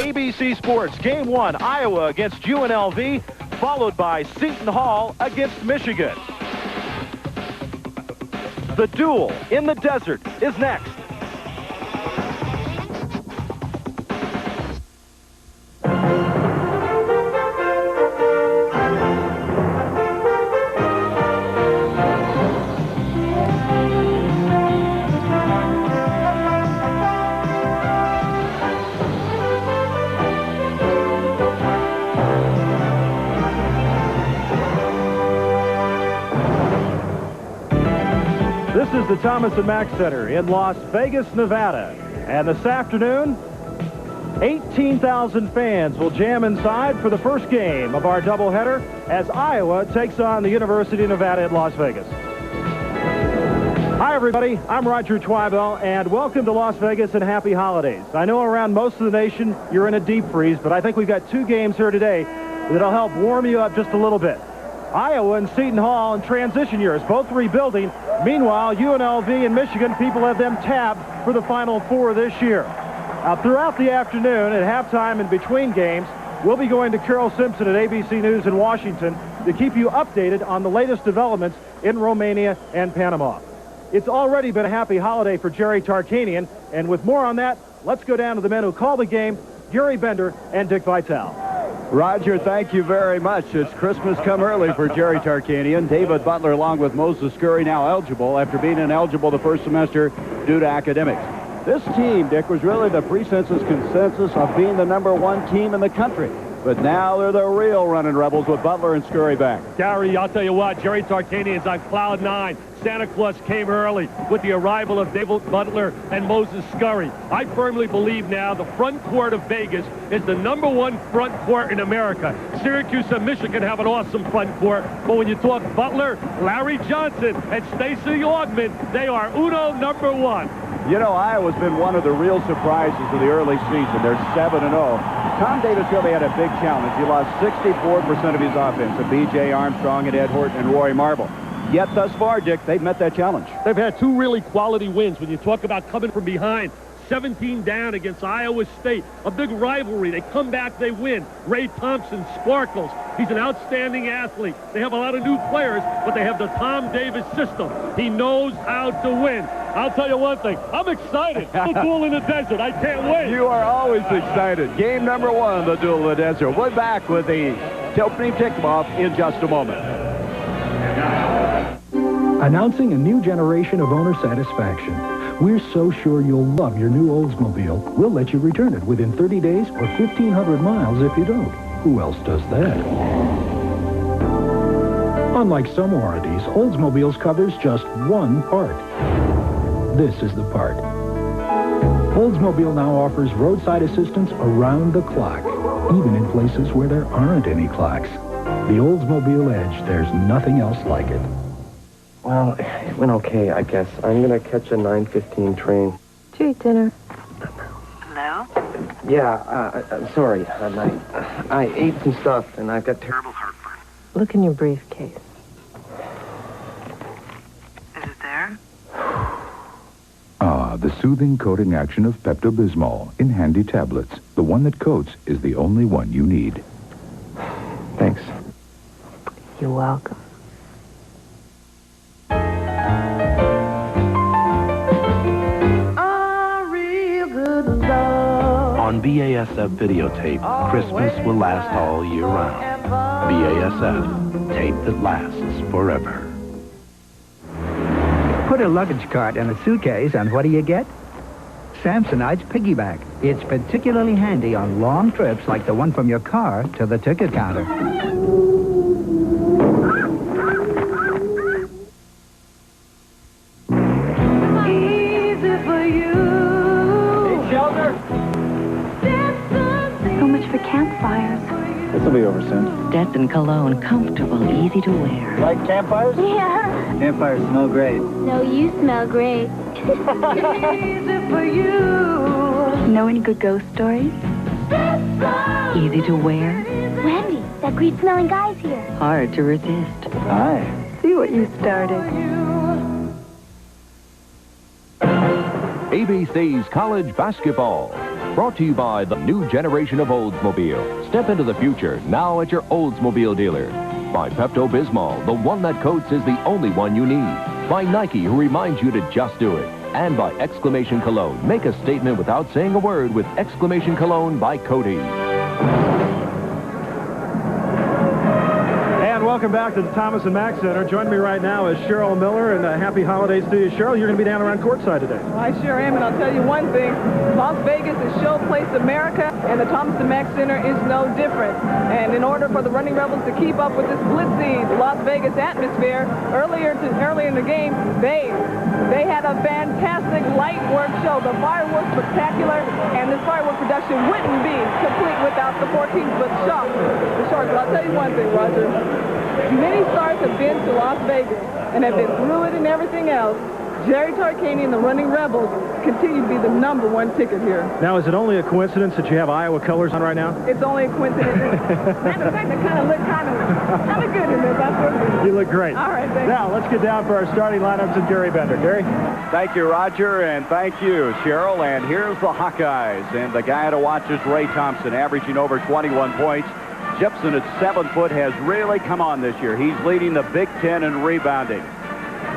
ABC Sports, Game 1, Iowa against UNLV, followed by Seton Hall against Michigan. The Duel in the Desert is next. This is the Thomas & Mack Center in Las Vegas, Nevada. And this afternoon, 18,000 fans will jam inside for the first game of our doubleheader as Iowa takes on the University of Nevada in Las Vegas. Hi, everybody. I'm Roger Twibell, and welcome to Las Vegas and happy holidays. I know around most of the nation you're in a deep freeze, but I think we've got two games here today that'll help warm you up just a little bit. Iowa and Seton Hall in transition years, both rebuilding. Meanwhile, UNLV and Michigan, people have them tabbed for the Final Four this year. Now, throughout the afternoon, at halftime and between games, we'll be going to Carol Simpson at ABC News in Washington to keep you updated on the latest developments in Romania and Panama. It's already been a happy holiday for Jerry Tarkanian, and with more on that, let's go down to the men who call the game, Gary Bender and Dick Vitale. Roger, thank you very much. It's Christmas come early for Jerry Tarkanian. David Butler, along with Moses Scurry, now eligible after being ineligible the first semester due to academics. This team, Dick, was really the pre-census consensus of being the #1 team in the country. But now they're the real running rebels with Butler and Scurry back. Gary, I'll tell you what, Jerry Tarkanian's on cloud 9. Santa Claus came early with the arrival of David Butler and Moses Scurry. I firmly believe now the front court of Vegas is the #1 front court in America. Syracuse and Michigan have an awesome front court, but when you talk Butler, Larry Johnson, and Stacey Augmon, they are uno #1. You know, Iowa's been one of the real surprises of the early season. They're 7-0. Tom Davis really had a big challenge. He lost 64% of his offense to B.J. Armstrong and Ed Horton and Rory Marble. Yet thus far, Dick, they've met that challenge. They've had two really quality wins. When you talk about coming from behind, 17 down against Iowa State. A big rivalry. They come back, they win. Ray Thompson sparkles. He's an outstanding athlete. They have a lot of new players, but they have the Tom Davis system. He knows how to win. I'll tell you one thing. I'm excited. The Duel in the Desert. I can't wait. You are always excited. Game #1, the Duel in the Desert. We're back with the opening tip-off in just a moment. Announcing a new generation of owner satisfaction. We're so sure you'll love your new Oldsmobile. We'll let you return it within 30 days or 1,500 miles if you don't. Who else does that? Unlike some warranties, Oldsmobile's covers just one part. This is the part. Oldsmobile now offers roadside assistance around the clock, even in places where there aren't any clocks. The Oldsmobile Edge, there's nothing else like it. Well, it went okay, I guess. I'm gonna catch a 9:15 train. Did you eat dinner? Hello? Yeah, I'm sorry. I ate some stuff, and I've got terrible heartburn. Look in your briefcase. Is it there? Ah, the soothing coating action of Pepto-Bismol in handy tablets. The one that coats is the only one you need. Thanks. You're welcome. On BASF videotape, Christmas will last all year round. BASF, tape that lasts forever. Put a luggage cart in a suitcase, and what do you get? Samsonite's piggyback. It's particularly handy on long trips like the one from your car to the ticket counter. Easy for you. Hey, Shelter. So much for campfires. This will be over soon. Stetson cologne, comfortable, easy to wear. Like campfires? Yeah. Campfires smell great. No, you smell great. Easy for you. Know any good ghost stories? Easy to wear. Randy, that great smelling guy's here. Hard to resist. Hi. See what you started. ABC's College Basketball. Brought to you by the new generation of Oldsmobile. Step into the future now at your Oldsmobile dealer. By Pepto-Bismol, the one that coats is the only one you need. By Nike, who reminds you to just do it. And by Exclamation Cologne. Make a statement without saying a word with Exclamation Cologne by Coty. And welcome back to the Thomas and Mack Center. Joining me right now is Cheryl Miller, and happy holidays to you. Cheryl, you're going to be down around courtside today. Well, I sure am, and I'll tell you one thing. Las Vegas is Showplace America, and the Thomas and Mack Center is no different. And in order for the Running Rebels to keep up with this blitzy Las Vegas atmosphere, earlier in the game, they had a fantastic light work show. The fireworks spectacular, and this firework production wouldn't be complete without the 14-foot shot. The Sharks. But I'll tell you one thing, Roger. Many stars have been to Las Vegas and have been through it and everything else. Jerry Tarkanian and the Running Rebels continue to be the #1 ticket here. Now, is it only a coincidence that you have Iowa colors on right now? It's only a coincidence. Matter of fact, they kind of look kind of good in this. You look great. All right, thanks. Now, let's get down for our starting lineups and Gary Bender. Gary? Thank you, Roger, and thank you, Cheryl. And here's the Hawkeyes. And the guy to watch is Ray Thompson, averaging over 21 points. Gibson at 7 foot has really come on this year. He's leading the Big Ten in rebounding.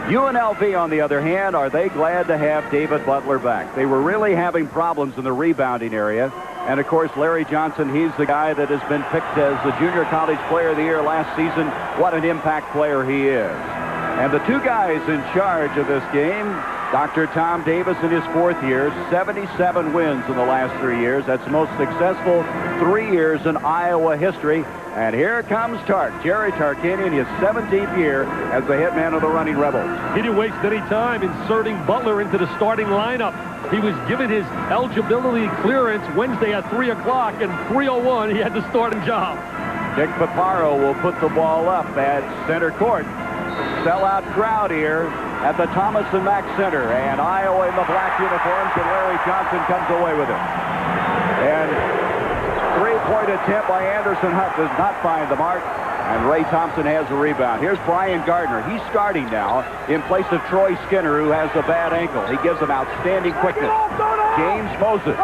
UNLV, on the other hand, are they glad to have David Butler back? They were really having problems in the rebounding area. And, of course, Larry Johnson, he's the guy that has been picked as the Junior College Player of the Year last season. What an impact player he is. And the two guys in charge of this game, Dr. Tom Davis in his 4th year, 77 wins in the last 3 years. That's the most successful 3 years in Iowa history. And here comes Jerry Tarkanian, his 17th year as the head man of the Running Rebels. He didn't waste any time inserting Butler into the starting lineup. He was given his eligibility clearance Wednesday at 3 o'clock, and 3:01 he had the starting job. Dick Paparo will put the ball up at center court. Sellout crowd here at the Thomas and Mack Center, and Iowa in the black uniforms, and Larry Johnson comes away with it. And three-point attempt by Anderson Hunt does not find the mark, and Ray Thompson has a rebound. Here's Brian Gardner. He's starting now in place of Troy Skinner, who has a bad ankle. He gives him outstanding quickness. James Moses,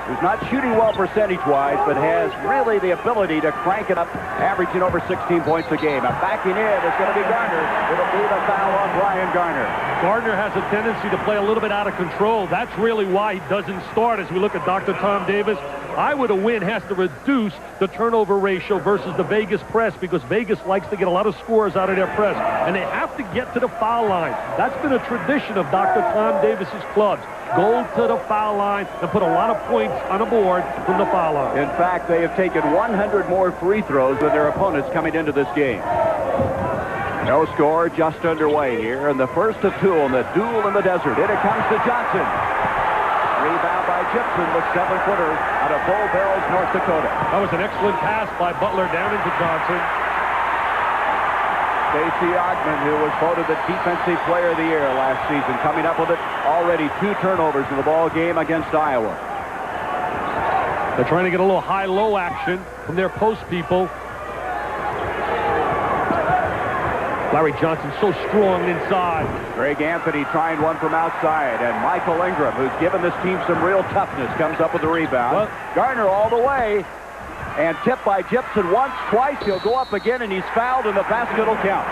who's not shooting well percentage-wise, but has really the ability to crank it up, averaging over 16 points a game. And backing in is going to be Gardner. It'll be the foul on Brian Gardner. Gardner has a tendency to play a little bit out of control. That's really why he doesn't start. As we look at Dr. Tom Davis, Iowa to win has to reduce the turnover ratio versus the Vegas press, because Vegas likes to get a lot of scores out of their press, and they have to get to the foul line. That's been a tradition of Dr. Tom Davis's clubs. Go to the foul line and put a lot of points on the board from the foul line. In fact, they have taken 100 more free throws than their opponents coming into this game. No score, just underway here, and the first of two on the Duel in the Desert. In it comes to Johnson. Rebound by Gibson, the 7-footer out of Bull Barrels, North Dakota. That was an excellent pass by Butler down into Johnson. Stacey Ogman, who was voted the Defensive Player of the Year last season, coming up with it. Already 2 turnovers in the ball game against Iowa. They're trying to get a little high-low action from their post people. Larry Johnson so strong inside. Greg Anthony trying one from outside, and Michael Ingram, who's given this team some real toughness, comes up with the rebound. Well, Gardner all the way, and tipped by Gibson once, twice. He'll go up again, and he's fouled, and the basket will count.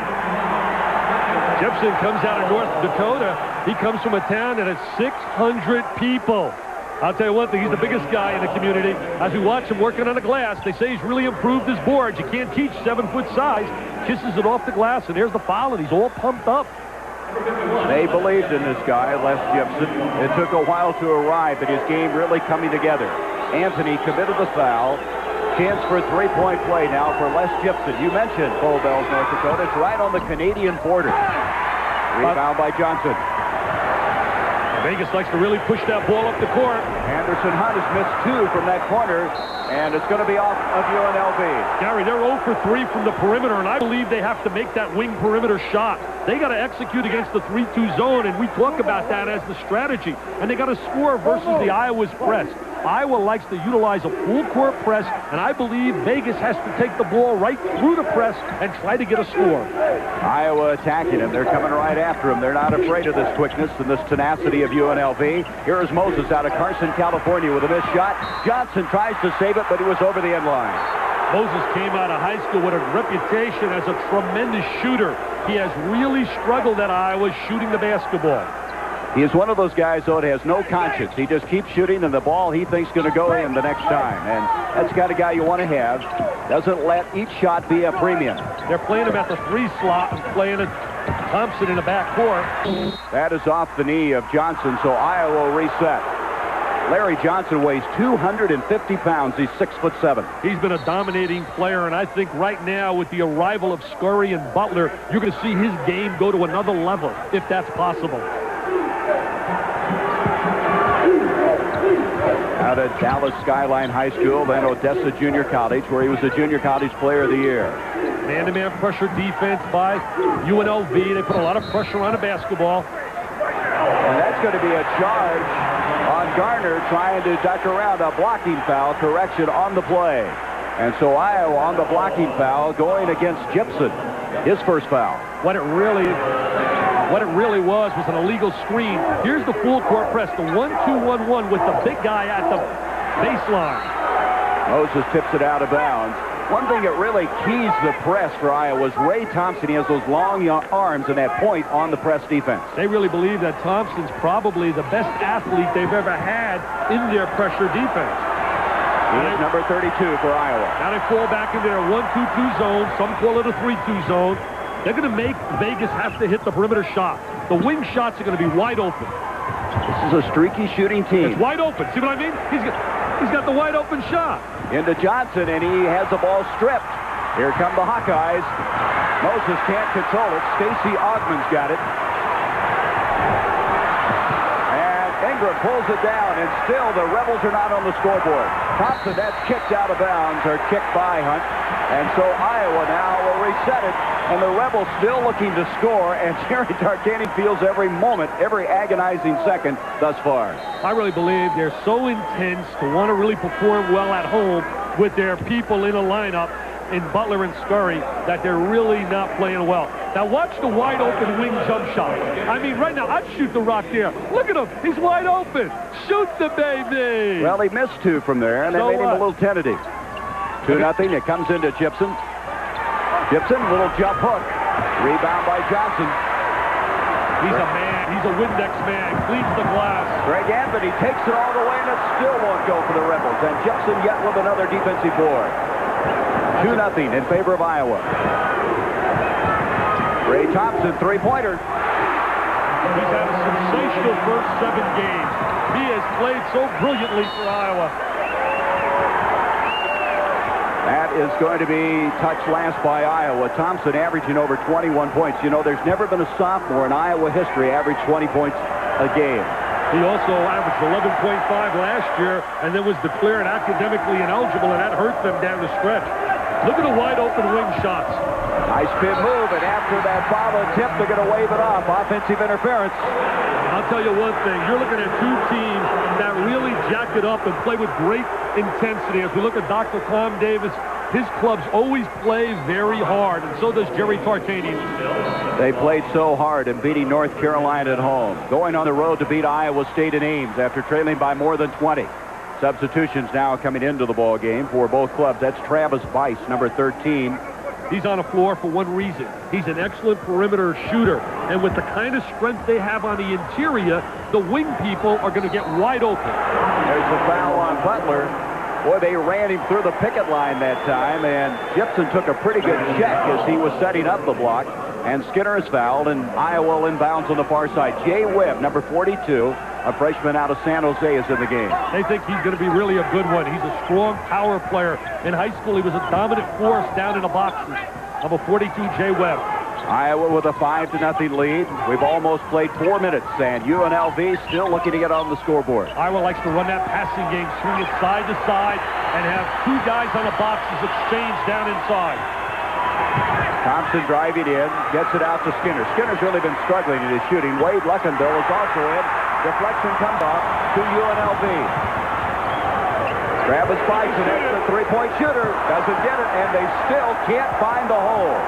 Gibson comes out of North Dakota. He comes from a town that has 600 people. I'll tell you one thing, he's the biggest guy in the community. As we watch him working on the glass, they say he's really improved his boards. You can't teach 7-foot size. Kisses it off the glass, and there's the foul, and he's all pumped up. They believed in this guy, Les Gibson. It took a while to arrive, but his game really coming together. Anthony committed the foul. Chance for a three-point play now for Les Gibson. You mentioned Bull Bells, North Dakota. It's right on the Canadian border. Rebound by Johnson. Vegas likes to really push that ball up the court. Anderson Hunt has missed 2 from that corner, and it's going to be off of UNLV. Gary, they're 0 for 3 from the perimeter, and I believe they have to make that wing perimeter shot. They got to execute against the 3-2 zone, and we talk about that as the strategy. And they got to score versus the Iowa's press. Iowa likes to utilize a full court press, and I believe Vegas has to take the ball right through the press and try to get a score. Iowa attacking him. They're coming right after him. They're not afraid of this quickness and this tenacity of UNLV. Here is Moses out of Carson, California with a missed shot. Johnson tries to save it, but he was over the end line. Moses came out of high school with a reputation as a tremendous shooter. He has really struggled at Iowa shooting the basketball. He is one of those guys, though, that has no conscience. He just keeps shooting, and the ball he thinks is going to go in the next time. And that's the kind of guy you want to have. Doesn't let each shot be a premium. They're playing him at the 3 slot and playing it Thompson in the back court. That is off the knee of Johnson, so Iowa will reset. Larry Johnson weighs 250 pounds. He's 6'7". He's been a dominating player, and I think right now with the arrival of Scurry and Butler, you're going to see his game go to another level, if that's possible. Out at Dallas Skyline High School, then Odessa Junior College, where he was the Junior College Player of the Year. Man-to-man pressure defense by UNLV. They put a lot of pressure on the basketball. And that's going to be a charge on Garner trying to duck around a blocking foul. Correction on the play. And so Iowa on the blocking foul going against Gibson. His first foul. What it really was an illegal screen. Here's the full court press, the 1-2-1-1 with the big guy at the baseline. Moses tips it out of bounds. One thing that really keys the press for Iowa is Ray Thompson. He has those long arms and that point on the press defense. They really believe that Thompson's probably the best athlete they've ever had in their pressure defense. He is number 32 for Iowa. Now they fall back into their 1-2-2 zone. Some call it a 3-2 zone. They're going to make Vegas have to hit the perimeter shot. The wing shots are going to be wide open. This is a streaky shooting team. It's wide open. See what I mean? He's got the wide open shot. Into Johnson, and he has the ball stripped. Here come the Hawkeyes. Moses can't control it. Stacy Augman's got it. And Ingram pulls it down, and still the Rebels are not on the scoreboard. Thompson, that's kicked out of bounds, or kicked by Hunt. And so Iowa now will reset it, and the Rebels still looking to score, and Jerry Tarkanian feels every moment, every agonizing second thus far. I really believe they're so intense to want to really perform well at home with their people in a lineup in Butler and Scurry that they're really not playing well. Now watch the wide open wing jump shot. I mean, right now, I'd shoot the rock there. Look at him. He's wide open. Shoot the baby. Well, he missed 2 from there, and that made him a little tentative. 2-0. It comes into Gibson. Gibson, little jump hook. Rebound by Johnson. He's a man. He's a Windex man. Cleans the glass. Greg Anthony takes it all the way, and it still won't go for the Rebels. And Gibson yet with another defensive board. 2-0 in favor of Iowa. Ray Thompson, three-pointer. He's had a sensational first 7 games. He has played so brilliantly for Iowa. That is going to be touched last by Iowa. Thompson averaging over 21 points. You know, there's never been a sophomore in Iowa history average 20 points a game. He also averaged 11.5 last year and then was declared academically ineligible, and that hurt them down the stretch. Look at the wide open wing shots. Nice spin move, and after that foul and tip, they're going to wave it off. Offensive interference. I'll tell you one thing. You're looking at 2 teams that really jack it up and play with great intensity. As we look at Dr. Tom Davis, his clubs always play very hard, and so does Jerry Tarkanian. They played so hard in beating North Carolina at home. Going on the road to beat Iowa State in Ames after trailing by more than 20. Substitutions now coming into the ball game for both clubs. That's Travis Bice, number 13. He's on the floor for one reason. He's an excellent perimeter shooter. And with the kind of strength they have on the interior, the wing people are going to get wide open. There's the foul on Butler. Boy, they ran him through the picket line that time, and Gibson took a pretty good check as he was setting up the block. And Skinner is fouled, and Iowa inbounds on the far side. Jay Webb, number 42, a freshman out of San Jose, is in the game. They think he's going to be really a good one. He's a strong power player. In high school, he was a dominant force down in the boxes. Number 42, Jay Webb. Iowa with a 5-0 lead. We've almost played 4 minutes, and UNLV still looking to get on the scoreboard. Iowa likes to run that passing game, swing it side to side, and have 2 guys on the boxes exchange down inside. Thompson driving in, gets it out to Skinner. Skinner's really been struggling in his shooting. Wade Luckenbill is also in. Deflection comes off to UNLV. Travis Bison, that's the three-point shooter. Doesn't get it, and they still can't find the hole.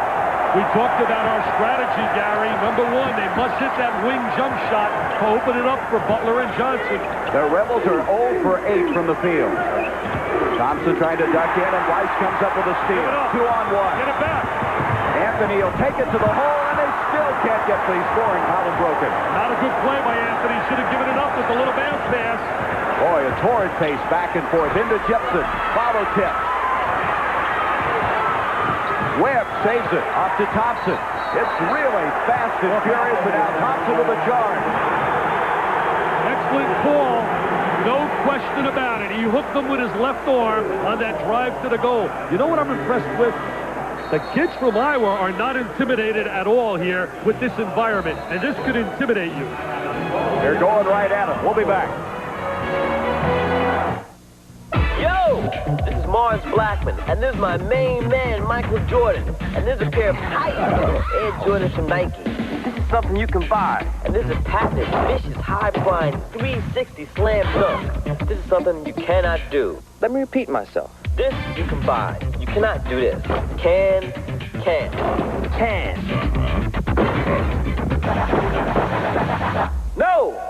We talked about our strategy, Gary. Number one, they must hit that wing jump shot to open it up for Butler and Johnson. The Rebels are 0 for 8 from the field. Thompson trying to duck in, and Weiss comes up with a steal. 2-on-1. Get it back. Anthony will take it to the hole, and they still can't get the scoring column broken. Not a good play by Anthony. Should have given it up with a little bounce pass. Boy, a torrid pace back and forth into Jepson. Follow tip. Webb saves it. Off to Thompson. It's really fast and furious, and now Thompson with a charge. Excellent call. No question about it. He hooked them with his left arm on that drive to the goal. You know what I'm impressed with? The kids from Iowa are not intimidated at all here with this environment, and this could intimidate you. They're going right at it. We'll be back. Yo, this is Morris Blackman, and this is my main man, Michael Jordan. And this is a pair of tight Air Jordans from Nike. This is something you can buy. And this is a patented, vicious, high-flying 360 slam dunk. This is something you cannot do. Let me repeat myself. This you can buy. You cannot do this. Can. No!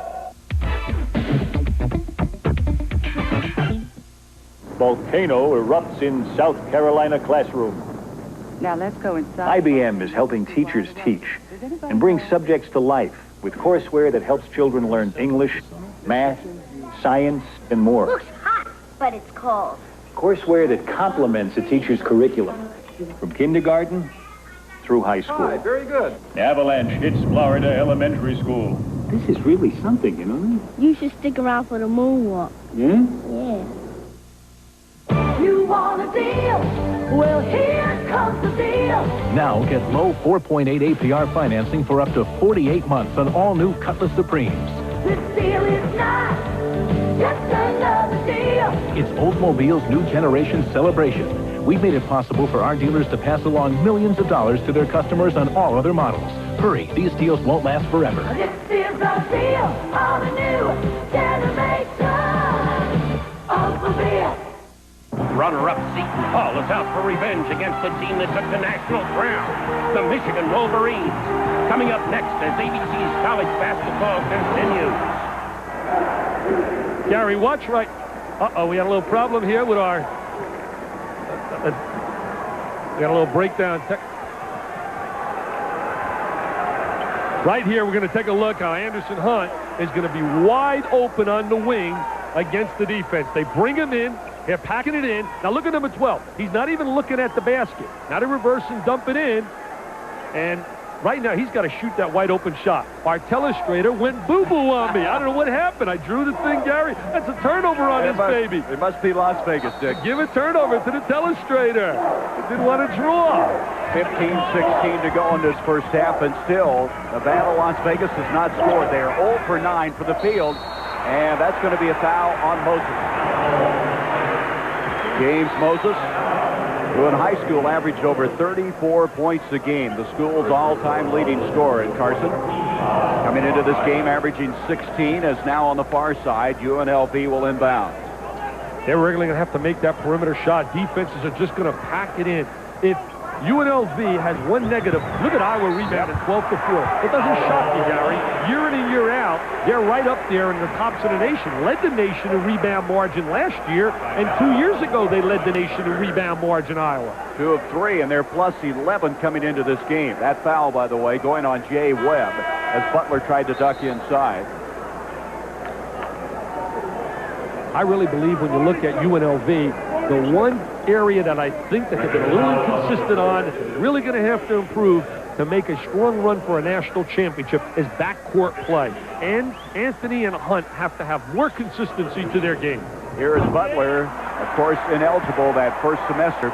Volcano erupts in South Carolina classroom. Now let's go inside. IBM is helping teachers teach and bring subjects to life with courseware that helps children learn English, math, science, and more. Looks hot, but it's cold. Courseware that complements a teacher's curriculum from kindergarten through high school. All right, very good. Avalanche hits Florida elementary school. This is really something, you know? You should stick around for the moonwalk. Yeah? Yeah. You want a deal? Well, here comes the deal. Now get low 4.8 APR financing for up to 48 months on all new Cutlass Supremes. This deal is not just another deal. It's Oldsmobile's new generation celebration. We've made it possible for our dealers to pass along millions of dollars to their customers on all other models. Hurry, these deals won't last forever. This is a deal on a new generation Oldsmobile. Runner-up Seton Hall is out for revenge against the team that took the national crown, the Michigan Wolverines. Coming up next as ABC's college basketball continues. Gary, watch right. Uh-oh, we had a little problem here with our... we got a little breakdown. Right here, we're going to take a look how Anderson Hunt is going to be wide open on the wing against the defense. They bring him in. They're packing it in. Now look at number 12. He's not even looking at the basket. Now they reverse and dump it in. And right now he's got to shoot that wide open shot. Our telestrator went boo-boo on me. I don't know what happened. I drew the thing, Gary. That's a turnover on this baby. It must be Las Vegas, Dick. Give a turnover to the telestrator. It didn't want to draw. 15-16 to go in this first half, and still the battle Las Vegas has not scored. They are 0 for 9 for the field, and that's going to be a foul on Moses. James Moses, who in high school averaged over 34 points a game, the school's all-time leading scorer in Carson. Coming into this game averaging 16, as now on the far side, UNLV will inbound. They're really going to have to make that perimeter shot. Defenses are just going to pack it in. If UNLV has one negative, look at Iowa rebounding 12 to 4. It doesn't shock you, Gary. Year in and year out, they're right up there in the tops of the nation. Led the nation in rebound margin last year, and 2 years ago they led the nation in rebound margin, Iowa. 2 of 3, and they're plus 11 coming into this game. That foul, by the way, going on Jay Webb as Butler tried to duck inside. I really believe when you look at UNLV, the one area that I think that they've been a little inconsistent on, really going to have to improve to make a strong run for a national championship is backcourt play. And Anthony and Hunt have to have more consistency to their game. Here is Butler, of course, ineligible that first semester.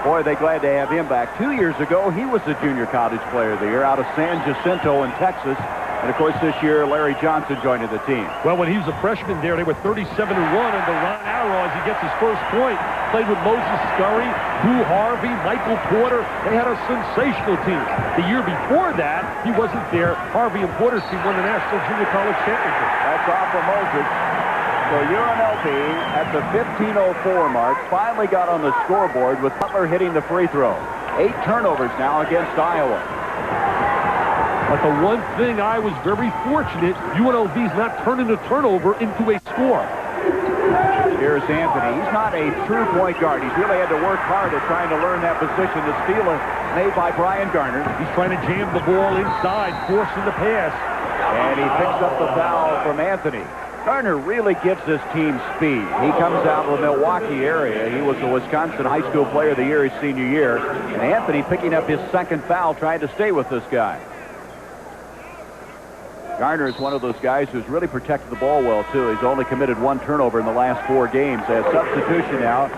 Boy, they're glad to have him back. 2 years ago, he was the junior college player of the year out of San Jacinto in Texas. And, of course, this year, Larry Johnson joined the team. Well, when he was a freshman there, they were 37-1 under Ron Arrow as he gets his first point. Played with Moses Scurry, Boo Harvey, Michael Porter. They had a sensational team. The year before that, he wasn't there. Harvey and Porter's team won the National Junior College Championship. That's off for Moses. So UNLV at the 15:04 mark finally got on the scoreboard with Butler hitting the free throw. 8 turnovers now against Iowa. But the one thing I was very fortunate, UNLV's not turning a turnover into a score. Here's Anthony. He's not a true point guard. He's really had to work hard at trying to learn that position. The steal made by Brian Garner. He's trying to jam the ball inside, forcing the pass. And he picks up the foul from Anthony. Garner really gives this team speed. He comes out of the Milwaukee area. He was the Wisconsin High School Player of the Year his senior year. And Anthony picking up his second foul, trying to stay with this guy. Garner is one of those guys who's really protected the ball well, too. He's only committed 1 turnover in the last 4 games. As substitution now,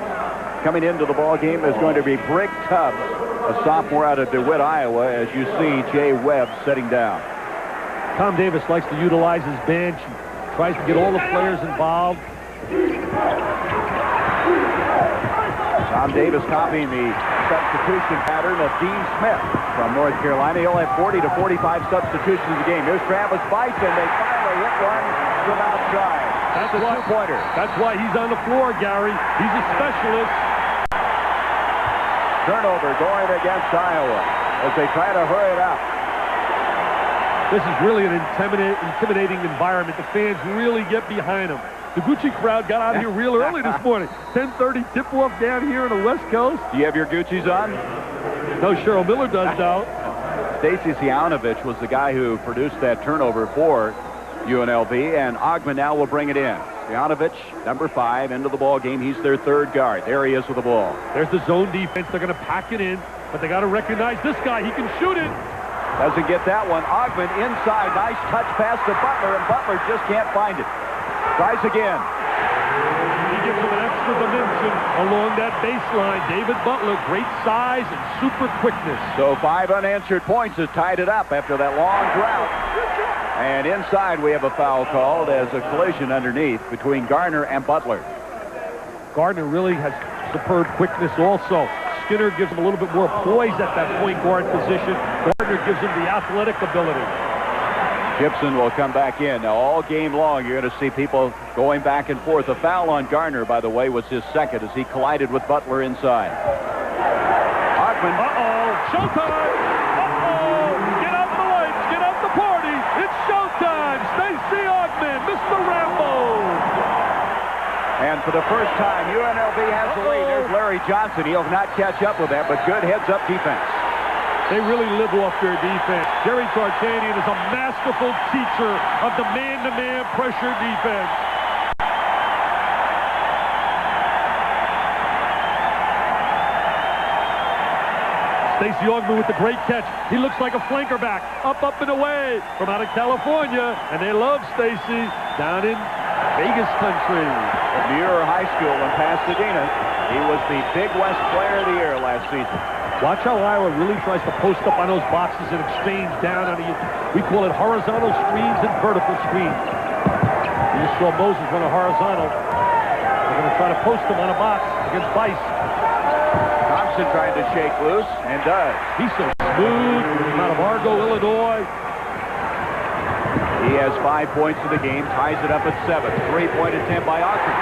coming into the ball game is going to be Brig Tubbs, a sophomore out of DeWitt, Iowa, as you see Jay Webb sitting down. Tom Davis likes to utilize his bench. He tries to get all the players involved. Tom Davis copying the substitution pattern of Dean Smith from North Carolina. He'll have 40 to 45 substitutions a game. Here's Travis Bice, and they finally hit one from outside. That's a 2-pointer. That's why he's on the floor, Gary. He's a specialist. Turnover going against Iowa as they try to hurry it up. This is really an intimidating environment. The fans really get behind him. The Gucci crowd got out of here real early this morning. 10:30 tip-off down here on the West Coast. Do you have your Gucci's on? No, Cheryl Miller does now. Stacy Sianovich was the guy who produced that turnover for UNLV, and Ogman now will bring it in. Sianovich, number 5, into the ball game. He's their 3rd guard. There he is with the ball. There's the zone defense. They're going to pack it in, but they got to recognize this guy. He can shoot it. Doesn't get that one. Ogman inside. Nice touch pass to Butler, and Butler just can't find it. Tries again. He gives him an extra dimension along that baseline. David Butler, great size and super quickness. So 5 unanswered points has tied it up after that long drought. And inside we have a foul called as a collision underneath between Garner and Butler. Garner really has superb quickness also. Skinner gives him a little bit more poise at that point guard position. Garner gives him the athletic ability. Gibson will come back in. Now, all game long, you're going to see people going back and forth. A foul on Garner, by the way, was his second as he collided with Butler inside. Ogman. Uh-oh. Showtime. Uh-oh. Get out the lights. Get out the party. It's showtime. Stacey Ogman, Mr. Rambo. And for the first time, UNLV has the lead. There's Larry Johnson. He'll not catch up with that, but good heads-up defense. They really live off their defense. Jerry Tarkanian is a masterful teacher of the man-to-man pressure defense. Stacey Ogman with the great catch. He looks like a flanker back. Up and away from out of California. And they love Stacey down in Vegas country. At Muir High School in Pasadena, he was the Big West Player of the Year last season. Watch how Iowa really tries to post up on those boxes and exchange down on the, we call it horizontal screens and vertical screens. You just saw Moses run a horizontal. They're going to try to post him on a box against Bice. Thompson trying to shake loose and does. He's so smooth from out of Argo, Illinois. He has 5 points in the game, ties it up at 7. 3-point attempt by Ogman.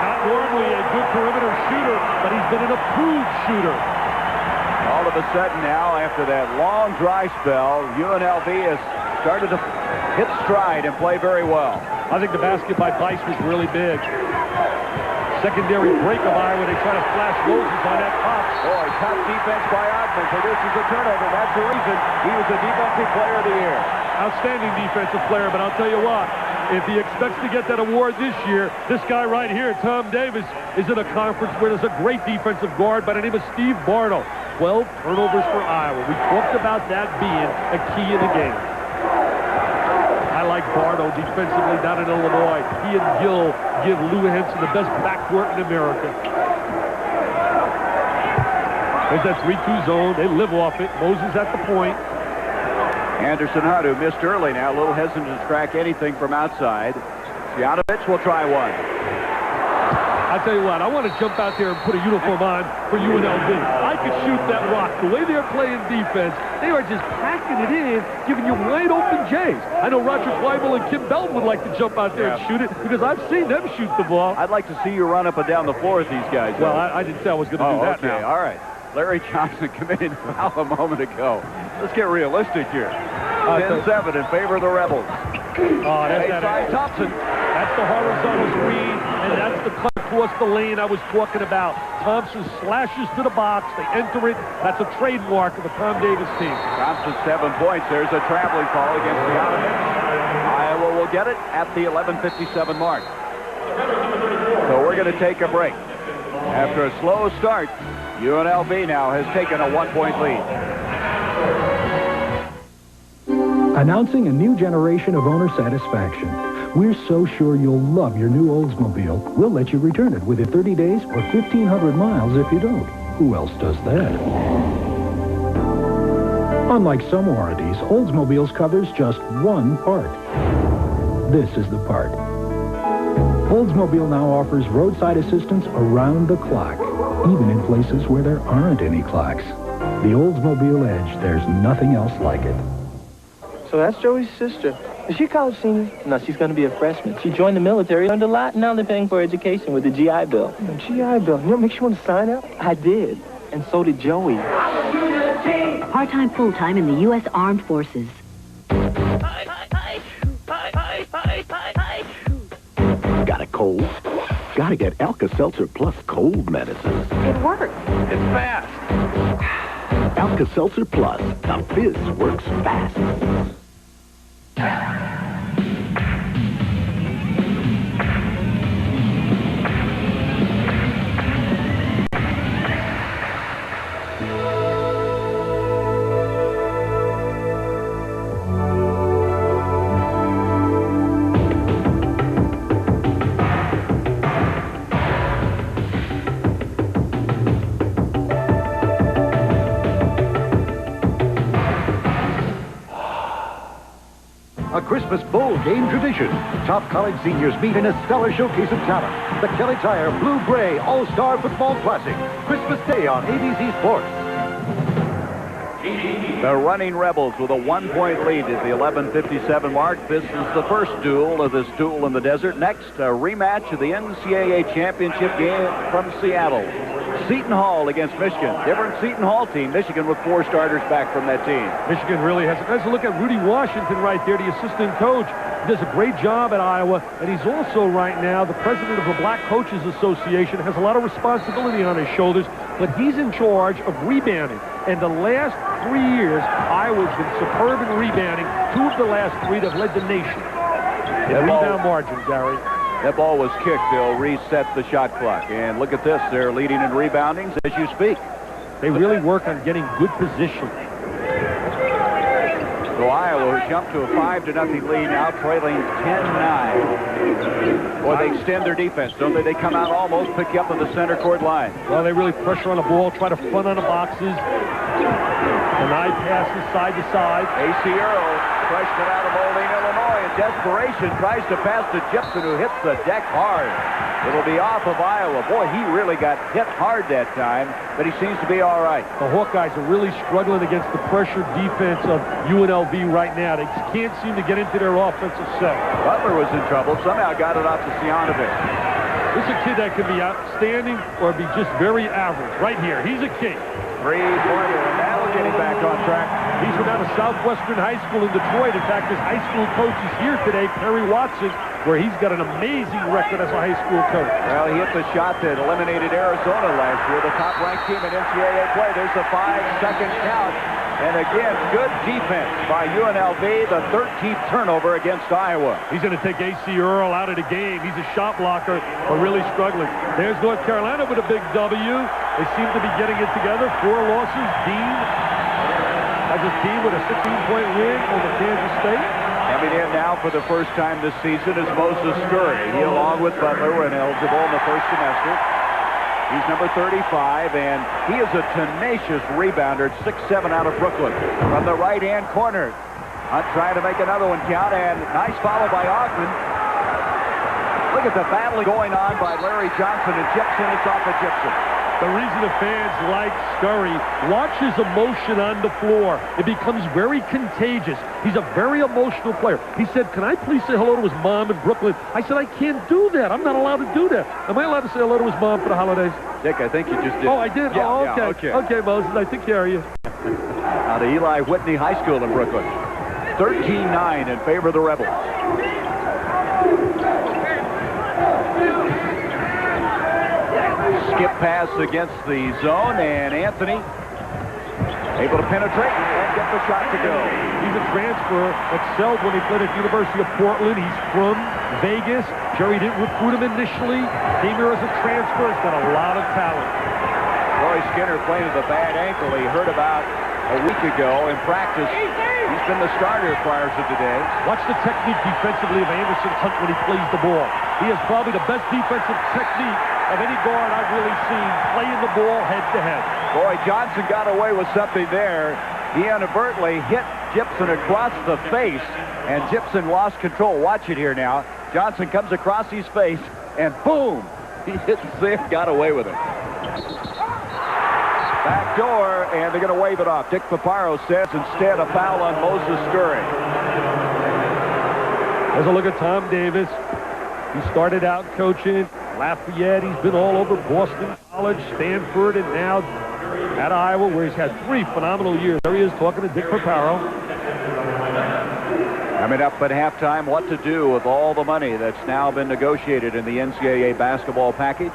Not normally a good perimeter shooter, but he's been an approved shooter. All of a sudden now, after that long dry spell, UNLV has started to hit stride and play very well. I think the basket by Bice was really big. Secondary break of Iowa, they try to flash Moses on that pop. Boy, tough defense by Ogman produces a turnover. That's the reason he was the Defensive Player of the Year. Outstanding defensive player, but I'll tell you what, if he expects to get that award this year, this guy right here, Tom Davis, is in a conference where there's a great defensive guard by the name of Steve Bardo. 12 turnovers for Iowa. We talked about that being a key in the game. I like Bardo defensively down in Illinois. He and Gill give Lou Henson the best backcourt in America. There's that 3-2 zone. They live off it. Moses at the point. Anderson Hunt, who missed early now, a little hesitant to crack anything from outside. Sianovich will try one. I'll tell you what, I want to jump out there and put a uniform on for UNLV. I could shoot that rock. The way they're playing defense, they are just packing it in, giving you wide open J's. I know Roger Weibel and Kim Belton would like to jump out there and shoot it because I've seen them shoot the ball. I'd like to see you run up and down the floor with these guys. Well, I didn't say I was going to do that now. All right. Larry Johnson committed foul a moment ago. Let's get realistic here. 10-7 in favor of the Rebels. Oh, that's Thompson. That's the horizontal screen, and that's the cut across the lane I was talking about. Thompson slashes to the box. They enter it. That's a trademark of the Tom Davis team. Thompson, 7 points. There's a traveling call against the Iowa will get it at the 11:57 mark. So we're going to take a break. After a slow start, UNLV now has taken a 1-point lead. Announcing a new generation of owner satisfaction. We're so sure you'll love your new Oldsmobile, we'll let you return it within 30 days or 1,500 miles if you don't. Who else does that? Unlike some warranties, Oldsmobile's covers just one part. This is the part. Oldsmobile now offers roadside assistance around the clock, even in places where there aren't any clocks. The Oldsmobile Edge, there's nothing else like it. So that's Joey's sister. Is she a college senior? No, she's going to be a freshman. She joined the military, learned a lot, and now they're paying for her education with the GI Bill. The GI Bill? You know what makes you want to sign up? I did. And so did Joey. Part-time, full-time in the U.S. Armed Forces. Got a cold? Gotta get Alka-Seltzer Plus cold medicine. It works. It's fast. Alka-Seltzer Plus. The fizz works fast. Christmas bowl game tradition. Top college seniors meet in a stellar showcase of talent. The Kelly Tire Blue-Gray All-Star Football Classic. Christmas Day on ABC Sports. The running Rebels with a 1-point lead at the 11:57 mark. This is the first duel of this Duel in the Desert. Next, a rematch of the NCAA championship game from Seattle. Seton Hall against Michigan. Different Seton Hall team. Michigan with 4 starters back from that team. Michigan really has. Let's look at Rudy Washington right there, the assistant coach. He does a great job at Iowa, and he's also right now the president of the Black Coaches Association. Has a lot of responsibility on his shoulders, but he's in charge of rebounding. And the last 3 years, Iowa's been superb in rebounding. 2 of the last 3 that have led the nation in rebound margin, Gary. That ball was kicked. They'll reset the shot clock. And look at this. They're leading in reboundings as you speak. They really work on getting good position. So Iowa jumped to a 5-0 lead, now trailing 10-9. Boy, they extend their defense, don't they? They come out almost, pick you up on the center court line. Well, they really pressure on the ball, try to front on the boxes. Denied passes side to side. A.C. Earl, freshman out of Moline, Illinois, in desperation, tries to pass to Gibson, who hits the deck hard. It'll be off of Iowa. Boy, he really got hit hard that time, but he seems to be all right. The Hawkeyes are really struggling against the pressure defense of UNLV right now. They can't seem to get into their offensive set. Butler was in trouble. Somehow got it off to Sianovich. This is a kid that can be outstanding or be just very average. Right here, he's a king. 3-pointer, and that'll get him back on track. He's from out of Southwestern High School in Detroit. In fact, his high school coach is here today, Perry Watson, where he's got an amazing record as a high school coach. Well, he hit the shot that eliminated Arizona last year, the top-ranked team in NCAA play. There's a 5-second count. And again, good defense by UNLV, the 13th turnover against Iowa. He's going to take A.C. Earl out of the game. He's a shot blocker, but really struggling. There's North Carolina with a big W. They seem to be getting it together. 4 losses. Dean has his team with a 16-point win over Kansas State. Coming in now for the first time this season is Moses Scurry. He, along with Butler, were ineligible in the first semester. He's number 35, and he is a tenacious rebounder at 6'7" out of Brooklyn. From the right-hand corner, Hunt trying to make another one count, and nice follow by Ogden. Look at the battle going on by Larry Johnson and Gibson. It's off of Gibson. The reason the fans like Scurry, watch his emotion on the floor. It becomes very contagious. He's a very emotional player. He said, can I please say hello to his mom in Brooklyn? I said, I can't do that. I'm not allowed to do that. Am I allowed to say hello to his mom for the holidays? Dick, I think you just did. Oh, I did? Yeah, oh, okay. Yeah, okay. Okay, Moses, I take care of you. Out of Eli Whitney High School in Brooklyn. 13-9 in favor of the Rebels. Skip pass against the zone, and Anthony able to penetrate and get the shot to go. He's a transfer, excelled when he played at the University of Portland. He's from Vegas. Jerry didn't recruit him initially. Came here as a transfer. He's got a lot of talent. Roy Skinner playing with a bad ankle he heard about a week ago in practice. He's been the starter prior to today. Watch the technique defensively of Anderson Hunt when he plays the ball. He has probably the best defensive technique of any guard I've really seen playing the ball head-to-head. Boy, Johnson got away with something there. He inadvertently hit Gibson across the face, and Gibson lost control. Watch it here now. Johnson comes across his face, and boom! He hit Zig, got away with it. Back door, and they're going to wave it off. Dick Paparo says instead a foul on Moses Scurry. There's a look at Tom Davis. He started out coaching Lafayette. He's been all over Boston College, Stanford, and now at Iowa, where he's had 3 phenomenal years. There he is talking to Dick Paparo. Coming up at halftime, what to do with all the money that's now been negotiated in the NCAA basketball package.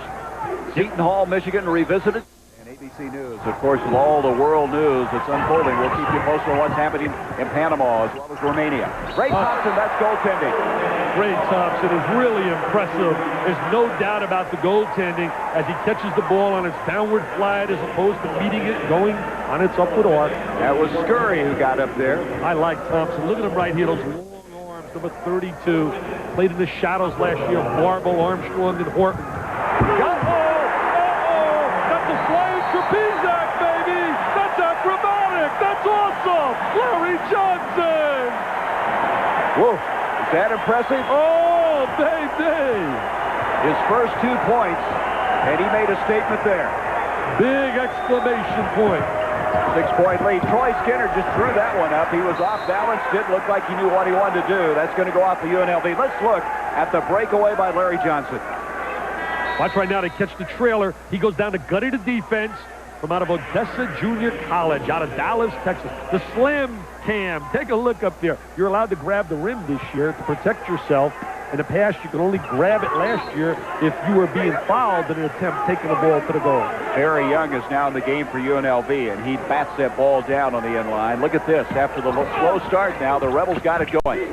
Seton Hall, Michigan revisited. ABC News, of course, with all the world news that's unfolding. We'll keep you posted on what's happening in Panama as well as Romania. Ray Thompson, that's goaltending. Ray Thompson is really impressive. There's no doubt about the goaltending as he catches the ball on its downward flight as opposed to meeting it going on its upward arc. That was Scurry who got up there. I like Thompson. Look at him right here. Those long arms, number 32. Played in the shadows last year. Marble, Armstrong, and Horton. Trapezak, baby! That's acrobatic! That's awesome! Larry Johnson! Whoa, is that impressive? Oh, baby! His first 2 points, and he made a statement there. Big exclamation point. 6-point lead. Troy Skinner just threw that one up. He was off balance. Didn't look like he knew what he wanted to do. That's going to go off the UNLV. Let's look at the breakaway by Larry Johnson. Watch right now to catch the trailer. He goes down to gutty the defense from out of Odessa Junior College, out of Dallas, Texas. The slam cam. Take a look up there. You're allowed to grab the rim this year to protect yourself. In the past, you could only grab it last year if you were being fouled in an attempt taking the ball to the goal. Barry Young is now in the game for UNLV, and he bats that ball down on the end line. Look at this. After the slow start now, the Rebels got it going.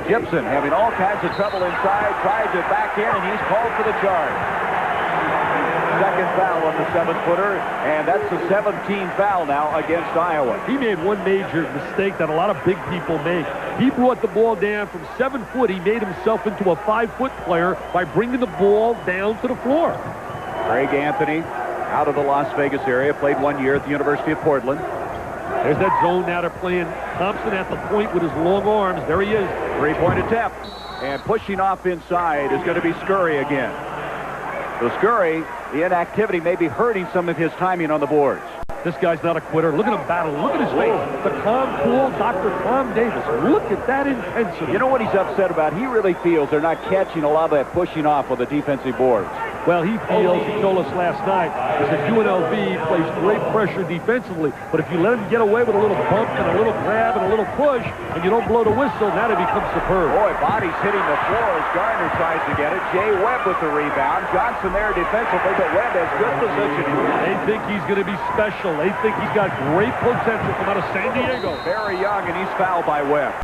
Gibson having all kinds of trouble inside, tried to back in, and he's called for the charge. Second foul on the 7-footer, and that's the 17th foul now against Iowa. He made one major mistake that a lot of big people make. He brought the ball down from 7 foot. He made himself into a 5-foot player by bringing the ball down to the floor. Greg Anthony, out of the Las Vegas area, played 1 year at the University of Portland. There's that zone now. They're playing Thompson at the point with his long arms. There he is. 3-point attempt. And pushing off inside is going to be Scurry again. So Scurry, the inactivity may be hurting some of his timing on the boards. This guy's not a quitter. Look at him battle. Look at his face. The calm, cool Dr. Tom Davis. Look at that intensity. You know what he's upset about? He really feels they're not catching a lot of that pushing off on the defensive boards. Well, he feels, he told us last night, is that UNLV plays great pressure defensively, but if you let him get away with a little bump and a little grab and a little push, and you don't blow the whistle, now it becomes superb. Boy, bodies hitting the floor as Garner tries to get it. Jay Webb with the rebound. Johnson there defensively, but Webb has good positioning. They think he's going to be special. They think he's got great potential from out of San Diego. Very young, and he's fouled by Webb.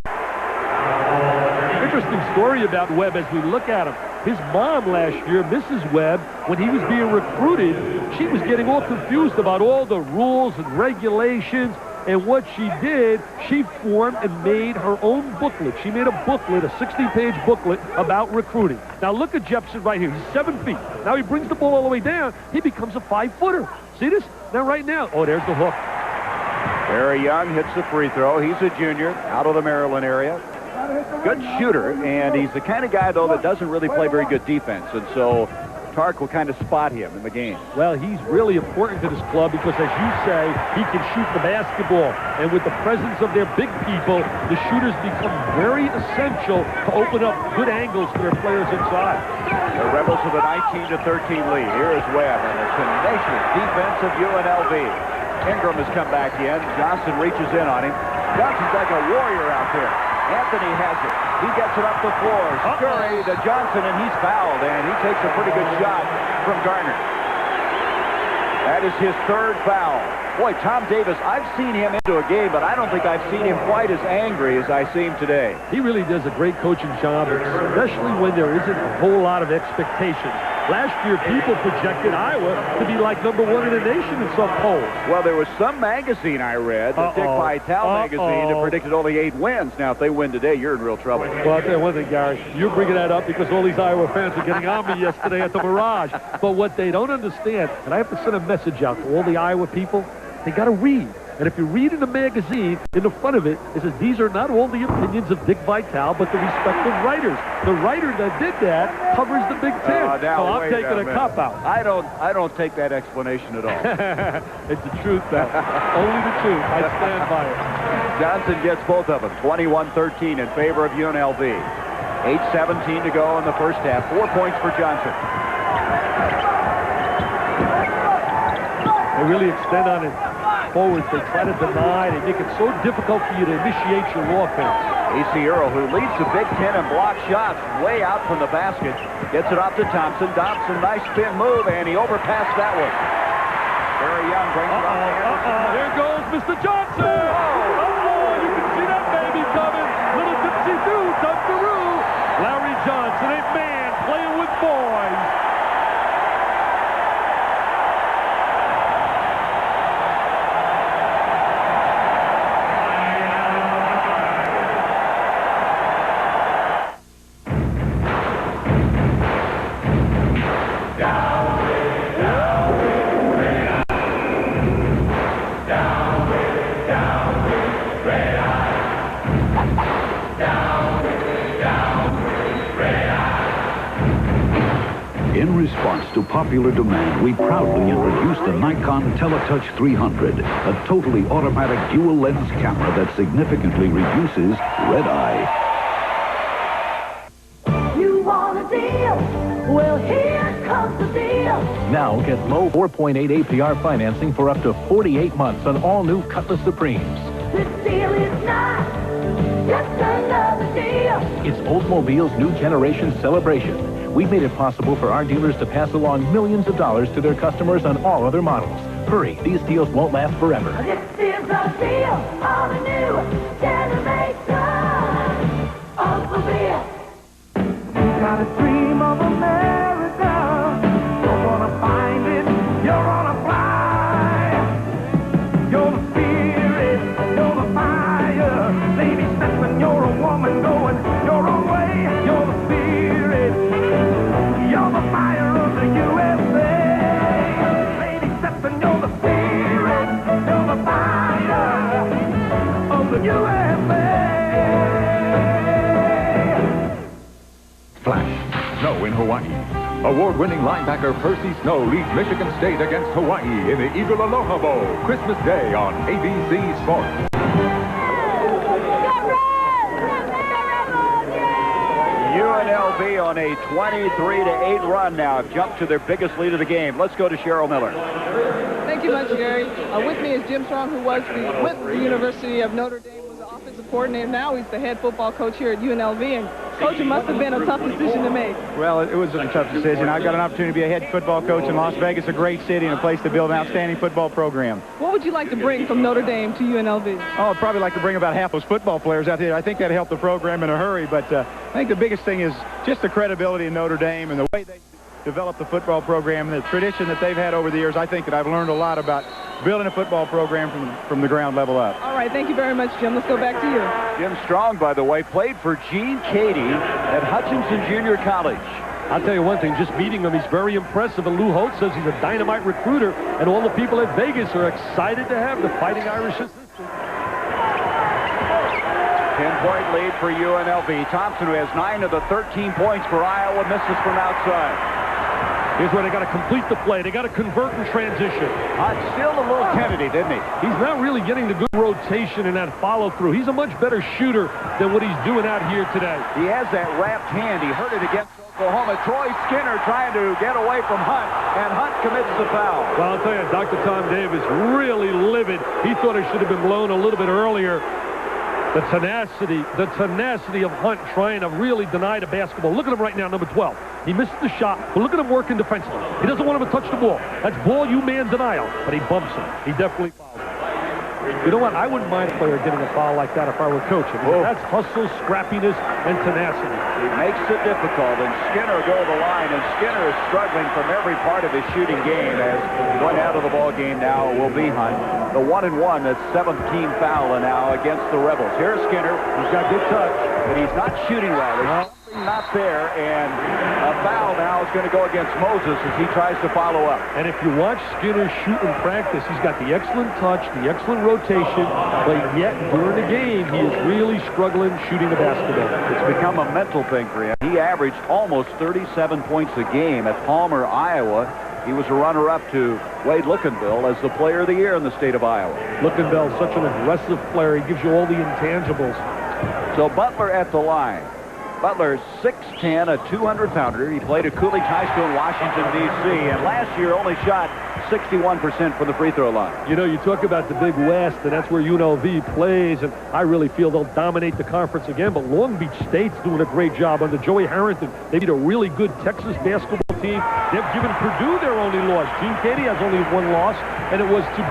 Interesting story about Webb as we look at him. His mom last year, Mrs. Webb, when he was being recruited, she was getting all confused about all the rules and regulations. And what she did, she formed and made her own booklet. She made a booklet, a 60-page booklet about recruiting. Now look at Jepson right here. He's 7 feet. Now he brings the ball all the way down. He becomes a 5-footer. See this? Now right now. Oh, there's the hook. Barry Young hits the free throw. He's a junior out of the Maryland area. good shooter, and he's the kind of guy, though, that doesn't really play very good defense. And so Tark will kind of spot him in the game. Well, he's really important to this club because, as you say, he can shoot the basketball. And with the presence of their big people, the shooters become very essential to open up good angles for their players inside. The Rebels with a 19-13 lead. Here is Webb and a tenacious defense of UNLV. Ingram has come back in. Johnson reaches in on him. Johnson's like a warrior out there. Anthony has it. He gets it up the floor. Scurry to Johnson, and he's fouled, and he takes a pretty good shot from Garner. That is his third foul. Boy, Tom Davis, I've seen him into a game, but I don't think I've seen him quite as angry as I see him today. He really does a great coaching job, especially when there isn't a whole lot of expectations. Last year, people projected Iowa to be like #1 in the nation in some polls. Well, there was some magazine I read, the Dick Vitale magazine, that predicted only 8 wins. Now, if they win today, you're in real trouble. Well, I'll tell you one thing, Gary. You're bringing that up because all these Iowa fans were getting on me yesterday at the Mirage. But what they don't understand, and I have to send a message out to all the Iowa people, they got to read. And if you read in the magazine, in the front of it, it says these are not all the opinions of Dick Vitale, but the respective writers. The writer that did that covers the Big Ten. So I'm taking a cop-out. I don't take that explanation at all. It's the truth, though. Only the truth. I stand by it. Johnson gets both of them. 21-13 in favor of UNLV. 8:17 to go in the first half. 4 points for Johnson. They really extend on it forwards. They try to deny. They make it so difficult for you to initiate your offense. A.C. Earl, who leads the Big Ten in block shots way out from the basket, gets it off to Thompson. Thompson, nice spin move, and he overpassed that one. Very Young brings it off. There goes Mr. Johnson. You can see that baby coming. Little dipsy-doo, dunkaroo. Larry Johnson, a man playing with boys. In response to popular demand, we proudly introduced the Nikon Teletouch 300, a totally automatic dual-lens camera that significantly reduces red eye. You want a deal? Well, here comes the deal. Now get low 4.8 APR financing for up to 48 months on all new Cutlass Supremes. This deal is not just another deal. It's Oldsmobile's new generation celebration. We've made it possible for our dealers to pass along millions of dollars to their customers on all other models. Hurry, these deals won't last forever. This is a deal on a new generation Oldsmobile. You got a dream of America. You're gonna find it. You're gonna fly. You're the spirit. You're the fire. Lady Stephen, you're a woman going your own way. You're the spirit. You're the fire of the USA. Lady Stephen, you're the spirit. You're the fire of the USA. Flash. Snow in Hawaii. Award-winning linebacker Percy Snow leads Michigan State against Hawaii in the Eagle Aloha Bowl. Christmas Day on ABC Sports. UNLV on a 23-8 run now. Have jumped to their biggest lead of the game. Let's go to Cheryl Miller. Thank you much, Gary. With me is Jim Strong, who was with the University of Notre Dame, was the offensive coordinator. Now he's the head football coach here at UNLV. And coach, it must have been a tough decision to make. Well, it was a tough decision. I got an opportunity to be a head football coach in Las Vegas, a great city and a place to build an outstanding football program. What would you like to bring from Notre Dame to UNLV? Oh, I'd probably like to bring about half those football players out there. I think that'd help the program in a hurry, but I think the biggest thing is just the credibility in Notre Dame and the way they develop the football program and the tradition that they've had over the years. I think that I've learned a lot about building a football program from the ground level up. All right, thank you very much, Jim. Let's go back to you. Jim Strong, by the way, played for Gene Cady at Hutchinson Junior College. I'll tell you one thing, just meeting him, he's very impressive, and Lou Holt says he's a dynamite recruiter, and all the people at Vegas are excited to have the Fighting Irish assistant. 10-point lead for UNLV. Thompson, who has 9 of the 13 points for Iowa, misses from outside. Here's where they got to complete the play. They got to convert in transition. Still a little tentative, didn't he? He's not really getting the good rotation and that follow-through. He's a much better shooter than what he's doing out here today. He has that wrapped hand. He hurt it against Oklahoma. Troy Skinner trying to get away from Hunt, and Hunt commits the foul. Well, I'll tell you, Dr. Tom Davis really livid. He thought it should have been blown a little bit earlier. The tenacity of Hunt trying to really deny the basketball. Look at him right now, number 12. He missed the shot, but look at him working defensively. He doesn't want him to touch the ball. That's ball you man denial, but he bumps him. He definitely fouls him. You know what? I wouldn't mind a player getting a foul like that if I were coaching. That's hustle, scrappiness, and tenacity. He makes it difficult, and Skinner go to the line, and Skinner is struggling from every part of his shooting game as one out of the ball game now will be Hunt. The 1-and-1, that's 7th team foul now against the Rebels. Here's Skinner. He's got good touch, but he's not shooting well. There's something not there, and a foul now is going to go against Moses as he tries to follow up. And if you watch Skinner shoot in practice, he's got the excellent touch, the excellent rotation, but yet during the game, he is really struggling shooting the basketball. It's become a mental thing for him. He averaged almost 37 points a game at Palmer, Iowa. He was a runner-up to Wade Luckenbill as the player of the year in the state of Iowa. Luckenbill, such an aggressive player. He gives you all the intangibles. So Butler at the line. Butler, 6'10", a 200-pounder. He played at Coolidge High School in Washington, D.C., and last year only shot 61% from the free throw line. You know, you talk about the Big West, and that's where UNLV plays, and I really feel they'll dominate the conference again, but Long Beach State's doing a great job under Joey Harrington. They beat a really good Texas basketball team. They've given Purdue their only loss. Gene Katie has only one loss, and it was to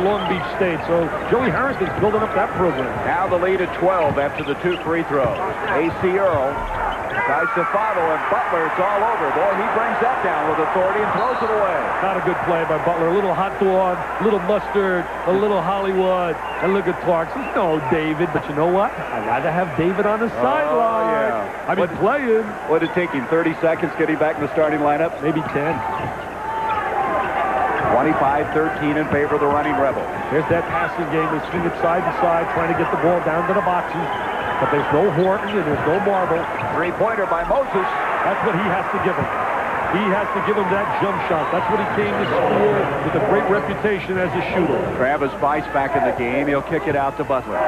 Long Beach State. So Joey Harrington's building up that program. Now the lead at 12 after the 2 free throws. A.C. Earl tries to follow, and Butler, it's all over. Boy, he brings that down with authority and throws it away. Not a good play by Butler. A little hot dog, a little mustard, a little Hollywood, and look at Clark. Says, no, David, but you know what? I'd rather have David on the sideline. Yeah. I mean, playing. What did it take him, 30 seconds getting back in the starting lineup? Maybe 10. 25-13 in favor of the running Rebels. There's that passing game. They swing it side to side, trying to get the ball down to the boxes. But there's no Horton and there's no Marble. Three-pointer by Moses. That's what he has to give him. He has to give him that jump shot. That's what he came to school with a great reputation as a shooter. Travis Bice back in the game. He'll kick it out to Butler.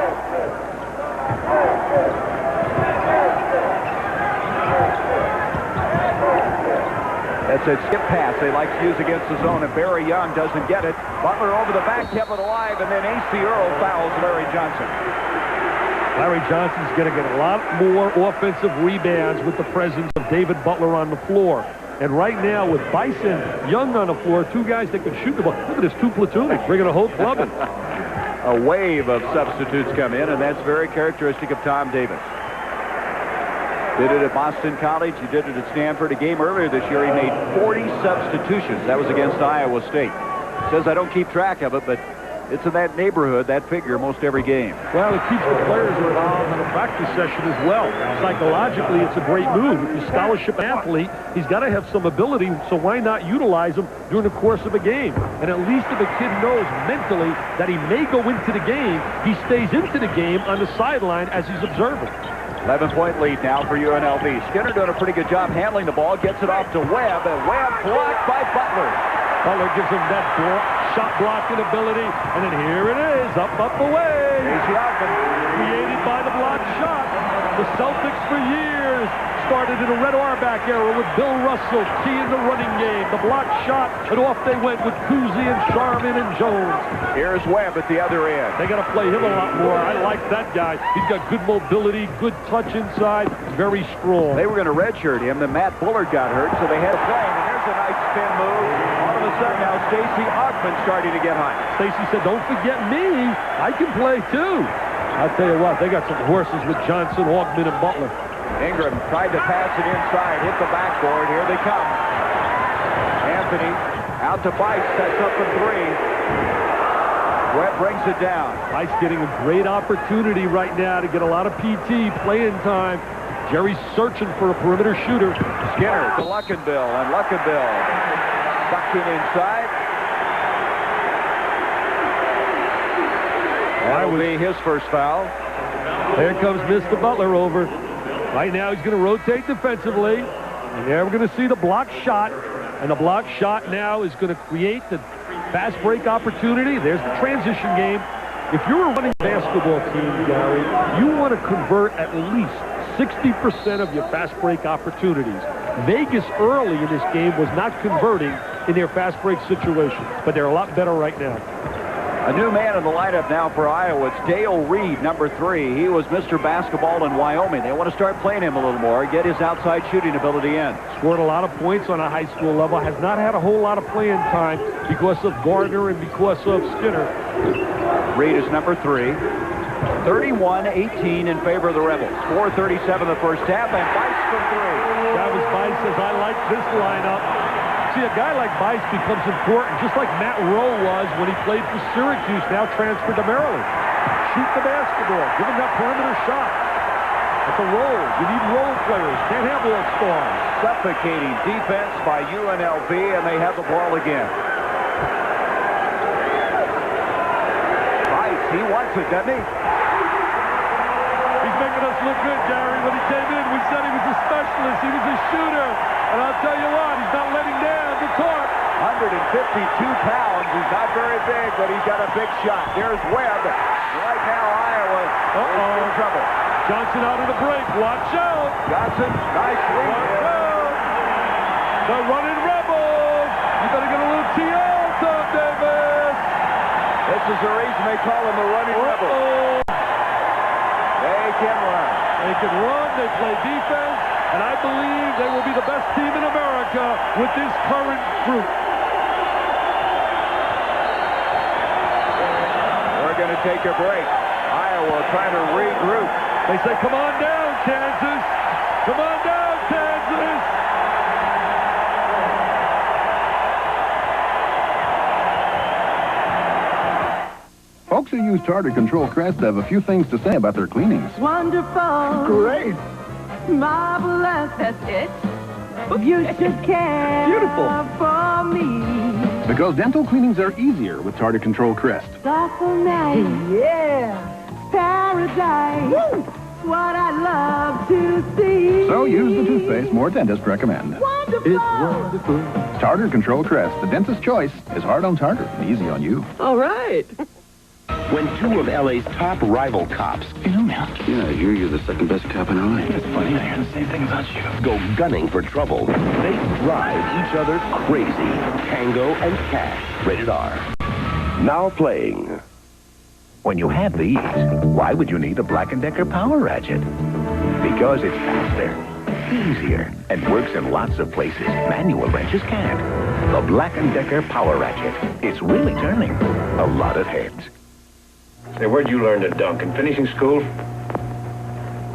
That's a skip pass they like to use against the zone, and Barry Young doesn't get it. Butler over the back, kept it alive, and then A.C. Earl fouls Larry Johnson. Larry Johnson's going to get a lot more offensive rebounds with the presence of David Butler on the floor. And right now, with Bison Young on the floor, two guys that can shoot the ball. Look at this, 2 platoonics, bringing a whole club in. A wave of substitutes come in, and that's very characteristic of Tom Davis. Did it at Boston College. He did it at Stanford. A game earlier this year, he made 40 substitutions. That was against Iowa State. Says I don't keep track of it, but it's in that neighborhood, that figure, most every game. Well, it keeps the players involved in a practice session as well. Psychologically, it's a great move. If you're a scholarship athlete, he's got to have some ability, so why not utilize him during the course of a game? And at least if a kid knows mentally that he may go into the game, he stays into the game on the sideline as he's observing. 11-point lead now for UNLV. Skinner doing a pretty good job handling the ball, gets it off to Webb, and Webb blocked by Butler. Butler gives him that shot blocking ability, and then here it is, up, away. Created by the blocked shot. The Celtics for years started in a Red Auerbach era with Bill Russell key in the running game. The blocked shot, and off they went with Cousy and Sharman and Jones. Here's Webb at the other end. They got to play him a lot more. I like that guy. He's got good mobility, good touch inside, very strong. They were going to redshirt him, then Matt Bullard got hurt, so they had to play him, and there's a nice spin move. All of a sudden now Stacey Augman starting to get hot. Stacey said, don't forget me. I can play too. I'll tell you what, they got some horses with Johnson, Augman, and Butler. Ingram tried to pass it inside, hit the backboard. Here they come. Anthony out to Bice, sets up the three. Webb brings it down. Bice getting a great opportunity right now to get a lot of PT playing time. Jerry's searching for a perimeter shooter. Skinner to Luckenbill, and Luckenbill sucking inside. That will be his first foul. There comes Mr. Butler over. Right now he's going to rotate defensively. And there we're going to see the block shot. And the block shot now is going to create the fast break opportunity. There's the transition game. If you're a running basketball team, Gary, you want to convert at least 60% of your fast break opportunities. Vegas early in this game was not converting in their fast break situations, but they're a lot better right now. A new man in the lineup now for Iowa. It's Dale Reed, number 3. He was Mr. Basketball in Wyoming. They want to start playing him a little more, get his outside shooting ability in. Scored a lot of points on a high school level. Has not had a whole lot of playing time because of Gardner and because of Skinner. Reed is number 3. 31-18 in favor of the Rebels. 4:37 the first half, and Bice for 3. Travis Bice says, I like this lineup. See, a guy like Bice becomes important, just like Matt Rowe was when he played for Syracuse, now transferred to Maryland. Shoot the basketball. Give him that perimeter shot. That's a role. You need role players. Can't have all stars. Suffocating defense by UNLV, and they have the ball again. Bice, he wants it, doesn't he? He's making us look good, Gary. When he came in, we said he was a specialist. He was a shooter. And I'll tell you what, he's not letting down the torque. 152 pounds. He's not very big, but he's got a big shot. There's Webb. Right now, Iowa is in trouble. Johnson out of the break. Watch out. Johnson, nice swing. Watch out. The running Rebels. You better get a little TO, Tom Davis. This is the reason they call him the running Rebels. They can run. They can run. They play defense. And I believe they will be the best team in America with this current group. We're going to take a break. Iowa trying to regroup. They say, come on down, Kansas. Come on down, Kansas. Folks who use Tartar Control Crest have a few things to say about their cleanings. Wonderful. Great. Marvelous. That's it. You should care. Beautiful. For me. Because dental cleanings are easier with Tartar Control Crest. Thoughtful night. Yeah. Paradise. Woo. What I love to see. So use the toothpaste more dentists recommend. Wonderful. It's wonderful. Tartar Control Crest. The dentist's choice is hard on tartar and easy on you. All right. When 2 of LA's top rival cops, Yeah, I hear you're the second best cop in LA. it's funny, I hear the same thing about you, go gunning for trouble, they drive each other crazy. Tango and Cash, rated R. Now playing. When you have these, why would you need a Black & Decker Power Ratchet? Because it's faster, easier, and works in lots of places manual wrenches can't. The Black & Decker Power Ratchet. It's really turning a lot of heads. Say, where'd you learn to dunk? In finishing school?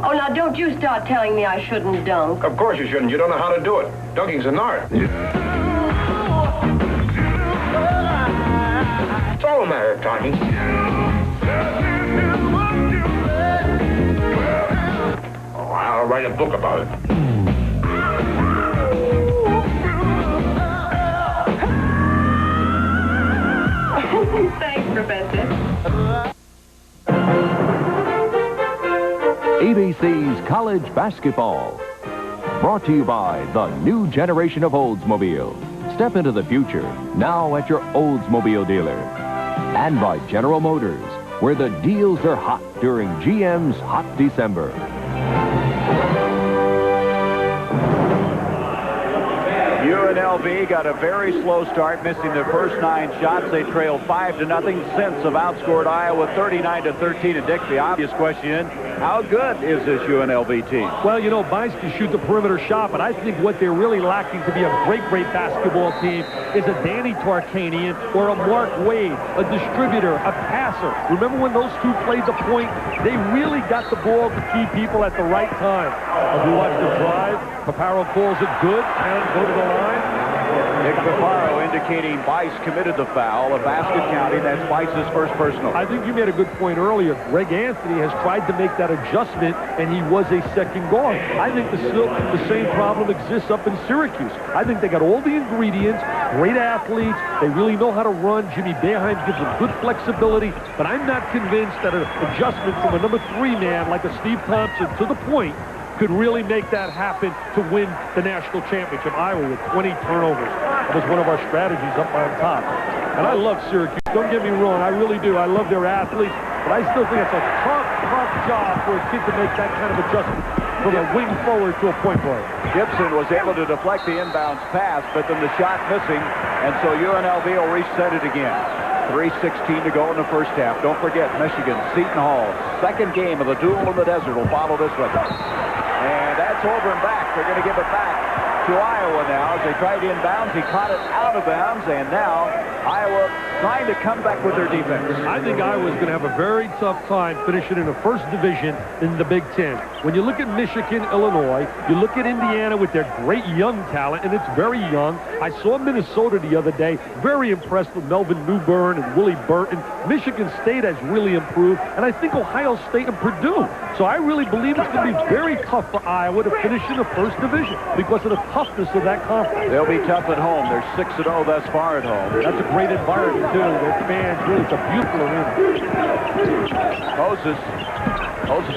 Oh, now don't you start telling me I shouldn't dunk. Of course you shouldn't. You don't know how to do it. Dunking's an art. It's all a matter of timing. Oh, I'll write a book about it. Thanks, Professor. ABC's College Basketball. Brought to you by the new generation of Oldsmobile. Step into the future, now at your Oldsmobile dealer. And by General Motors, where the deals are hot during GM's Hot December. UNLV got a very slow start, missing their first 9 shots. They trailed 5-0 since have outscored Iowa 39-13 at Dick. The obvious question, how good is this UNLV team? Well, you know, Bice can shoot the perimeter shot, but I think what they're really lacking to be a great basketball team is a Danny Tarkanian or a Mark Wade, a distributor, a passer. Remember when those two played the point? They really got the ball to key people at the right time. As we watch the drive, Paparo calls it good, and go to the line. Nick Pifaro indicating Bice committed the foul. A basket counting. That's Bice's first personal. I think you made a good point earlier. Greg Anthony has tried to make that adjustment, and he was a second guard. I think the same problem exists up in Syracuse. I think they got all the ingredients, great athletes. They really know how to run. Jimmy Boeheim gives them good flexibility, but I'm not convinced that an adjustment from a number 3 man like a Steve Thompson to the point could really make that happen to win the national championship. Iowa with 20 turnovers. That was one of our strategies up on top. And I love Syracuse. Don't get me wrong. I really do. I love their athletes. But I still think it's a tough job for a kid to make that kind of adjustment from a wing forward to a point guard. Gibson was able to deflect the inbounds pass, but then the shot missing, and so UNLV will reset it again. 3:16 to go in the first half. Don't forget, Michigan, Seton Hall, second game of the Duel in the Desert will follow this one. And that's over and back. They're going to give it back to Iowa now as they tried inbounds. He caught it out of bounds, and now Iowa trying to come back with their defense. I think Iowa's going to have a very tough time finishing in the first division in the Big Ten. When you look at Michigan, Illinois, you look at Indiana with their great young talent, and it's very young. I saw Minnesota the other day, very impressed with Melvin Newbern and Willie Burton. Michigan State has really improved, and I think Ohio State and Purdue. So I really believe it's going to be very tough for Iowa to finish in the first division because of the toughness of that conference. They'll be tough at home. They're 6-0 thus far at home. That's a great environment, too. Their fans, really, it's a beautiful arena. Moses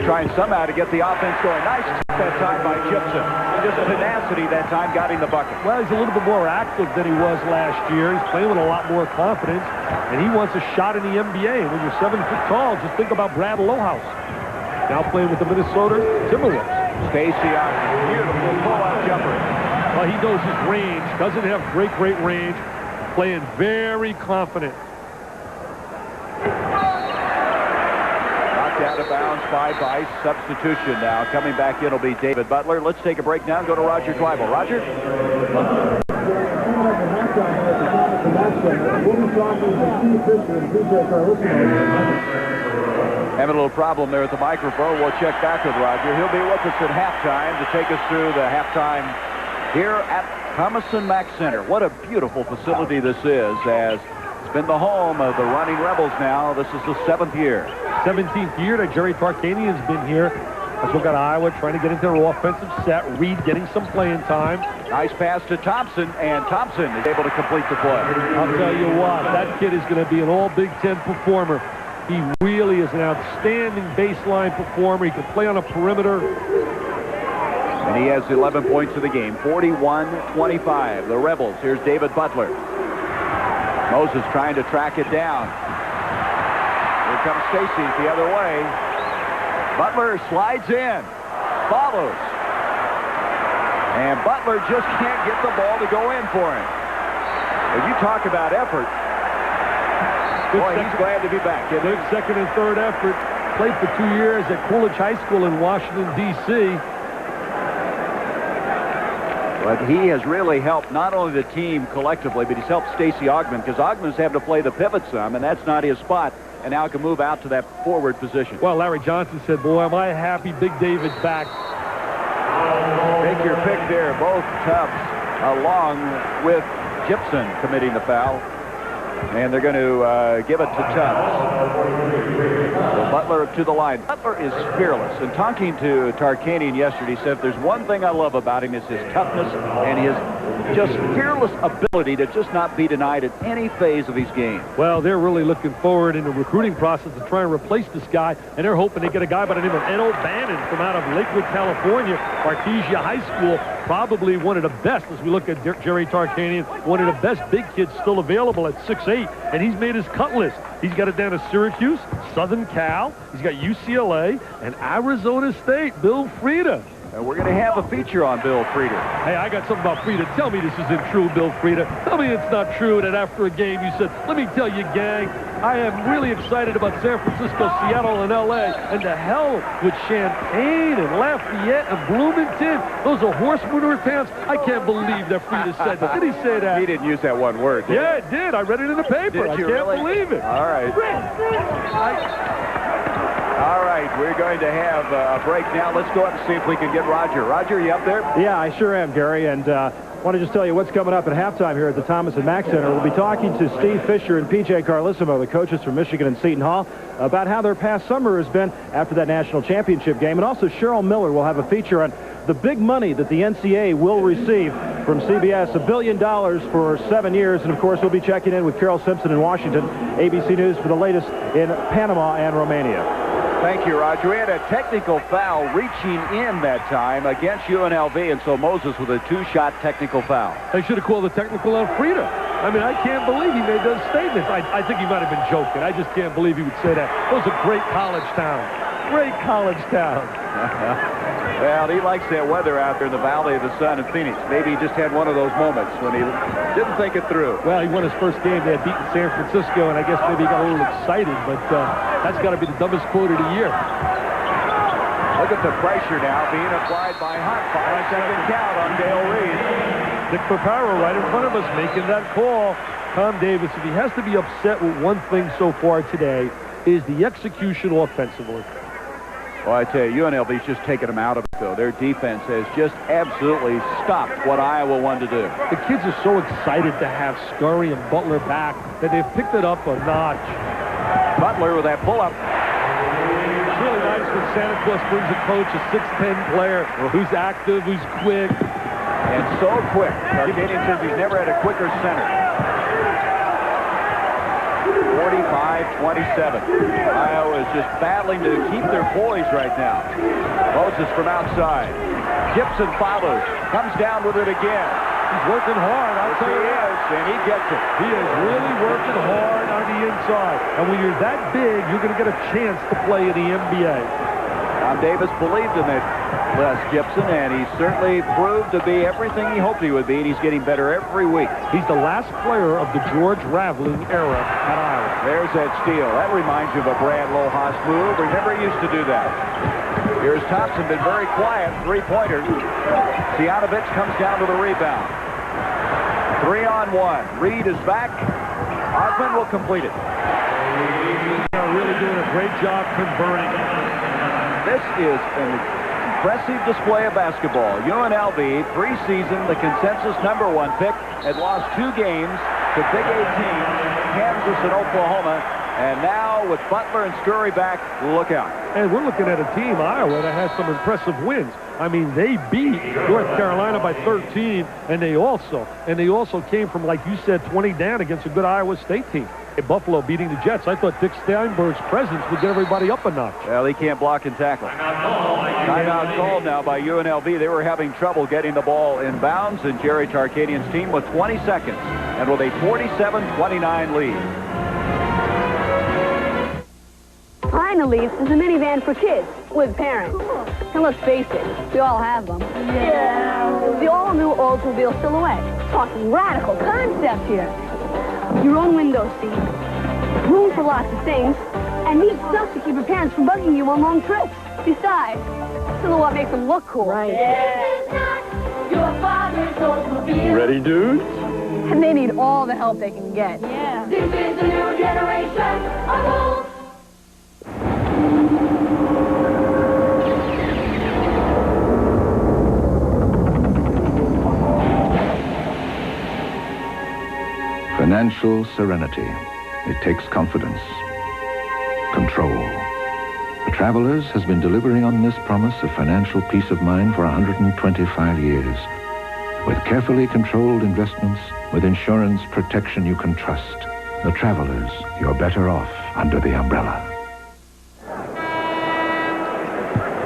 trying somehow to get the offense going. Nice that time by Gibson. Just tenacity that time got him the bucket. Well, he's a little bit more active than he was last year. He's playing with a lot more confidence, and he wants a shot in the NBA. And when you're 7 foot tall, just think about Brad Lohaus. Now playing with the Minnesota Timberwolves. Stacey Ogden, beautiful pull-up jumper. Well, he knows his range. Doesn't have great range. Playing very confident. Knocked out of bounds by Bice. Substitution now. Coming back in will be David Butler. Let's take a break now and go to Roger Twyble. Roger? Having a little problem there at the microphone. We'll check back with Roger. He'll be with us at halftime to take us through the halftime here at Thomas & Mack Center. What a beautiful facility this is, as it's been the home of the Running Rebels now. This is the 7th year. 17th year that Jerry Tarkanian's been here. Let's look at Iowa trying to get into their offensive set. Reed getting some playing time. Nice pass to Thompson, and Thompson is able to complete the play. I'll tell you what, that kid is going to be an all Big Ten performer. He really is an outstanding baseline performer. He can play on a perimeter. And he has 11 points in the game. 41-25. The Rebels. Here's David Butler. Moses trying to track it down. Here comes Stacey the other way. Butler slides in. Follows. And Butler just can't get the ball to go in for him. If you talk about effort, boy, he's glad to be back. Good second and third effort. Played for 2 years at Coolidge High School in Washington, D.C. But he has really helped not only the team collectively, but he's helped Stacey Ogden, because Ogden's having to play the pivot some, and that's not his spot, and now can move out to that forward position. Well, Larry Johnson said, boy, am I happy Big David's back. Take your pick there. Both Tubbs along with Gibson committing the foul. And they're going to give it to Tubbs. So Butler to the line. Butler is fearless. And talking to Tarkanian yesterday, he said, if there's one thing I love about him, is his toughness and his just fearless ability to just not be denied at any phase of his game. Well, they're really looking forward in the recruiting process to try and replace this guy, and they're hoping to get a guy by the name of Ed O'Bannon from out of Lakewood, California, Artesia High School, probably one of the best, as we look at Jerry Tarkanian, one of the best big kids still available at 6'8", and he's made his cut list. He's got it down to Syracuse, Southern Cal, he's got UCLA, and Arizona State, Bill Frieda. And we're going to have a feature on Bill Frieda. Hey, I got something about Frieda. Tell me this isn't true, Bill Frieda. Tell me it's not true that after a game you said, let me tell you, gang, I am really excited about San Francisco, Seattle, and L.A., and the hell with Champaign and Lafayette and Bloomington. Those are horse manure towns. I can't believe that Frieda said that. Did he say that? He didn't use that one word, did he? Yeah, it did. I read it in the paper. I can't believe it. All right. All right, we're going to have a break now. Let's go out and see if we can get Roger. Roger, you up there? Yeah, I sure am, Gary. And I want to just tell you what's coming up at halftime here at the Thomas and Mack Center. We'll be talking to Steve Fisher and P.J. Carlissimo, the coaches from Michigan and Seton Hall, about how their past summer has been after that national championship game. And also Cheryl Miller will have a feature on the big money that the NCAA will receive from CBS, $1 billion for 7 years. And, of course, we'll be checking in with Carol Simpson in Washington, ABC News, for the latest in Panama and Romania. Thank you, Roger. We had a technical foul reaching in that time against UNLV, and so Moses with a 2-shot technical foul. They should have called the technical on Frida. I mean, I can't believe he made those statements. I think he might have been joking. I just can't believe he would say that. It was a great college town. Great college town. Well, he likes that weather out there in the Valley of the Sun in Phoenix. Maybe he just had one of those moments when he didn't think it through. Well, he won his first game. They had beaten San Francisco, and I guess maybe he got a little excited, but that's got to be the dumbest quote of the year. Look at the pressure now being applied by Hunt. 5-second count on Dale Reed. Dick Paparo right in front of us making that call. Tom Davis, if he has to be upset with one thing so far today, is the execution offensively. Well, I tell you, UNLV's just taken them out of it, though. Their defense has just absolutely stopped what Iowa wanted to do. The kids are so excited to have Scurry and Butler back that they've picked it up a notch. Butler with that pull-up. It's really nice when Santa Claus brings a coach, a 6'10 player who's active, who's quick. And so quick. Tarkanian says he's never had a quicker center. 45-27. Iowa is just battling to keep their poise right now. Moses from outside. Gibson follows. Comes down with it again. He's working hard. I'll tell you that. And he gets it. He is really working hard on the inside. And when you're that big, you're going to get a chance to play in the NBA. Tom Davis believed in it, Les Gibson, and he certainly proved to be everything he hoped he would be, and he's getting better every week. He's the last player of the George Raveling era at Iowa. There's that steal. That reminds you of a Brad Lohaus move. Remember, he used to do that. Here's Thompson, been very quiet, three-pointer. Cianovich comes down to the rebound. 3-on-1. Reed is back. Osmond will complete it. They're really doing a great job converting. This is an impressive display of basketball. UNLV, preseason, the consensus #1 pick, had lost 2 games to Big 8 teams, Kansas and Oklahoma. And now with Butler and Scurry back, look out. And we're looking at a team, Iowa, that has some impressive wins. I mean, they beat North Carolina by 13, and they also came from, like you said, 20 down against a good Iowa State team. In Buffalo beating the Jets. I thought Dick Steinberg's presence would get everybody up a notch. Well, he can't block and tackle. Timeout called now by UNLV. They were having trouble getting the ball in bounds, and Jerry Tarkanian's team with 20 seconds and with a 47-29 lead. Finally, there's a minivan for kids with parents. And let's face it, we all have them. Yeah. The all-new Oldsmobile Silhouette. Talking radical concept here. Your own window seat, room for lots of things, and neat stuff to keep your parents from bugging you on long trips. Besides, Silhouette makes them look cool. Right. Your father's Oldsmobile. Ready, dudes? And they need all the help they can get. Yeah. This is a new generation of Olds. Financial serenity. It takes confidence. Control. The Travelers has been delivering on this promise of financial peace of mind for 125 years. With carefully controlled investments, with insurance protection you can trust. The Travelers, you're better off under the umbrella.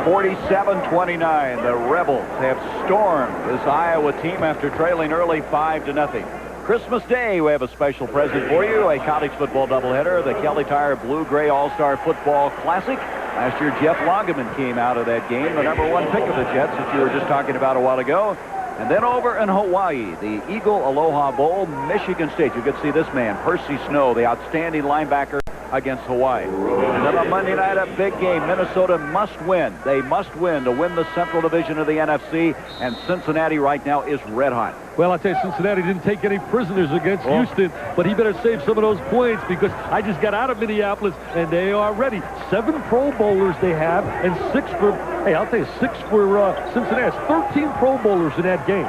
47-29. The Rebels have stormed this Iowa team after trailing early 5-0. Christmas Day, we have a special present for you, a college football doubleheader, the Kelly Tire Blue-Gray All-Star Football Classic. Last year, Jeff Longeman came out of that game, the #1 pick of the Jets that you were just talking about a while ago. And then over in Hawaii, the Eagle Aloha Bowl, Michigan State. You could see this man, Percy Snow, the outstanding linebacker against Hawaii. And then on Monday night, a big game. Minnesota must win. They must win to win the Central Division of the NFC. And Cincinnati right now is red hot. Well, I tell you, Cincinnati didn't take any prisoners against Houston, but he better save some of those points because I just got out of Minneapolis, and they are ready. 7 Pro Bowlers they have, and 6 for, hey, I'll tell you, 6 for Cincinnati. 13 Pro Bowlers in that game.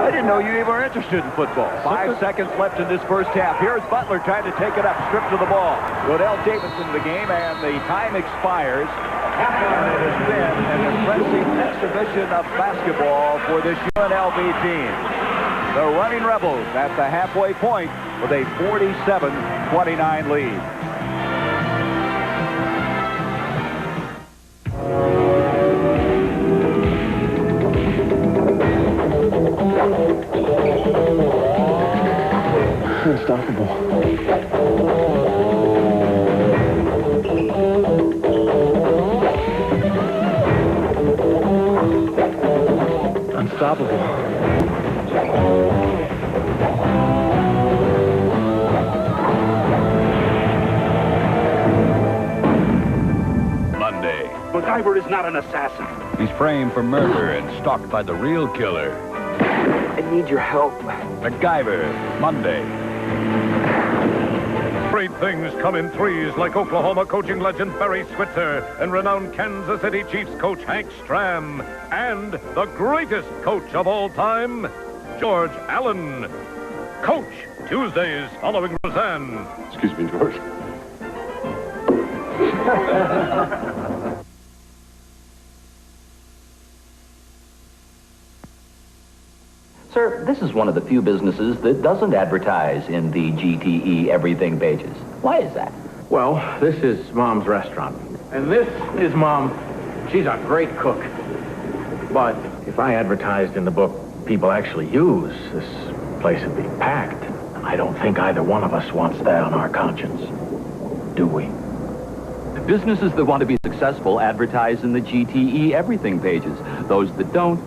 I didn't know you even were interested in football. 5 seconds left in this first half. Here's Butler trying to take it up, stripped to the ball. Odell Davidson to the game, and the time expires. And it has been an impressive exhibition of basketball for this UNLV team. The Running Rebels at the halfway point with a 47-29 lead. Unstoppable. Unstoppable. Monday. MacGyver is not an assassin. He's framed for murder and stalked by the real killer. I need your help. MacGyver, Monday. Great things come in threes like Oklahoma coaching legend Barry Switzer and renowned Kansas City Chiefs coach Hank Stram and the greatest coach of all time, George Allen. Coach, Tuesdays following Roseanne. Excuse me, George. Sir, this is one of the few businesses that doesn't advertise in the GTE everything pages. Why is that? Well, this is Mom's restaurant. And this is Mom. She's a great cook. But if I advertised in the book people actually use, this place would be packed. I don't think either one of us wants that on our conscience. Do we? Businesses that want to be successful advertise in the GTE everything pages. Those that don't.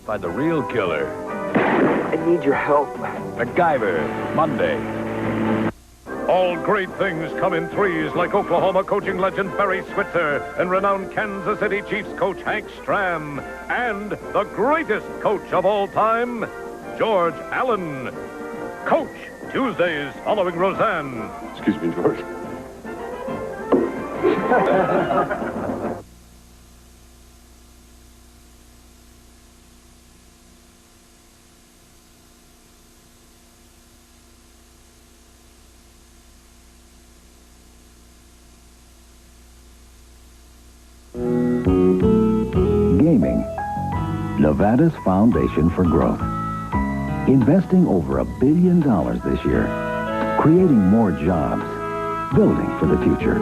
By the real killer. I need your help. MacGyver, Monday. All great things come in threes like Oklahoma coaching legend Barry Switzer and renowned Kansas City Chiefs coach Hank Stram and the greatest coach of all time, George Allen. Coach, Tuesdays following Roseanne. Excuse me, George. Gaming, Nevada's foundation for growth. Investing over $1 billion this year, creating more jobs, building for the future.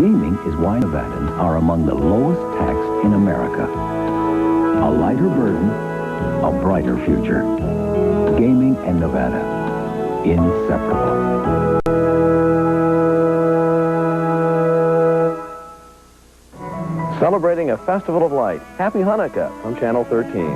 Gaming is why Nevadans are among the lowest taxed in America. A lighter burden, a brighter future. Gaming and Nevada, inseparable. Celebrating a festival of light. Happy Hanukkah from Channel 13.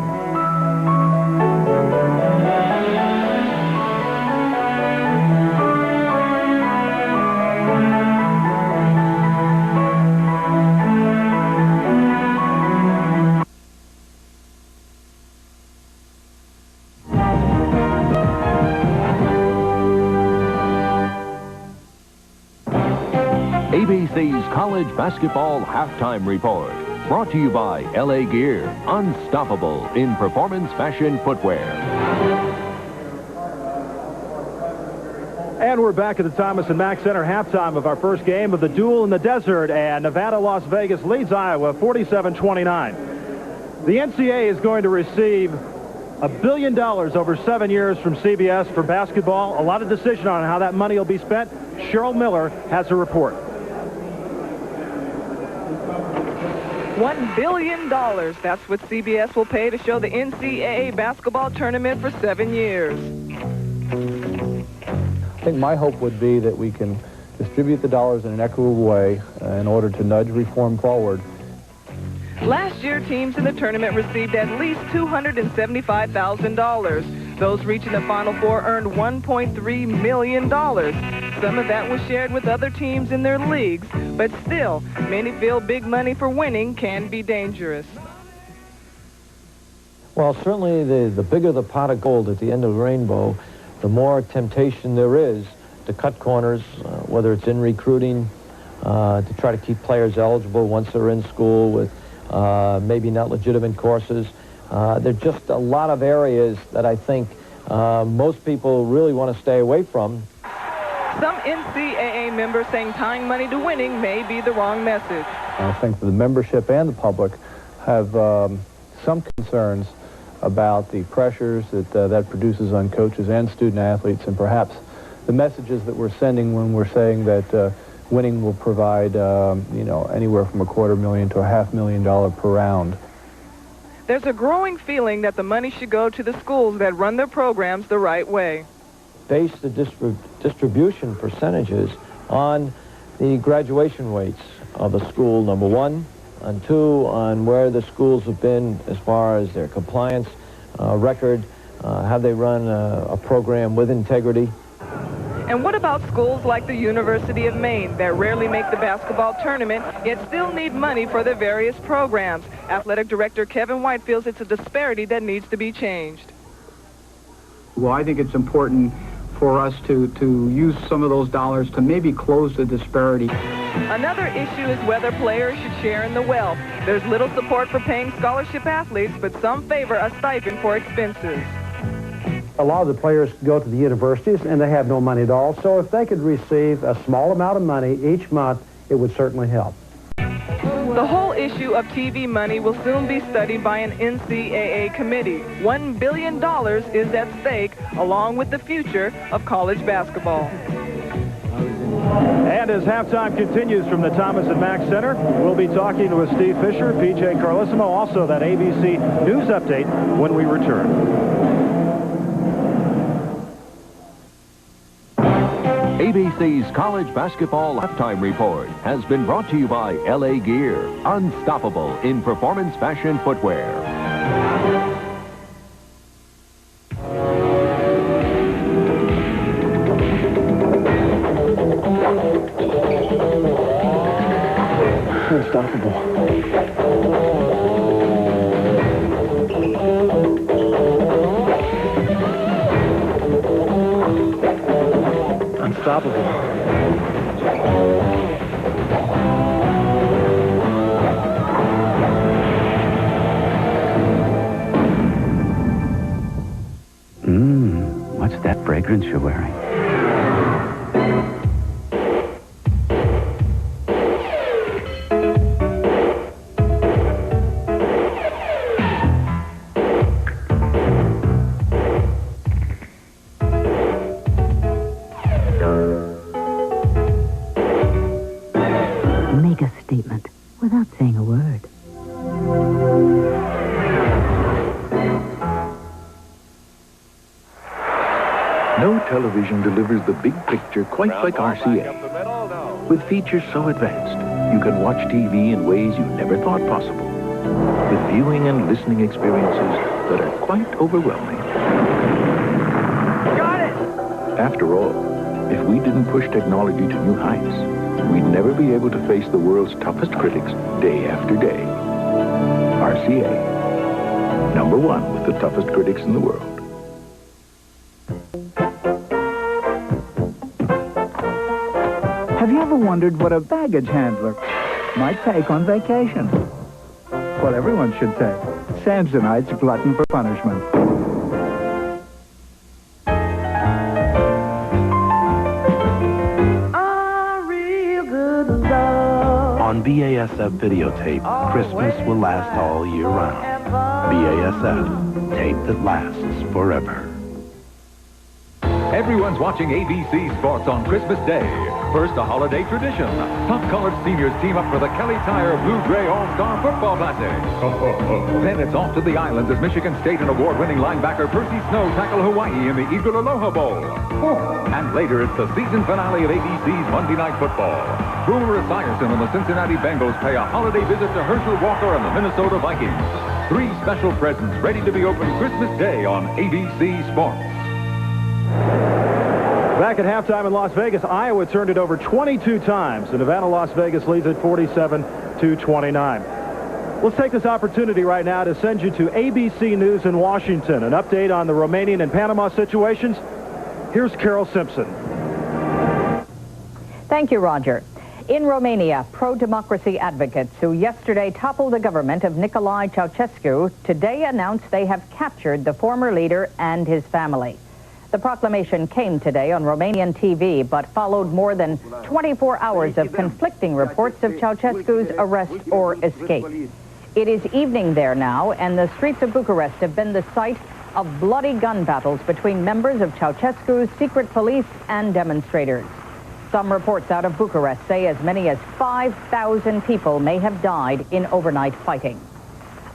ABC's College Basketball Halftime Report. Brought to you by LA Gear. Unstoppable in performance fashion footwear. And we're back at the Thomas and Mack Center halftime of our first game of the Duel in the Desert. And Nevada-Las Vegas leads Iowa 47-29. The NCAA is going to receive $1 billion over 7 years from CBS for basketball. A lot of decision on how that money will be spent. Cheryl Miller has a report. $1 billion. That's what CBS will pay to show the NCAA basketball tournament for 7 years. I think my hope would be that we can distribute the dollars in an equitable way in order to nudge reform forward. Last year, teams in the tournament received at least $275,000. Those reaching the Final Four earned $1.3 million. Some of that was shared with other teams in their leagues, but still, many feel big money for winning can be dangerous. Well, certainly the bigger the pot of gold at the end of the rainbow, the more temptation there is to cut corners, whether it's in recruiting, to try to keep players eligible once they're in school with maybe not legitimate courses. There are just a lot of areas that I think most people really want to stay away from. Some NCAA members saying tying money to winning may be the wrong message. I think the membership and the public have some concerns about the pressures that produces on coaches and student athletes, and perhaps the messages that we're sending when we're saying that winning will provide, anywhere from $250,000 to $500,000 per round. There's a growing feeling that the money should go to the schools that run their programs the right way. Base the distribution percentages on the graduation rates of a school, number one, and two, on where the schools have been as far as their compliance record. Have they run a program with integrity? And what about schools like the University of Maine that rarely make the basketball tournament, yet still need money for their various programs? Athletic Director Kevin White feels it's a disparity that needs to be changed. Well, I think it's important for us to use some of those dollars to maybe close the disparity. Another issue is whether players should share in the wealth. There's little support for paying scholarship athletes, but some favor a stipend for expenses. A lot of the players go to the universities and they have no money at all, so if they could receive a small amount of money each month, it would certainly help. The whole issue of TV money will soon be studied by an NCAA committee. $1 billion is at stake, along with the future of college basketball. And as halftime continues from the Thomas and Mack Center, we'll be talking with Steve Fisher, PJ Carlissimo, also that ABC News update when we return. ABC's College Basketball Halftime Report has been brought to you by LA Gear, unstoppable in performance fashion footwear. Unstoppable. Unstoppable. What's that fragrance you're wearing? Make a statement without saying a word. No television delivers the big picture quite like RCA. With features so advanced, you can watch TV in ways you never thought possible. With viewing and listening experiences that are quite overwhelming. Got it! After all, if we didn't push technology to new heights, we'd never be able to face the world's toughest critics day after day. RCA, #1 with the toughest critics in the world. Have you ever wondered what a baggage handler might take on vacation? Well, everyone should take Samsonite's Glutton for Punishment. On BASF videotape, Christmas will last all year round. BASF, tape that lasts forever. Everyone's watching ABC Sports on Christmas Day. First, a holiday tradition. Top-colored seniors team up for the Kelly Tire Blue-Gray All-Star Football Classic. Then it's off to the islands as Michigan State and award-winning linebacker Percy Snow tackle Hawaii in the Eagle Aloha Bowl. And later, it's the season finale of ABC's Monday Night Football. Boomer Esiason and the Cincinnati Bengals pay a holiday visit to Herschel Walker and the Minnesota Vikings. 3 special presents ready to be opened Christmas Day on ABC Sports. Back at halftime in Las Vegas, Iowa turned it over 22 times. The Nevada-Las Vegas leads at 47-29. Let's take this opportunity right now to send you to ABC News in Washington. An update on the Romanian and Panama situations. Here's Carol Simpson. Thank you, Roger. In Romania, pro-democracy advocates who yesterday toppled the government of Nicolae Ceausescu today announced they have captured the former leader and his family. The proclamation came today on Romanian TV, but followed more than 24 hours of conflicting reports of Ceausescu's arrest or escape. It is evening there now, and the streets of Bucharest have been the site of bloody gun battles between members of Ceausescu's secret police and demonstrators. Some reports out of Bucharest say as many as 5,000 people may have died in overnight fighting.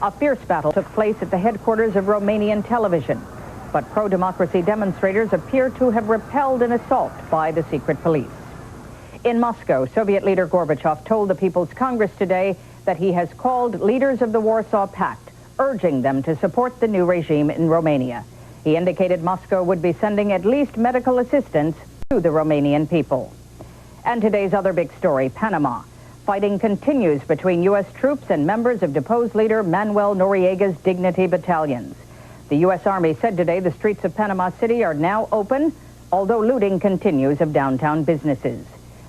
A fierce battle took place at the headquarters of Romanian television, but pro-democracy demonstrators appear to have repelled an assault by the secret police. In Moscow, Soviet leader Gorbachev told the People's Congress today that he has called leaders of the Warsaw Pact, urging them to support the new regime in Romania. He indicated Moscow would be sending at least medical assistance to the Romanian people. And today's other big story, Panama. Fighting continues between U.S. troops and members of deposed leader Manuel Noriega's Dignity battalions. The U.S. Army said today the streets of Panama City are now open, although looting continues of downtown businesses.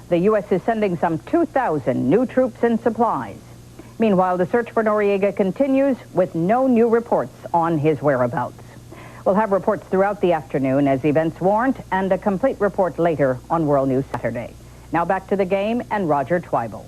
The U.S. is sending some 2,000 new troops and supplies. Meanwhile, the search for Noriega continues with no new reports on his whereabouts. We'll have reports throughout the afternoon as events warrant, and a complete report later on World News Saturday. Now back to the game and Roger Twibel.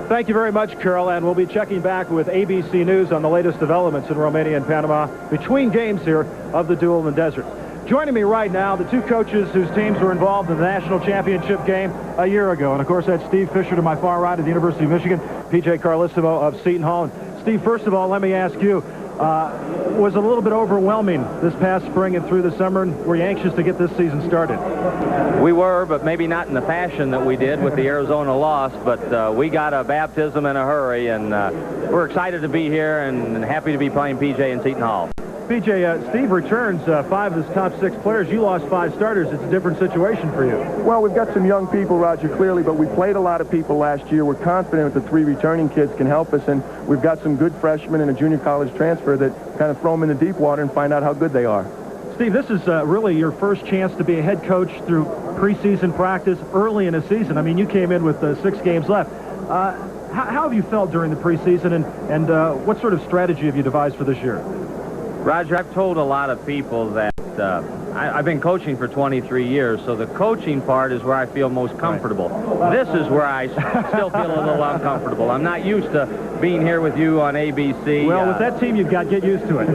Thank you very much, Carol, and we'll be checking back with ABC News on the latest developments in Romania and Panama between games here of the Duel in the Desert. Joining me right now, the two coaches whose teams were involved in the national championship game a year ago. And, of course, that's Steve Fisher to my far right at the University of Michigan, P.J. Carlissimo of Seton Hall. And Steve, first of all, let me ask you, was it a little bit overwhelming this past spring and through the summer? And were you anxious to get this season started? We were, but maybe not in the fashion that we did with the Arizona loss. But we got a baptism in a hurry, and we're excited to be here and happy to be playing P.J. in Seton Hall. P.J., Steve returns 5 of his top 6 players. You lost 5 starters. It's a different situation for you. Well, we've got some young people, Roger, clearly, but we played a lot of people last year. We're confident that the 3 returning kids can help us, and we've got some good freshmen and a junior college transfer that kind of throw them in the deep water and find out how good they are. Steve, this is really your first chance to be a head coach through preseason practice early in a season. I mean, you came in with 6 games left. How have you felt during the preseason, and what sort of strategy have you devised for this year? Roger, I've told a lot of people that I've been coaching for 23 years, so the coaching part is where I feel most comfortable. Right. This is where I still feel a little uncomfortable. I'm not used to being here with you on ABC. Well, with that team you've got, get used to it.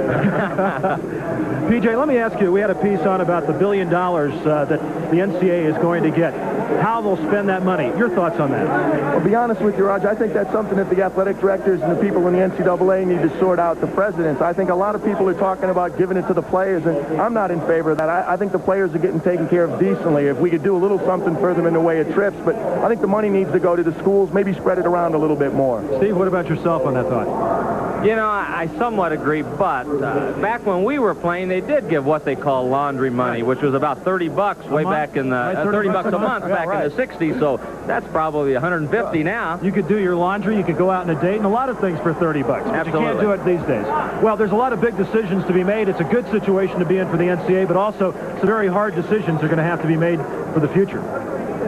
PJ, let me ask you, we had a piece on about the $1 billion that the NCAA is going to get. How they'll spend that money. Your thoughts on that? Well, to be honest with you, Roger, I think that's something that the athletic directors and the people in the NCAA need to sort out, the presidents. I think a lot of people are talking about giving it to the players, and I'm not in favor of that. I think the players are getting taken care of decently. If we could do a little something for them in the way of trips, but I think the money needs to go to the schools, maybe spread it around a little bit more. Steve, what about yourself on that thought? You know, I somewhat agree, but back when we were playing, they did give what they call laundry money, which was about $30 way back in the $30 a month back in the 60s. So that's probably $150 now. You could do your laundry, you could go out on a date, and a lot of things for $30. But absolutely. You can't do it these days. Well, there's a lot of big decisions to be made. It's a good situation to be in for the NCAA, but also some very hard decisions are going to have to be made for the future.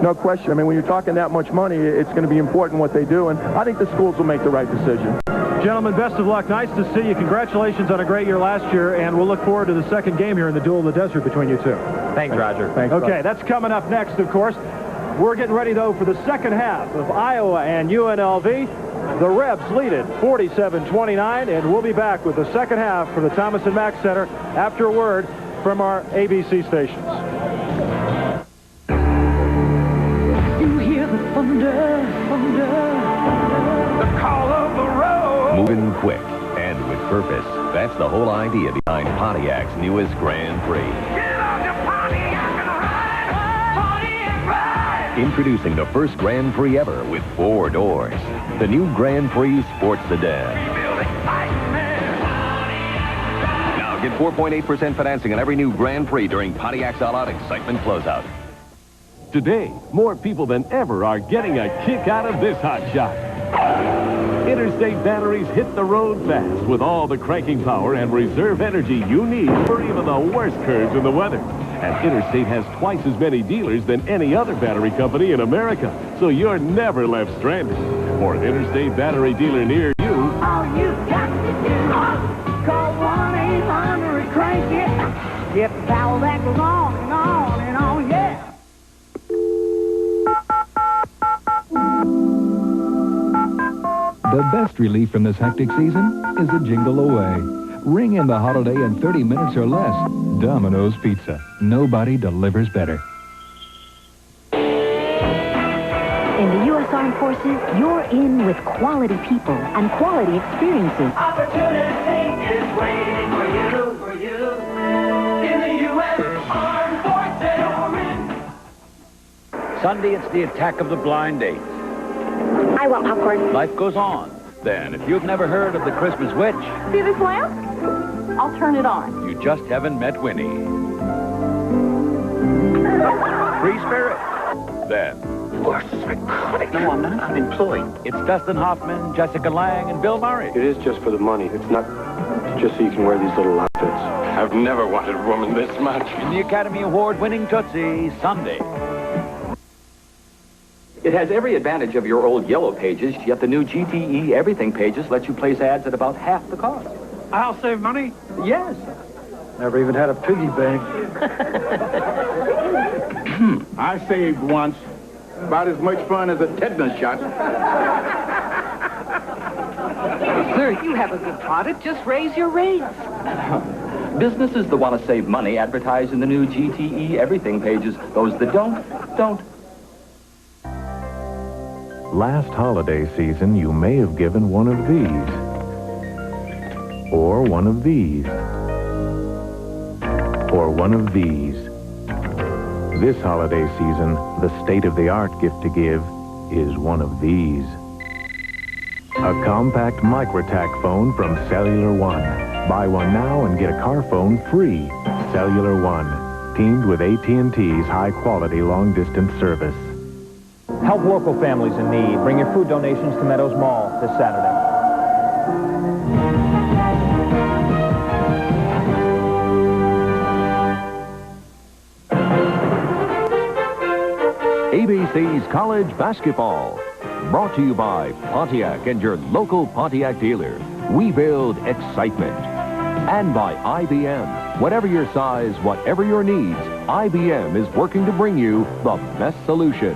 No question. I mean, when you're talking that much money, it's going to be important what they do, and I think the schools will make the right decision. Gentlemen, best of luck. Nice to see you. Congratulations on a great year last year, and we'll look forward to the second game here in the Duel in the Desert between you two. Thanks, Roger. Thanks. Okay, that's coming up next, of course. We're getting ready, though, for the second half of Iowa and UNLV. The Rebs lead it 47-29, and we'll be back with the second half for the Thomas & Mack Center after a word from our ABC stations. You hear the thunder, the call of the road. Moving quick and with purpose. That's the whole idea behind Pontiac's newest Grand Prix. Get on your Pontiac and ride. Introducing the first Grand Prix ever with 4 doors. The new Grand Prix Sports Sedan. Now get 4.8% financing on every new Grand Prix during Pontiac's All-Out Excitement Closeout. Today, more people than ever are getting a kick out of this hot shot. Interstate batteries hit the road fast with all the cranking power and reserve energy you need for even the worst curves in the weather. And Interstate has twice as many dealers than any other battery company in America. So you're never left stranded. For an Interstate battery dealer near you, All you got to do is call 1-800-CRANK-IT. Get the power that goes on and on and on, yeah. The best relief from this hectic season is a jingle away. Ring in the holiday in 30 minutes or less. Domino's Pizza. Nobody delivers better. In the U.S. Armed Forces, you're in with quality people and quality experiences. Opportunity is waiting for you. In the U.S. Armed Forces. Sunday, it's the attack of the blind date. I want popcorn. Life goes on. Then, if you've never heard of the Christmas witch, See this lamp? I'll turn it on. you just haven't met Winnie. Free spirit. Then, You're psychotic. No, I'm not. I'm employed. it's Dustin Hoffman, Jessica Lange, and Bill Murray. It is just for the money. It's not just so you can wear these little outfits. I've never wanted a woman this much. In the Academy Award-winning Tootsie, Sunday. It has every advantage of your old Yellow Pages, yet the new GTE Everything Pages let you place ads at about half the cost. I'll save money? Yes. Never even had a piggy bank. I saved once. About as much fun as a tetanus shot. Sir, you have a good product. Just raise your rates. Businesses that want to save money advertise in the new GTE Everything Pages. Those that don't. Last holiday season, you may have given one of these. Or one of these. Or one of these. This holiday season, the state-of-the-art gift to give is one of these. A compact microtac phone from Cellular One. Buy one now and get a car phone free. Cellular One, teamed with AT&T's high-quality long-distance service. Help local families in need. Bring your food donations to Meadows Mall this Saturday. ABC's College Basketball. Brought to you by Pontiac and your local Pontiac dealer. We build excitement. And by IBM. Whatever your size, whatever your needs, IBM is working to bring you the best solution.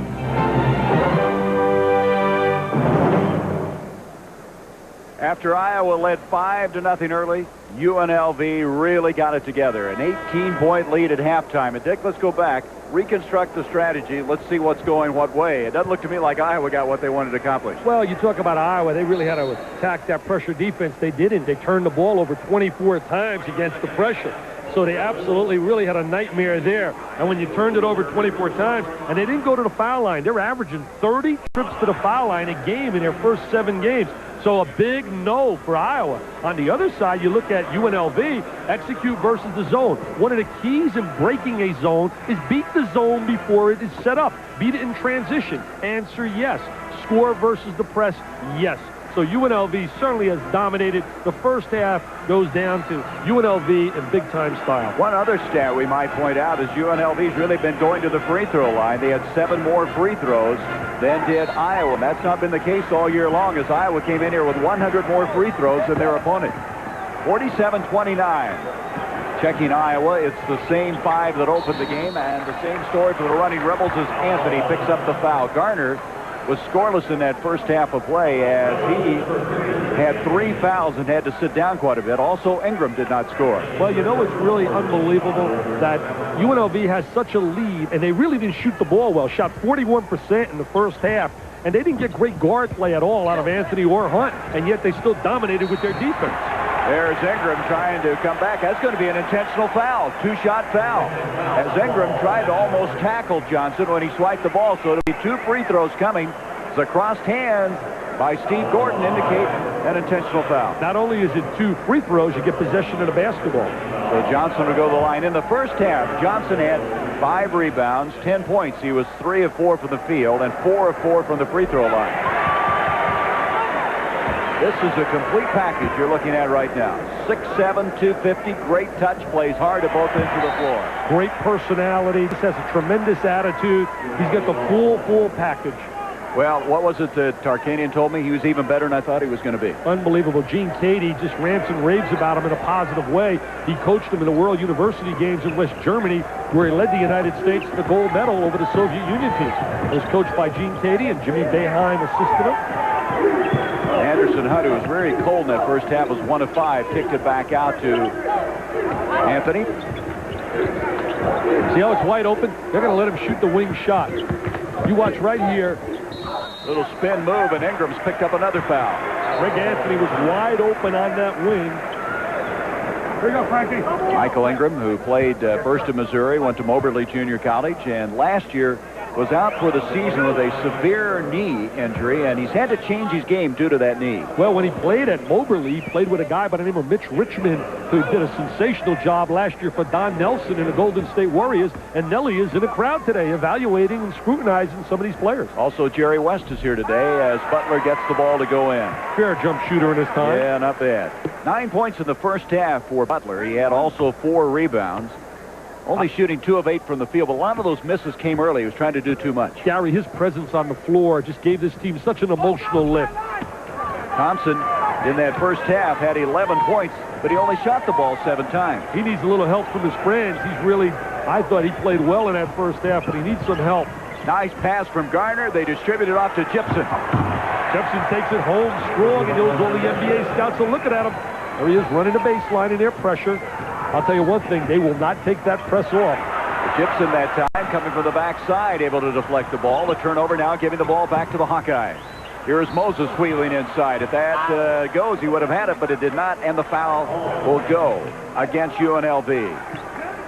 After Iowa led 5-0 early, UNLV really got it together. An 18-point lead at halftime. And Dick, let's go back, reconstruct the strategy. Let's see what's going what way. It doesn't look to me like Iowa got what they wanted to accomplish. Well, you talk about Iowa. They really had to attack that pressure defense. They didn't. They turned the ball over 24 times against the pressure. So they absolutely really had a nightmare there. And when you turned it over 24 times, and they didn't go to the foul line, they're averaging 30 trips to the foul line a game in their first 7 games. So a big no for Iowa. On the other side, you look at UNLV, execute versus the zone. One of the keys in breaking a zone is beat the zone before it is set up. Beat it in transition. Answer yes. Score versus the press, yes. So UNLV certainly has dominated. The first half goes down to UNLV in big-time style. One other stat we might point out is UNLV's really been going to the free throw line. They had 7 more free throws than did Iowa. And that's not been the case all year long, as Iowa came in here with 100 more free throws than their opponent. 47-29. Checking Iowa, it's the same 5 that opened the game, and the same story for the running Rebels as Anthony picks up the foul. Garner was scoreless in that first half of play as he had 3 fouls and had to sit down quite a bit. Also, Ingram did not score. Well, you know what's really unbelievable? That UNLV has such a lead, and they really didn't shoot the ball well. Shot 41% in the first half, and they didn't get great guard play at all out of Anthony or Hunt, and yet they still dominated with their defense. There's Ingram trying to come back. That's going to be an intentional foul, 2-shot foul. As Ingram tried to almost tackle Johnson when he swiped the ball, so it'll be 2 free throws coming. The crossed hand by Steve Gordon indicate an intentional foul. Not only is it 2 free throws, you get possession of the basketball. So Johnson will go to the line. In the first half, Johnson had 5 rebounds, 10 points. He was 3 of 4 from the field and 4 of 4 from the free throw line. This is a complete package you're looking at right now. 6'7", 250, great touch, plays hard at both ends of the floor. Great personality. He has a tremendous attitude. He's got the full package. Well, what was it that Tarkanian told me? He was even better than I thought he was going to be. Unbelievable. Gene Cady just rants and raves about him in a positive way. He coached him in the World University Games in West Germany, where he led the United States to the gold medal over the Soviet Union team. He was coached by Gene Cady, and Jimmy Boeheim assisted him. Anderson Hunt, who was very cold in that first half, was 1 of 5. Kicked it back out to Anthony. See how it's wide open? They're going to let him shoot the wing shot. You watch right here. Little spin move, and Ingram's picked up another foul. Greg Anthony was wide open on that wing. Here you go, Frankie. Michael Ingram, who played first in Missouri, went to Moberly Junior College, and last year was out for the season with a severe knee injury, and he's had to change his game due to that knee. Well, when he played at Moberly, he played with a guy by the name of Mitch Richmond, who did a sensational job last year for Don Nelson in the Golden State Warriors, and Nelly is in the crowd today evaluating and scrutinizing some of these players. Also, Jerry West is here today as Butler gets the ball to go in. Fair jump shooter in his time. Yeah, not bad. 9 points in the first half for Butler. He had also 4 rebounds. Only shooting 2 of 8 from the field, but a lot of those misses came early. He was trying to do too much. Gary, his presence on the floor just gave this team such an emotional lift. Thompson, in that first half, had 11 points, but he only shot the ball 7 times. He needs a little help from his friends. He's really, I thought he played well in that first half, but he needs some help. Nice pass from Garner. They distribute it off to Gibson. Gibson takes it home strong, and those all the NBA scouts are looking at him. There he is running the baseline in their pressure. I'll tell you one thing, they will not take that press off. Gibson that time coming from the backside, able to deflect the ball. The turnover now giving the ball back to the Hawkeyes. Here's Moses wheeling inside. If that goes, he would have had it, but it did not, and the foul will go against UNLV.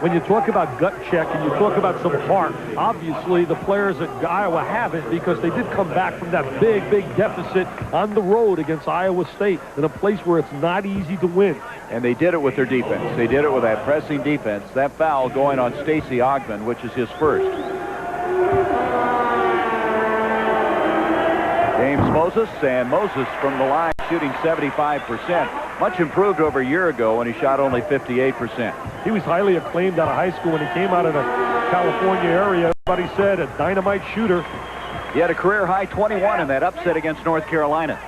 When you talk about gut check and you talk about some heart, obviously the players at Iowa have it because they did come back from that big deficit on the road against Iowa State in a place where it's not easy to win. And they did it with their defense. They did it with that pressing defense. That foul going on Stacey Ogman, which is his first. James Moses, and Moses from the line shooting 75%. Much improved over a year ago when he shot only 58%. He was highly acclaimed out of high school when he came out of the California area. Everybody said a dynamite shooter. He had a career high 21 in that upset against North Carolina.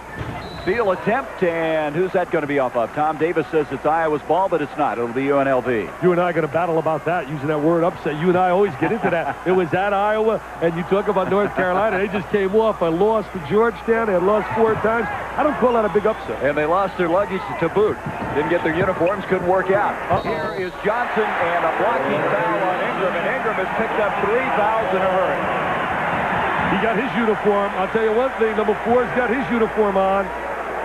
Steal attempt, and who's that going to be off of? Tom Davis says it's Iowa's ball, but it's not. It'll be UNLV. You and I are going to battle about that, using that word upset. You and I always get into that. It was at Iowa, and you talk about North Carolina. They just came off a loss to Georgetown. They had lost 4 times. I don't call that a big upset. And they lost their luggage to boot. Didn't get their uniforms, couldn't work out. Here is Johnson, and a blocking foul on Ingram, and Ingram has picked up 3 fouls in a hurry. He got his uniform. I'll tell you one thing, number 4's got his uniform on.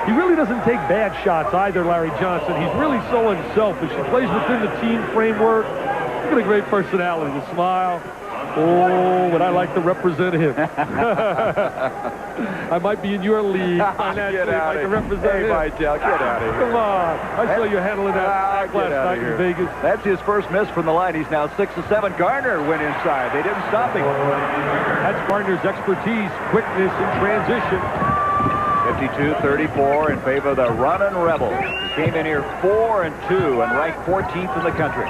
He really doesn't take bad shots either, Larry Johnson. He's really so unselfish. He plays within the team framework. Look at a great personality, the smile. Oh, would I like to represent him. I might be in your league. Get out of here. Represent him. Get out of here. Come on. I saw you handling that last night in Vegas. That's his first miss from the line. He's now 6 of 7. Garner went inside. They didn't stop him. That's Garner's expertise, quickness in transition. 52-34 in favor of the running Rebels. He came in here 4-2 and ranked 14th in the country.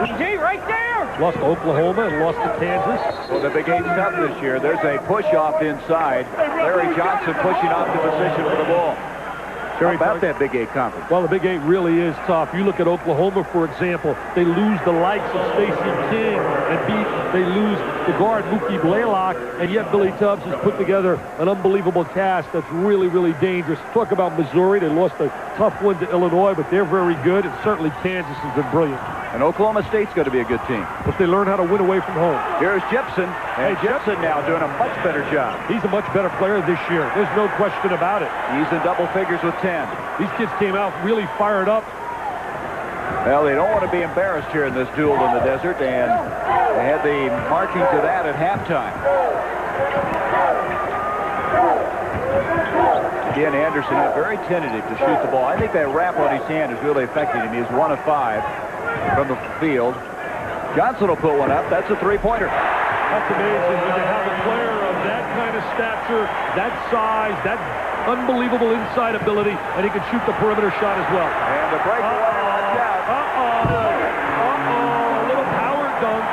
EJ right there! Lost to Oklahoma and lost to Kansas. Well, the Big 8's tough this year. There's a push-off inside. Larry Johnson pushing off the position for the ball. How about that Big 8 conference? Well, the Big 8 really is tough. You look at Oklahoma, for example. They lose the likes of Stacey King, and they lose the guard Mookie Blaylock, and yet Billy Tubbs has put together an unbelievable cast that's really dangerous. Talk about Missouri. They lost a tough one to Illinois, but they're very good, and certainly Kansas has been brilliant. And Oklahoma State's going to be a good team. If they learn how to win away from home. Here's Gibson, and Gibson now doing a much better job. He's a much better player this year. There's no question about it. He's in double figures with 10. These kids came out really fired up. Well, they don't want to be embarrassed here in this duel in the desert, and they had the marking to that at halftime. Again, Anderson not very tentative to shoot the ball. I think that wrap on his hand is really affecting him. He's 1 of 5 from the field. Johnson will put one up. That's a 3-pointer. That's amazing when you have a player of that kind of stature, that size, that unbelievable inside ability, and he can shoot the perimeter shot as well. And the breakaway, watch out. A little power dunk.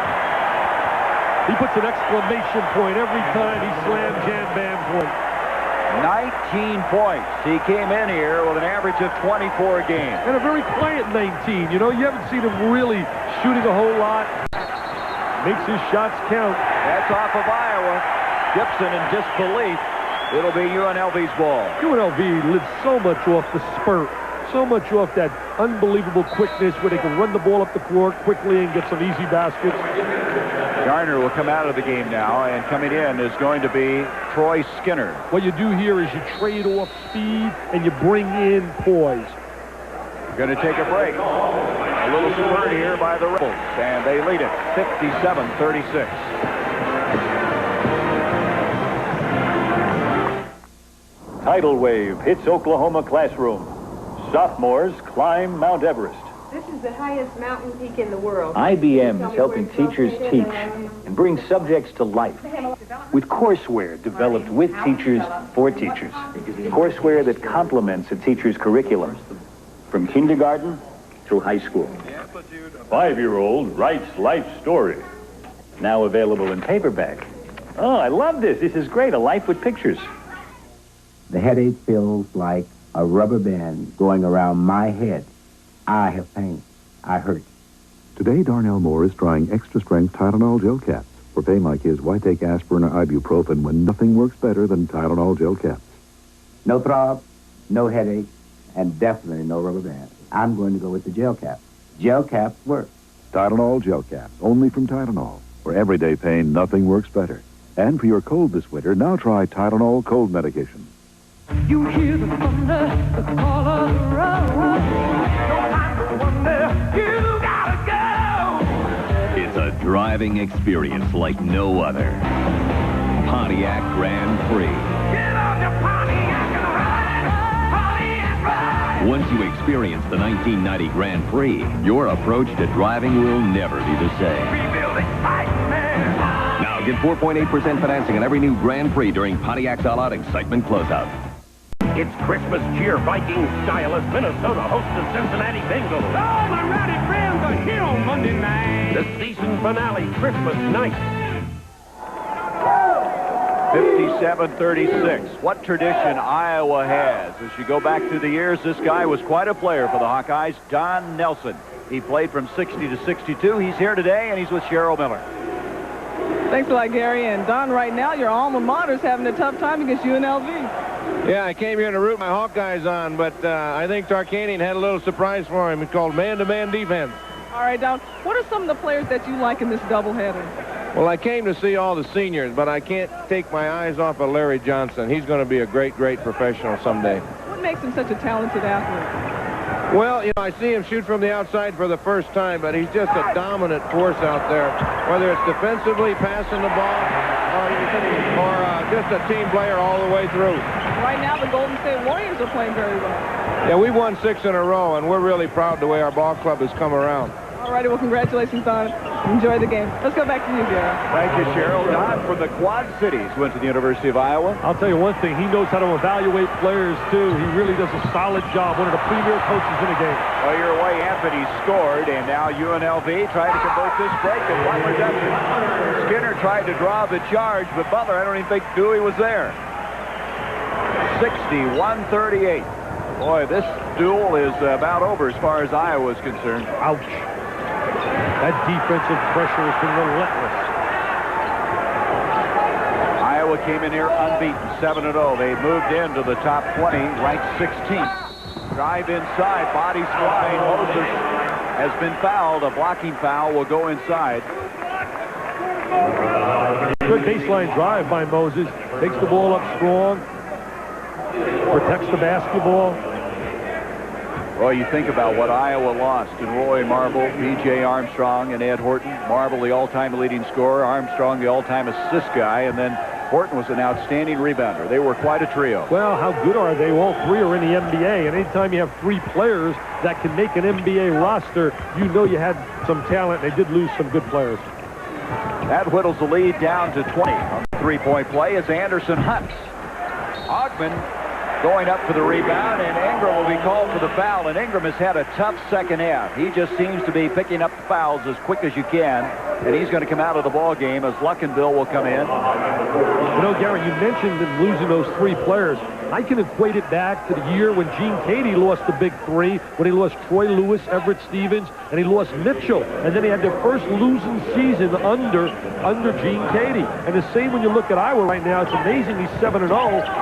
He puts an exclamation point every time he slams Jan Bam's one. 19 points. He came in here with an average of 24 a game. And a very quiet 19. You know, you haven't seen him really shooting a whole lot. Makes his shots count. That's off of Iowa. Gibson in disbelief. It'll be UNLV's ball. UNLV lives so much off the spurt, so much off that unbelievable quickness where they can run the ball up the floor quickly and get some easy baskets. Garner will come out of the game now, and coming in is going to be Troy Skinner. What you do here is you trade off speed and you bring in poise. Going to take a break. A little spurt here by the Rebels, and they lead it 57-36. Tidal wave hits Oklahoma classroom. Sophomores climb Mount Everest. This is the highest mountain peak in the world. IBM is helping teachers teach and bring subjects to life with courseware developed with teachers for teachers. Courseware that complements a teacher's curriculum from kindergarten through high school. 5-year-old writes life story. Now available in paperback. Oh, I love this. This is great. A life with pictures. The headache feels like a rubber band going around my head. I have pain. I hurt. Today, Darnell Moore is trying extra-strength Tylenol gel caps. For pain like his, why take aspirin or ibuprofen when nothing works better than Tylenol gel caps? No throb, no headache, and definitely no rubber band. I'm going to go with the gel cap. Gel caps work. Tylenol gel caps, only from Tylenol. For everyday pain, nothing works better. And for your cold this winter, now try Tylenol cold medication. You hear the thunder, the call of the road. Don't mind the wonder, you gotta go. It's a driving experience like no other. Pontiac Grand Prix. Get on your Pontiac and ride, Pontiac ride. Once you experience the 1990 Grand Prix, your approach to driving will never be the same. Rebuild excitement. Now get 4.8% financing on every new Grand Prix during Pontiac's All-Out Excitement Closeout. It's Christmas cheer, Viking style, as Minnesota hosts the Cincinnati Bengals. All my rowdy friends are here on Monday night. The season finale, Christmas night. 57-36. What tradition Iowa has. As you go back through the years, this guy was quite a player for the Hawkeyes, Don Nelson. He played from 60 to 62. He's here today, and he's with Cheryl Miller. Thanks a lot, Gary. And Don, right now, your alma mater's having a tough time against UNLV. Yeah, I came here to root my Hawkeyes on, but I think Tarkanian had a little surprise for him. It's called man-to-man defense. All right, Don, what are some of the players that you like in this doubleheader? Well, I came to see all the seniors, but I can't take my eyes off of Larry Johnson. He's going to be a great, great professional someday. What makes him such a talented athlete? Well, you know, I see him shoot from the outside for the first time, but he's just a dominant force out there, whether it's defensively, passing the ball, or just a team player all the way through. Right now, the Golden State Warriors are playing very well. Yeah, we've won 6 in a row, and we're really proud the way our ball club has come around. All righty, well, congratulations, Don. Enjoy the game. Let's go back to you, Gary. Thank you, Cheryl. Don from the Quad Cities went to the University of Iowa. I'll tell you one thing. He knows how to evaluate players, too. He really does a solid job. One of the premier coaches in the game. Well, your way, Anthony scored, and now UNLV tried to convert this break, and Butler doesn't. Skinner tried to draw the charge, but Butler, I don't even think Dewey was there. 61-38. Boy, this duel is about over as far as Iowa is concerned. Ouch. That defensive pressure has been relentless. Iowa came in here unbeaten, 7-0. They moved into the top 20, ranked 16th. Drive inside, bodies flying. Moses has been fouled. A blocking foul will go inside. Good baseline drive by Moses. Takes the ball up strong. Protects the basketball. Well, you think about what Iowa lost in Roy Marble, B.J. Armstrong, and Ed Horton. Marble, the all-time leading scorer. Armstrong, the all-time assist guy. And then Horton was an outstanding rebounder. They were quite a trio. Well, how good are they? All three are in the NBA. And anytime you have 3 players that can make an NBA roster, you know you had some talent. They did lose some good players. That whittles the lead down to 20. On the three-point play is Anderson Hunt. Ogman going up for the rebound, and Ingram will be called for the foul. And Ingram has had a tough second half. He just seems to be picking up fouls as quick as you can, and he's going to come out of the ball game as Luckenbill will come in. You know, Gary, you mentioned them losing those 3 players. I can equate it back to the year when Gene Cady lost the big 3, when he lost Troy Lewis, Everett Stevens, and he lost Mitchell. And then he had their first losing season under Gene Cady. And the same when you look at Iowa right now. It's amazing he's 7-0,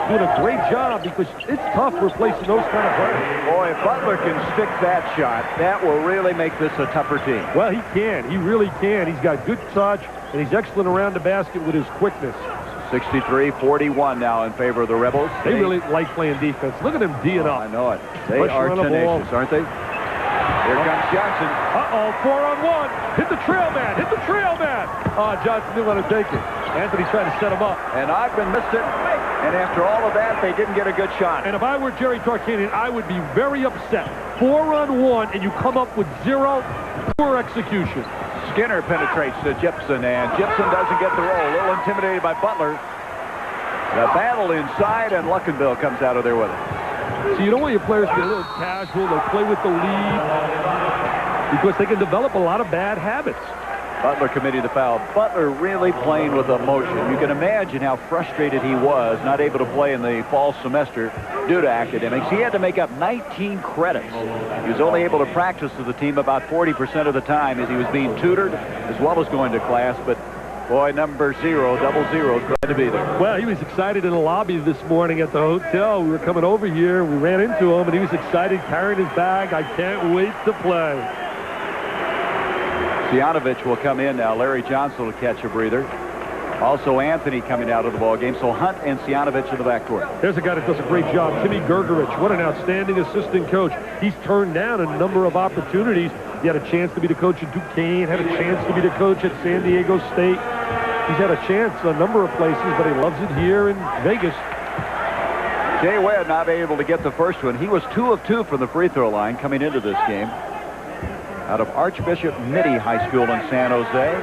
doing a great job because it's tough replacing those kind of players. Boy, if Butler can stick that shot, that will really make this a tougher team. Well, he can. He really can. He's got good touch, and he's excellent around the basket with his quickness. 63-41 now in favor of the Rebels. They really like playing defense. Look at them D'ing up. I know it. They are tenacious, aren't they? Here comes Johnson. Uh-oh, 4-on-1. Hit the trail man. Hit the trail man. Johnson didn't want to take it. Anthony tried to set him up. And Ogden missed it. And after all of that, they didn't get a good shot. And if I were Jerry Tarkanian, I would be very upset. 4-on-1, and you come up with 0 poor execution. Skinner penetrates to Gibson, and Gibson doesn't get the roll. A little intimidated by Butler. The battle inside, and Luckenbill comes out of there with it. So you don't want your players to be a little casual. They play with the lead because they can develop a lot of bad habits. Butler committing the foul. Butler really playing with emotion. You can imagine how frustrated he was not able to play in the fall semester due to academics. He had to make up 19 credits. He was only able to practice with the team about 40% of the time as he was being tutored as well as going to class. But boy, number 0, 00, glad to be there. Well, he was excited in the lobby this morning at the hotel. We were coming over here. We ran into him, and he was excited, carrying his bag. I can't wait to play. Cianovich will come in now. Larry Johnson will catch a breather. Also Anthony coming out of the ball game. So Hunt and Cianovich in the backcourt. There's a guy that does a great job, Timmy Gergerich. What an outstanding assistant coach. He's turned down a number of opportunities. He had a chance to be the coach at Duquesne, had a chance to be the coach at San Diego State. He's had a chance a number of places, but he loves it here in Vegas. Jay Webb not able to get the first one. He was 2 of 2 from the free throw line coming into this game. Out of Archbishop Mitty High School in San Jose.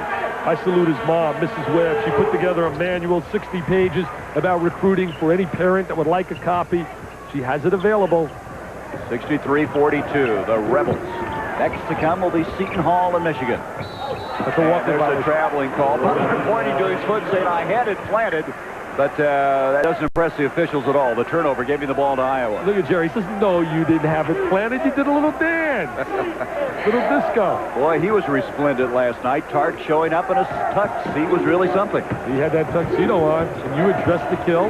I salute his mom, Mrs. Webb. She put together a manual, 60 pages, about recruiting for any parent that would like a copy. She has it available. 63-42, the Rebels. Next to come will be Seton Hall in Michigan. That's a walking there's a traveling call. Butler pointing to his foot saying, I had it planted. But that doesn't impress the officials at all. The turnover giving the ball to Iowa. Look at Jerry. He says, no, you didn't have it planted. You did a little dance. Little disco. Boy, he was resplendent last night. Tark showing up in a tux. He was really something. He had that tuxedo on, and you addressed the kill.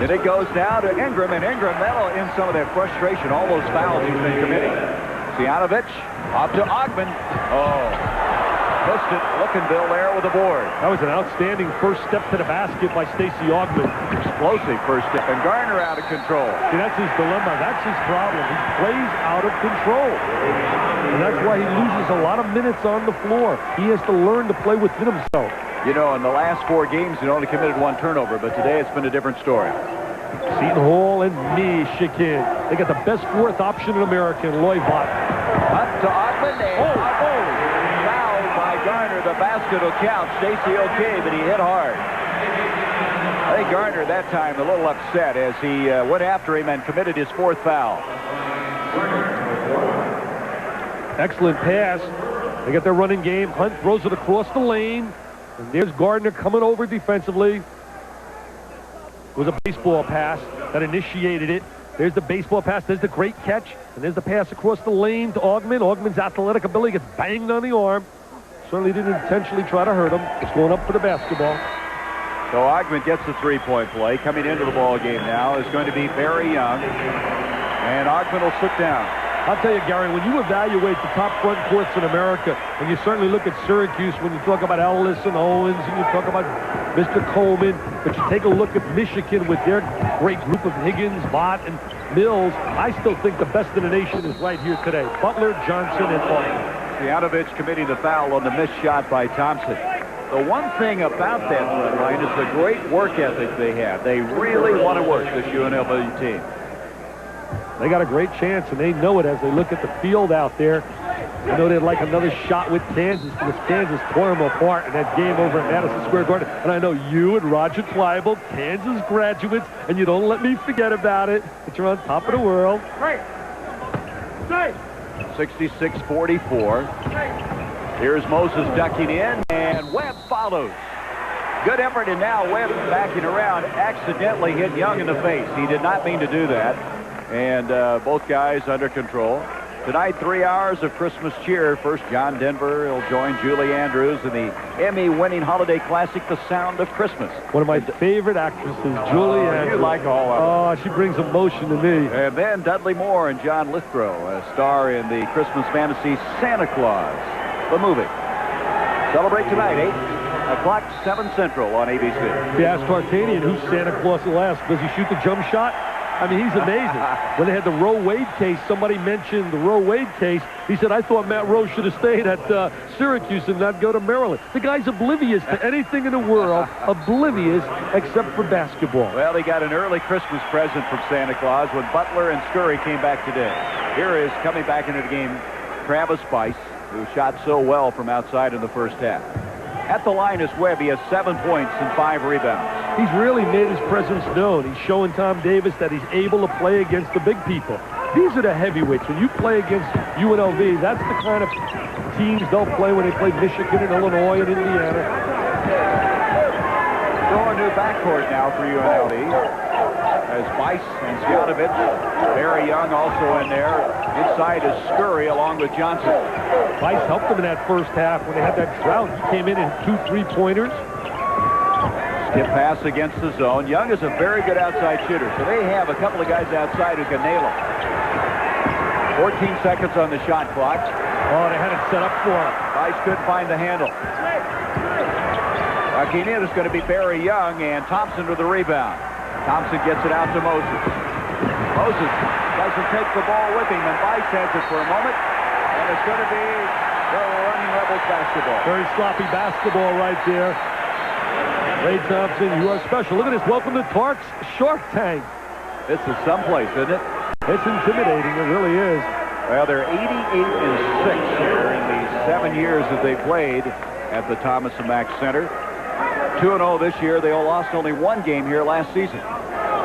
And it goes now to Ingram, and Ingram, that'll end some of that frustration, all those fouls he's been committing. Cianovich, off to Ogman. Oh. Missed it. Luckenbill there with the board. That was an outstanding first step to the basket by Stacey Ogman. Explosive first step. And Garner out of control. See, that's his dilemma. That's his problem. He plays out of control. And that's why he loses a lot of minutes on the floor. He has to learn to play within himself. You know, in the last 4 games, he only committed 1 turnover, but today it's been a different story. Seton Hall and Michigan. They got the best 4th option in America, Loy Vaught. Up to Ogman. Garner, the basket will count. Stacey okay, but he hit hard. I think Garner that time a little upset as he went after him and committed his 4th foul. Excellent pass. They got their running game. Hunt throws it across the lane. And there's Gardner coming over defensively. It was a baseball pass that initiated it. There's the baseball pass. There's the great catch. And there's the pass across the lane to Ogman. Ogman's athletic ability gets banged on the arm. Certainly didn't intentionally try to hurt him. It's going up for the basketball. So Ogman gets the 3-point play. Coming into the ball game now is going to be Barry Young. And Ogman will sit down. I'll tell you, Gary, when you evaluate the top front courts in America, and you certainly look at Syracuse when you talk about Ellis and Owens, and you talk about Mr. Coleman, but you take a look at Michigan with their great group of Higgins, Vaught, and Mills, I still think the best in the nation is right here today. Butler, Johnson, and Ogman. Cianovich committing the foul on the missed shot by Thompson. The one thing about that front line is the great work ethic they have. They really want to work, this UNLV team. They got a great chance, and they know it as they look at the field out there. I know they'd like another shot with Kansas because Kansas tore them apart in that game over at Madison Square Garden. And I know you and Roger Kleibel, Kansas graduates, and you don't let me forget about it, but you're on top of the world. 66-44. Here's Moses ducking in, and Webb follows. Good effort, and now Webb backing around, accidentally hit Young in the face. He did not mean to do that, and both guys under control. Tonight, 3 hours of Christmas cheer. First, John Denver. He'll join Julie Andrews in the Emmy-winning holiday classic, The Sound of Christmas. One of my favorite actresses, Julie Andrews. You like all of them. Oh, she brings emotion to me. And then Dudley Moore and John Lithgow, a star in the Christmas fantasy Santa Claus, the movie. Celebrate tonight, 8 o'clock, 7 Central on ABC. We asked Tarkanian who's Santa Claus at last. Does he shoot the jump shot? I mean, he's amazing. When they had the Roe Wade case, somebody mentioned the Roe Wade case. He said, I thought Matt Rowe should have stayed at Syracuse and not go to Maryland. The guy's oblivious to anything in the world, oblivious except for basketball. Well, he got an early Christmas present from Santa Claus when Butler and Scurry came back today. Here is, coming back into the game, Travis Bice, who shot so well from outside in the first half. At the line is Webb. He has 7 points and 5 rebounds. He's really made his presence known. He's showing Tom Davis that he's able to play against the big people. These are the heavyweights. When you play against UNLV, that's the kind of teams they'll play when they play Michigan and Illinois and Indiana. So a new backcourt now for UNLV. As Bice and Sjanovic, Barry Young also in there. Inside is Scurry along with Johnson. Bice helped them in that first half when they had that drought. He came in 2 3-pointers. Skip pass against the zone. Young is a very good outside shooter, so they have a couple of guys outside who can nail him. 14 seconds on the shot clock. Oh, they had it set up for him. Bice couldn't find the handle. Walking in is going to be Barry Young, and Thompson with the rebound. Thompson gets it out to Moses. Moses doesn't take the ball with him, and Bice has it for a moment, and it's going to be the running Rebels basketball. Very sloppy basketball right there. Ray Thompson, you are special. Look at this. Welcome to Tark's Shark Tank. This is someplace, isn't it? It's intimidating. It really is. Well, they're 88-6 here in the 7 years that they played at the Thomas & Mack Center. 2-0 this year. They all lost only 1 game here last season.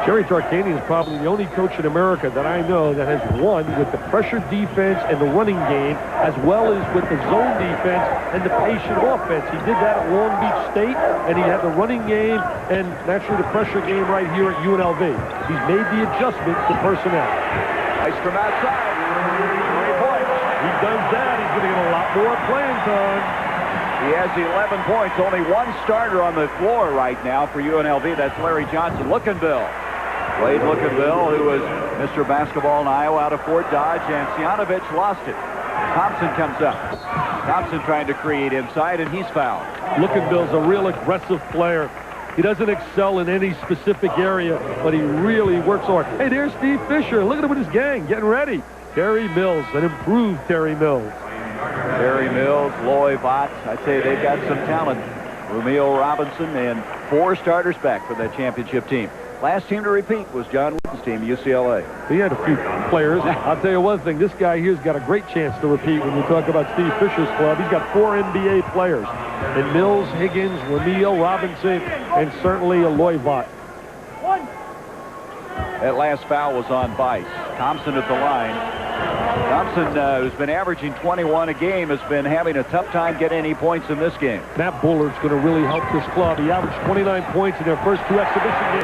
Jerry Tarkanian is probably the only coach in America that I know that has won with the pressure defense and the running game, as well as with the zone defense and the patient offense. He did that at Long Beach State, and he had the running game and naturally the pressure game right here at UNLV. He's made the adjustment to personnel. Nice from outside. 3 points. He does that. He's going to get a lot more playing time. He has 11 points. Only 1 starter on the floor right now for UNLV. That's Larry Johnson. Lookinville. Played Lookinville, who was Mr. Basketball in Iowa out of Fort Dodge, and Sjanovic lost it. Thompson comes up. Thompson trying to create inside, and he's fouled. Lookinville's a real aggressive player. He doesn't excel in any specific area, but he really works hard. Hey, there's Steve Fisher. Look at him with his gang, getting ready. Terry Mills, an improved Terry Mills. Terry Mills, Loy Vott. I'd say they've got some talent. Romeo Robinson and 4 starters back for that championship team. Last team to repeat was John Wooden's team, UCLA. He had a few players. I'll tell you one thing. This guy here's got a great chance to repeat when you talk about Steve Fisher's club. He's got 4 NBA players. And Mills, Higgins, Romeo Robinson, and certainly Loy Vott. That last foul was on Bice. Thompson at the line. Thompson, who's been averaging 21 a game, has been having a tough time getting any points in this game. Matt Bullard's going to really help this club. He averaged 29 points in their first 2 exhibition games.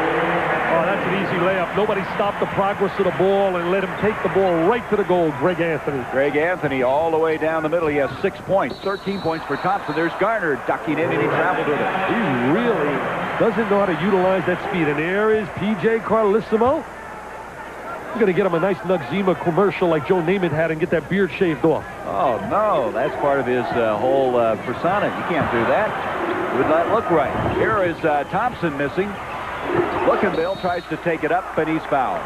Oh, that's an easy layup. Nobody stopped the progress of the ball and let him take the ball right to the goal. Greg Anthony. Greg Anthony all the way down the middle. He has 6 points, 13 points for Thompson. There's Garner ducking in, and he traveled with it. He really doesn't know how to utilize that speed. And there is P.J. Carlissimo. He's going to get him a nice Nuxzima commercial like Joe Namath had and get that beard shaved off. Oh, no. That's part of his whole persona. You can't do that. Would not look right. Here is Thompson missing. Lookinville tries to take it up, but he's fouled.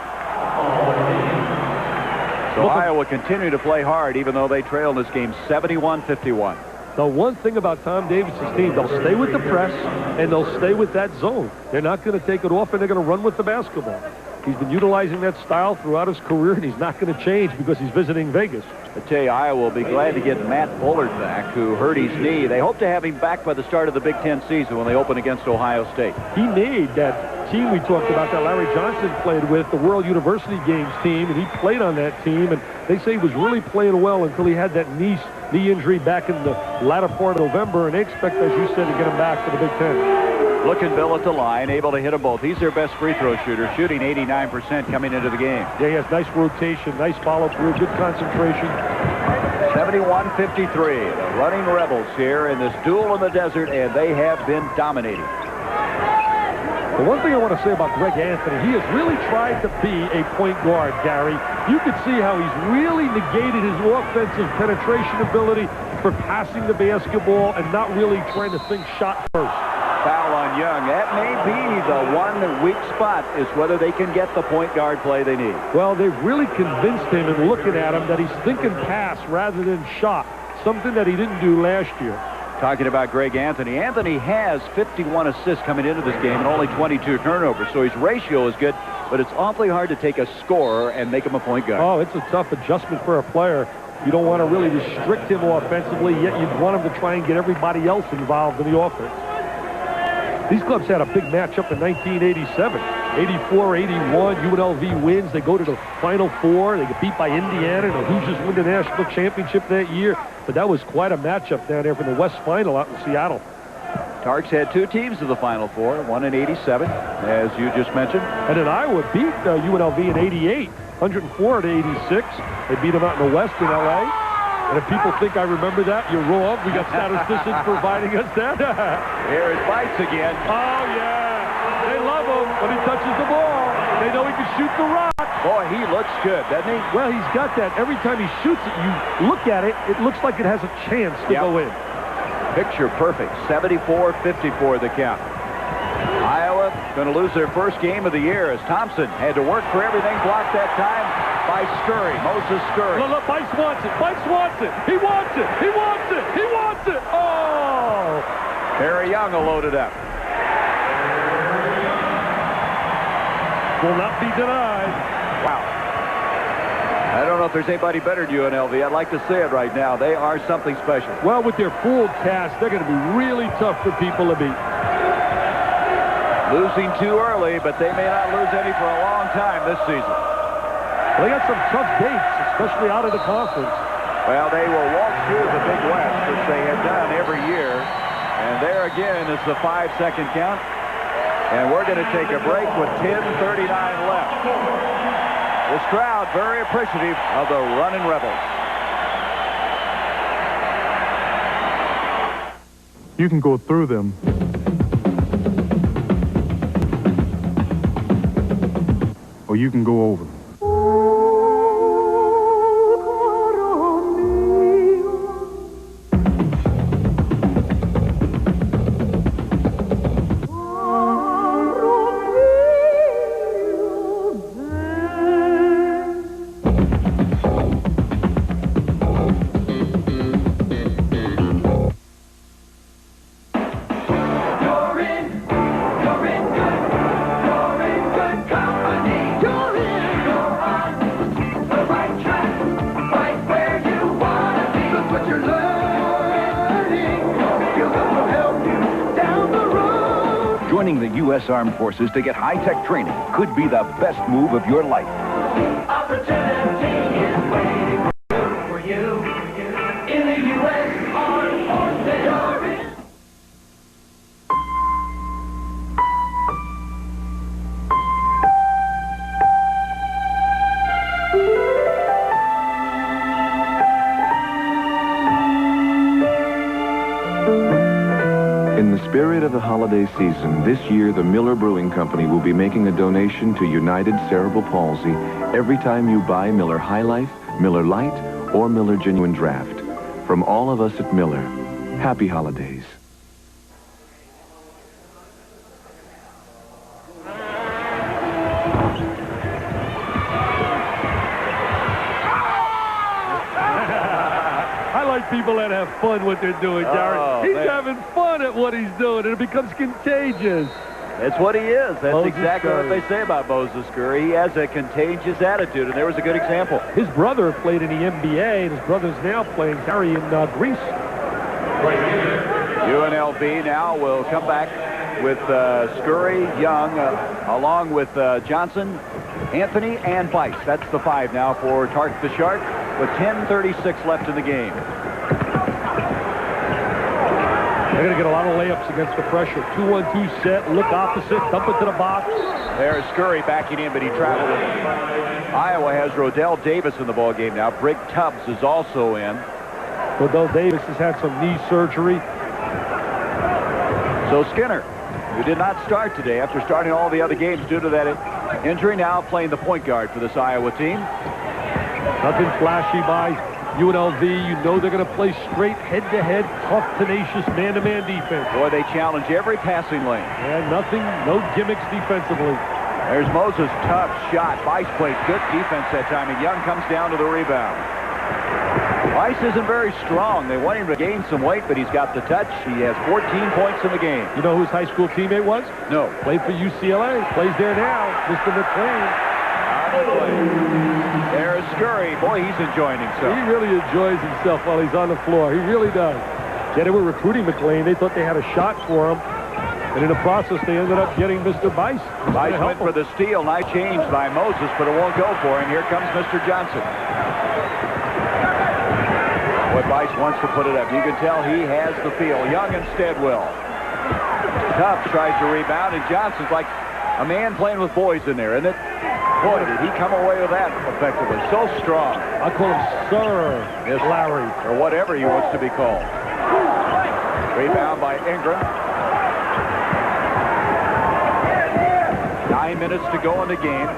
So Iowa continue to play hard, even though they trail in this game 71-51. The one thing about Tom Davis's team, they'll stay with the press, and they'll stay with that zone. They're not going to take it off, and they're going to run with the basketball. He's been utilizing that style throughout his career, and he's not going to change because he's visiting Vegas. I tell you, Iowa will be glad to get Matt Bullard back, who hurt his knee. They hope to have him back by the start of the Big Ten season when they open against Ohio State. He made that team we talked about that Larry Johnson played with, the World University Games team, and he played on that team, and they say he was really playing well until he had that knee injury back in the latter part of November, and they expect, as you said, to get him back for the Big Ten. Looking Bill at the line, able to hit them both. He's their best free throw shooter, shooting 89% coming into the game. Yeah, he has nice rotation, nice follow-through, good concentration. 71-53. The running Rebels here in this duel in the desert, and they have been dominating. The one thing I want to say about Greg Anthony, he has really tried to be a point guard, Gary. You can see how he's really negated his offensive penetration ability for passing the basketball and not really trying to think shot first. Foul on Young. That may be the one weak spot, is whether they can get the point guard play they need. Well, they've really convinced him in looking at him that he's thinking pass rather than shot, something that he didn't do last year. Talking about Greg Anthony. Anthony has 51 assists coming into this game and only 22 turnovers, so his ratio is good, but it's awfully hard to take a scorer and make him a point guard. Oh, it's a tough adjustment for a player. You don't want to really restrict him offensively, yet you'd want him to try and get everybody else involved in the offense. These clubs had a big matchup in 1987. 84-81, UNLV wins. They go to the Final Four. They get beat by Indiana. The Hoosiers win the national championship that year. But that was quite a matchup down there from the West Final out in Seattle. Tarks had two teams to the Final Four, one in 87, as you just mentioned. And then Iowa beat UNLV in 88, 104-86. They beat them out in the West in L.A. And if people think I remember that, you're wrong. We got statisticians providing us that. Here it bites again. Oh, yeah. They love him when he touches the ball. They know he can shoot the rock. Boy, he looks good, doesn't he? Well, he's got that. Every time he shoots it, you look at it, it looks like it has a chance to go in. Picture perfect. 74-54 the count. Iowa going to lose their first game of the year as Thompson had to work for everything, blocked that time by Scurry, Moses Scurry. Look, Bice wants it. Bice wants it. He wants it. He wants it. He wants it. Oh! Harry Young will load it up. Will not be denied. Wow. I don't know if there's anybody better than UNLV. I'd like to say it right now. They are something special. Well, with their full cast, they're going to be really tough for people to beat. Losing too early, but they may not lose any for a long time this season. Well, they got some tough dates, especially out of the conference. Well, they will walk through the Big West, which they have done every year. And there again is the 5-second count. And we're going to take a break with 10:39 left. This crowd very appreciative of the running Rebels. You can go through them. Or you can go over them. Joining the U.S. Armed Forces to get high-tech training could be the best move of your life. Opportunity is waiting for you in the U.S. Armed Forces. In the spirit of the holiday season, this year the Miller Brewing Company will be making a donation to United Cerebral Palsy every time you buy Miller High Life, Miller Light, or Miller Genuine Draft. From all of us at Miller, happy holidays. People that have fun what they're doing, Jared. He's having fun at what he's doing, and it becomes contagious. That's what he is. That's Moses exactly Scurry. what they say about Moses Scurry. He has a contagious attitude, and there was a good example. His brother played in the NBA, and his brother's now playing carry in Greece. UNLV now will come back with Scurry, Young, along with Johnson, Anthony, and Bice. That's the 5 now for Tark the Shark, with 10:36 left in the game. They're going to get a lot of layups against the pressure. 2-1-2 set, look opposite, dump it to the box. There's Scurry backing in, but he traveled it. Iowa has Rodell Davis in the ball game now. Brig Tubbs is also in. Rodell Davis has had some knee surgery. So Skinner, who did not start today after starting all the other games due to that injury, now playing the point guard for this Iowa team. Nothing flashy by UNLV. You know they're going to play straight, head-to-head, tough, tenacious, man-to-man defense. Boy, they challenge every passing lane. Yeah, nothing, no gimmicks defensively. There's Moses, tough shot. Bice played good defense that time, and Young comes down to the rebound. Bice isn't very strong. They want him to gain some weight, but he's got the touch. He has 14 points in the game. You know who his high school teammate was? No. Played for UCLA. Plays there now. Mr. McLean. There's Scurry. Boy, he's enjoying himself. He really enjoys himself while he's on the floor. He really does. Yeah, they were recruiting McLean. They thought they had a shot for him. And in the process, they ended up getting Mr. Bice. Bice went for the steal. Nice change by Moses, but it won't go for him. Here comes Mr. Johnson. Boy, Bice wants to put it up. You can tell he has the feel. Young instead will. Tubbs tries to rebound, and Johnson's like a man playing with boys in there, isn't it? Boy, did he come away with that effectively. So strong. I call him Sir Larry. Or whatever he wants to be called. Rebound by Ingram. 9 minutes to go in the game.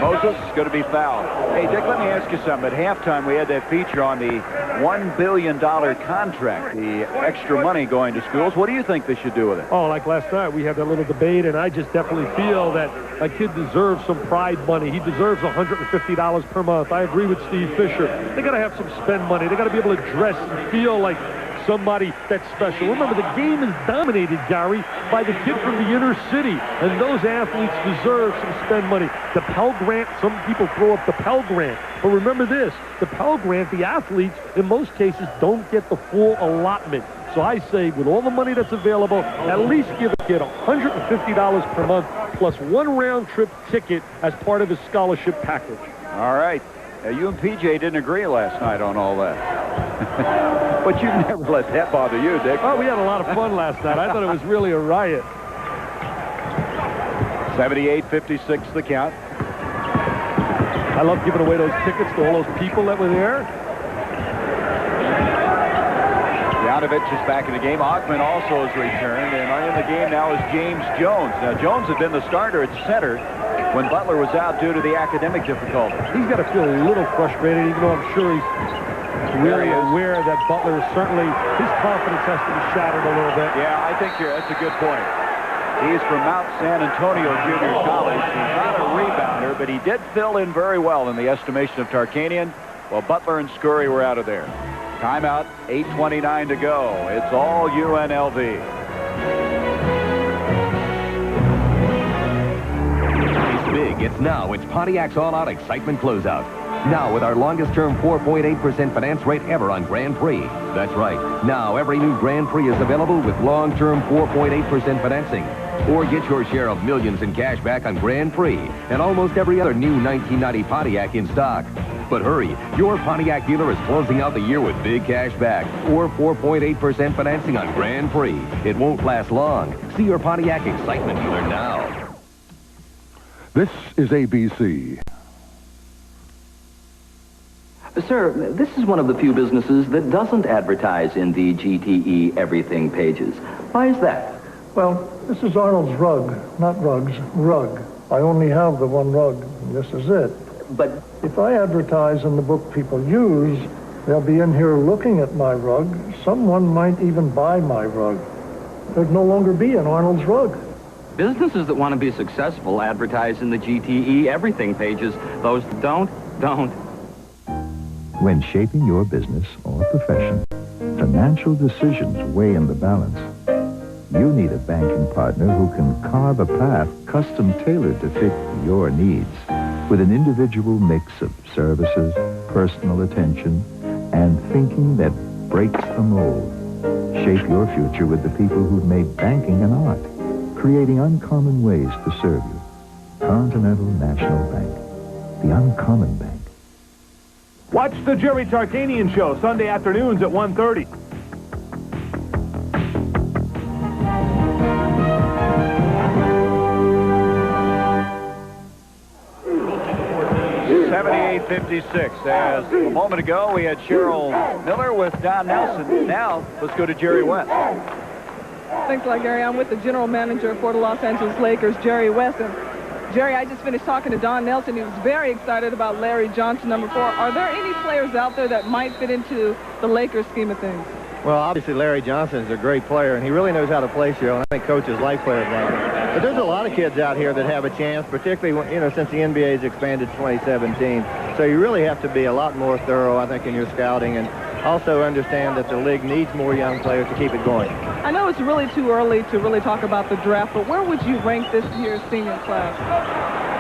Moses is going to be fouled. Hey, Dick, let me ask you something. At halftime, we had that feature on the $1 billion contract, the extra money going to schools. What do you think they should do with it? Oh, like last night, we had that little debate, and I just definitely feel that a kid deserves some pride money. He deserves $150 per month. I agree with Steve Fisher. They got to have some spend money. They got to be able to dress and feel like somebody that's special. Remember, the game is dominated, Gary, by the kid from the inner city, and those athletes deserve some spend money. The Pell Grant, some people throw up the Pell Grant, but remember this, the Pell Grant, the athletes, in most cases, don't get the full allotment. So I say, with all the money that's available, at least give a kid $150 per month, plus one round-trip ticket as part of his scholarship package. All right. You and PJ didn't agree last night on all that. But you never let that bother you, Dick. Oh, we had a lot of fun last night. I thought it was really a riot. 78-56 the count. I love giving away those tickets to all those people that were there. Yanovich is back in the game. Augman also has returned, and in the game now is James Jones. Now, Jones had been the starter at center when Butler was out due to the academic difficulties. He's got to feel a little frustrated, even though I'm sure he's really aware that Butler is certainly, his confidence has to be shattered a little bit. Yeah, I think that's a good point. He's from Mount San Antonio Junior College. He's not a rebounder, but he did fill in very well in the estimation of Tarkanian, while Butler and Scurry were out of there. Timeout, 8:29 to go. It's all UNLV. Big, it's now. It's Pontiac's all-out excitement closeout. Now with our longest-term 4.8% finance rate ever on Grand Prix. That's right. Now every new Grand Prix is available with long-term 4.8% financing. Or get your share of millions in cash back on Grand Prix and almost every other new 1990 Pontiac in stock. But hurry, your Pontiac dealer is closing out the year with big cash back or 4.8% financing on Grand Prix. It won't last long. See your Pontiac excitement dealer now. This is ABC. Sir, this is one of the few businesses that doesn't advertise in the GTE everything pages. Why is that? Well, this is Arnold's rug, not rugs, rug. I only have the one rug, and this is it. But if I advertise in the book people use, they'll be in here looking at my rug. Someone might even buy my rug. There'd no longer be an Arnold's rug. Businesses that want to be successful advertise in the GTE everything pages. Those that don't. When shaping your business or profession, financial decisions weigh in the balance. You need a banking partner who can carve a path custom-tailored to fit your needs with an individual mix of services, personal attention, and thinking that breaks the mold. Shape your future with the people who've made banking an art, creating uncommon ways to serve you. Continental National Bank, the uncommon bank. Watch the Jerry Tarkanian Show Sunday afternoons at 1:30. As a moment ago, we had Cheryl Miller with Don Nelson. Now, let's go to Jerry West. Thanks a lot, Gary. I'm with the general manager for the Los Angeles Lakers, Jerry West. And Jerry, I just finished talking to Don Nelson. He was very excited about Larry Johnson, number 4. Are there any players out there that might fit into the Lakers scheme of things? Well, obviously, Larry Johnson is a great player, and he really knows how to play, Cheryl, and I think coaches like players like him. But there's a lot of kids out here that have a chance, particularly, since the NBA has expanded to 2017. So you really have to be a lot more thorough, I think, in your scouting, and also understand that the league needs more young players to keep it going. I know it's really too early to really talk about the draft, but where would you rank this year's senior class?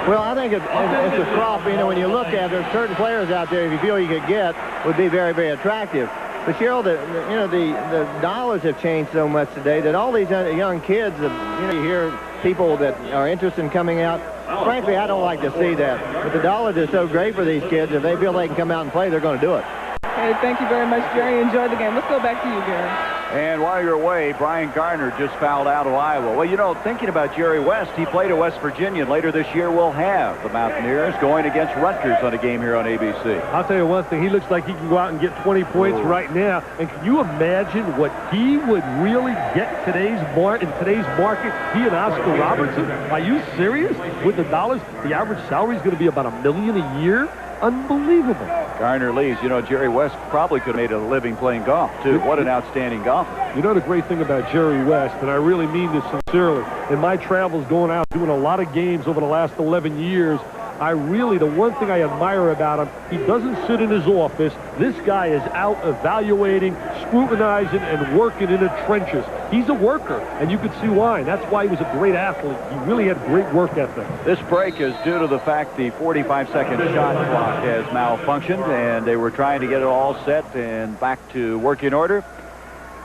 Well, I think it's a crop. When you look at it, there's certain players out there, if you feel you could get, would be very, very attractive. But Cheryl, the dollars have changed so much today that all these young kids, you hear people that are interested in coming out. Frankly, I don't like to see that. But the dollars are so great for these kids. If they feel they can come out and play, they're going to do it. Hey, thank you very much, Jerry. Enjoy the game. Let's go back to you, Gary. And while you're away, Brian Gardner just fouled out of Iowa. Well, thinking about Jerry West, he played at West Virginia, and later this year we'll have the Mountaineers going against Rutgers on a game here on ABC. I'll tell you one thing. He looks like he can go out and get 20 points right now. And can you imagine what he would really get in today's market? He and Oscar Robertson? Are you serious? With the dollars, the average salary is going to be about $1 million a year? Unbelievable. Garner leaves. Jerry West probably could have made a living playing golf, too. What an outstanding golfer. The great thing about Jerry West, and I really mean this sincerely, in my travels going out, doing a lot of games over the last 11 years, the one thing I admire about him, he doesn't sit in his office. This guy is out evaluating, scrutinizing, and working in the trenches. He's a worker, and you could see why. That's why he was a great athlete. He really had great work ethic. This break is due to the fact the 45-second shot clock has malfunctioned, and they were trying to get it all set and back to working order.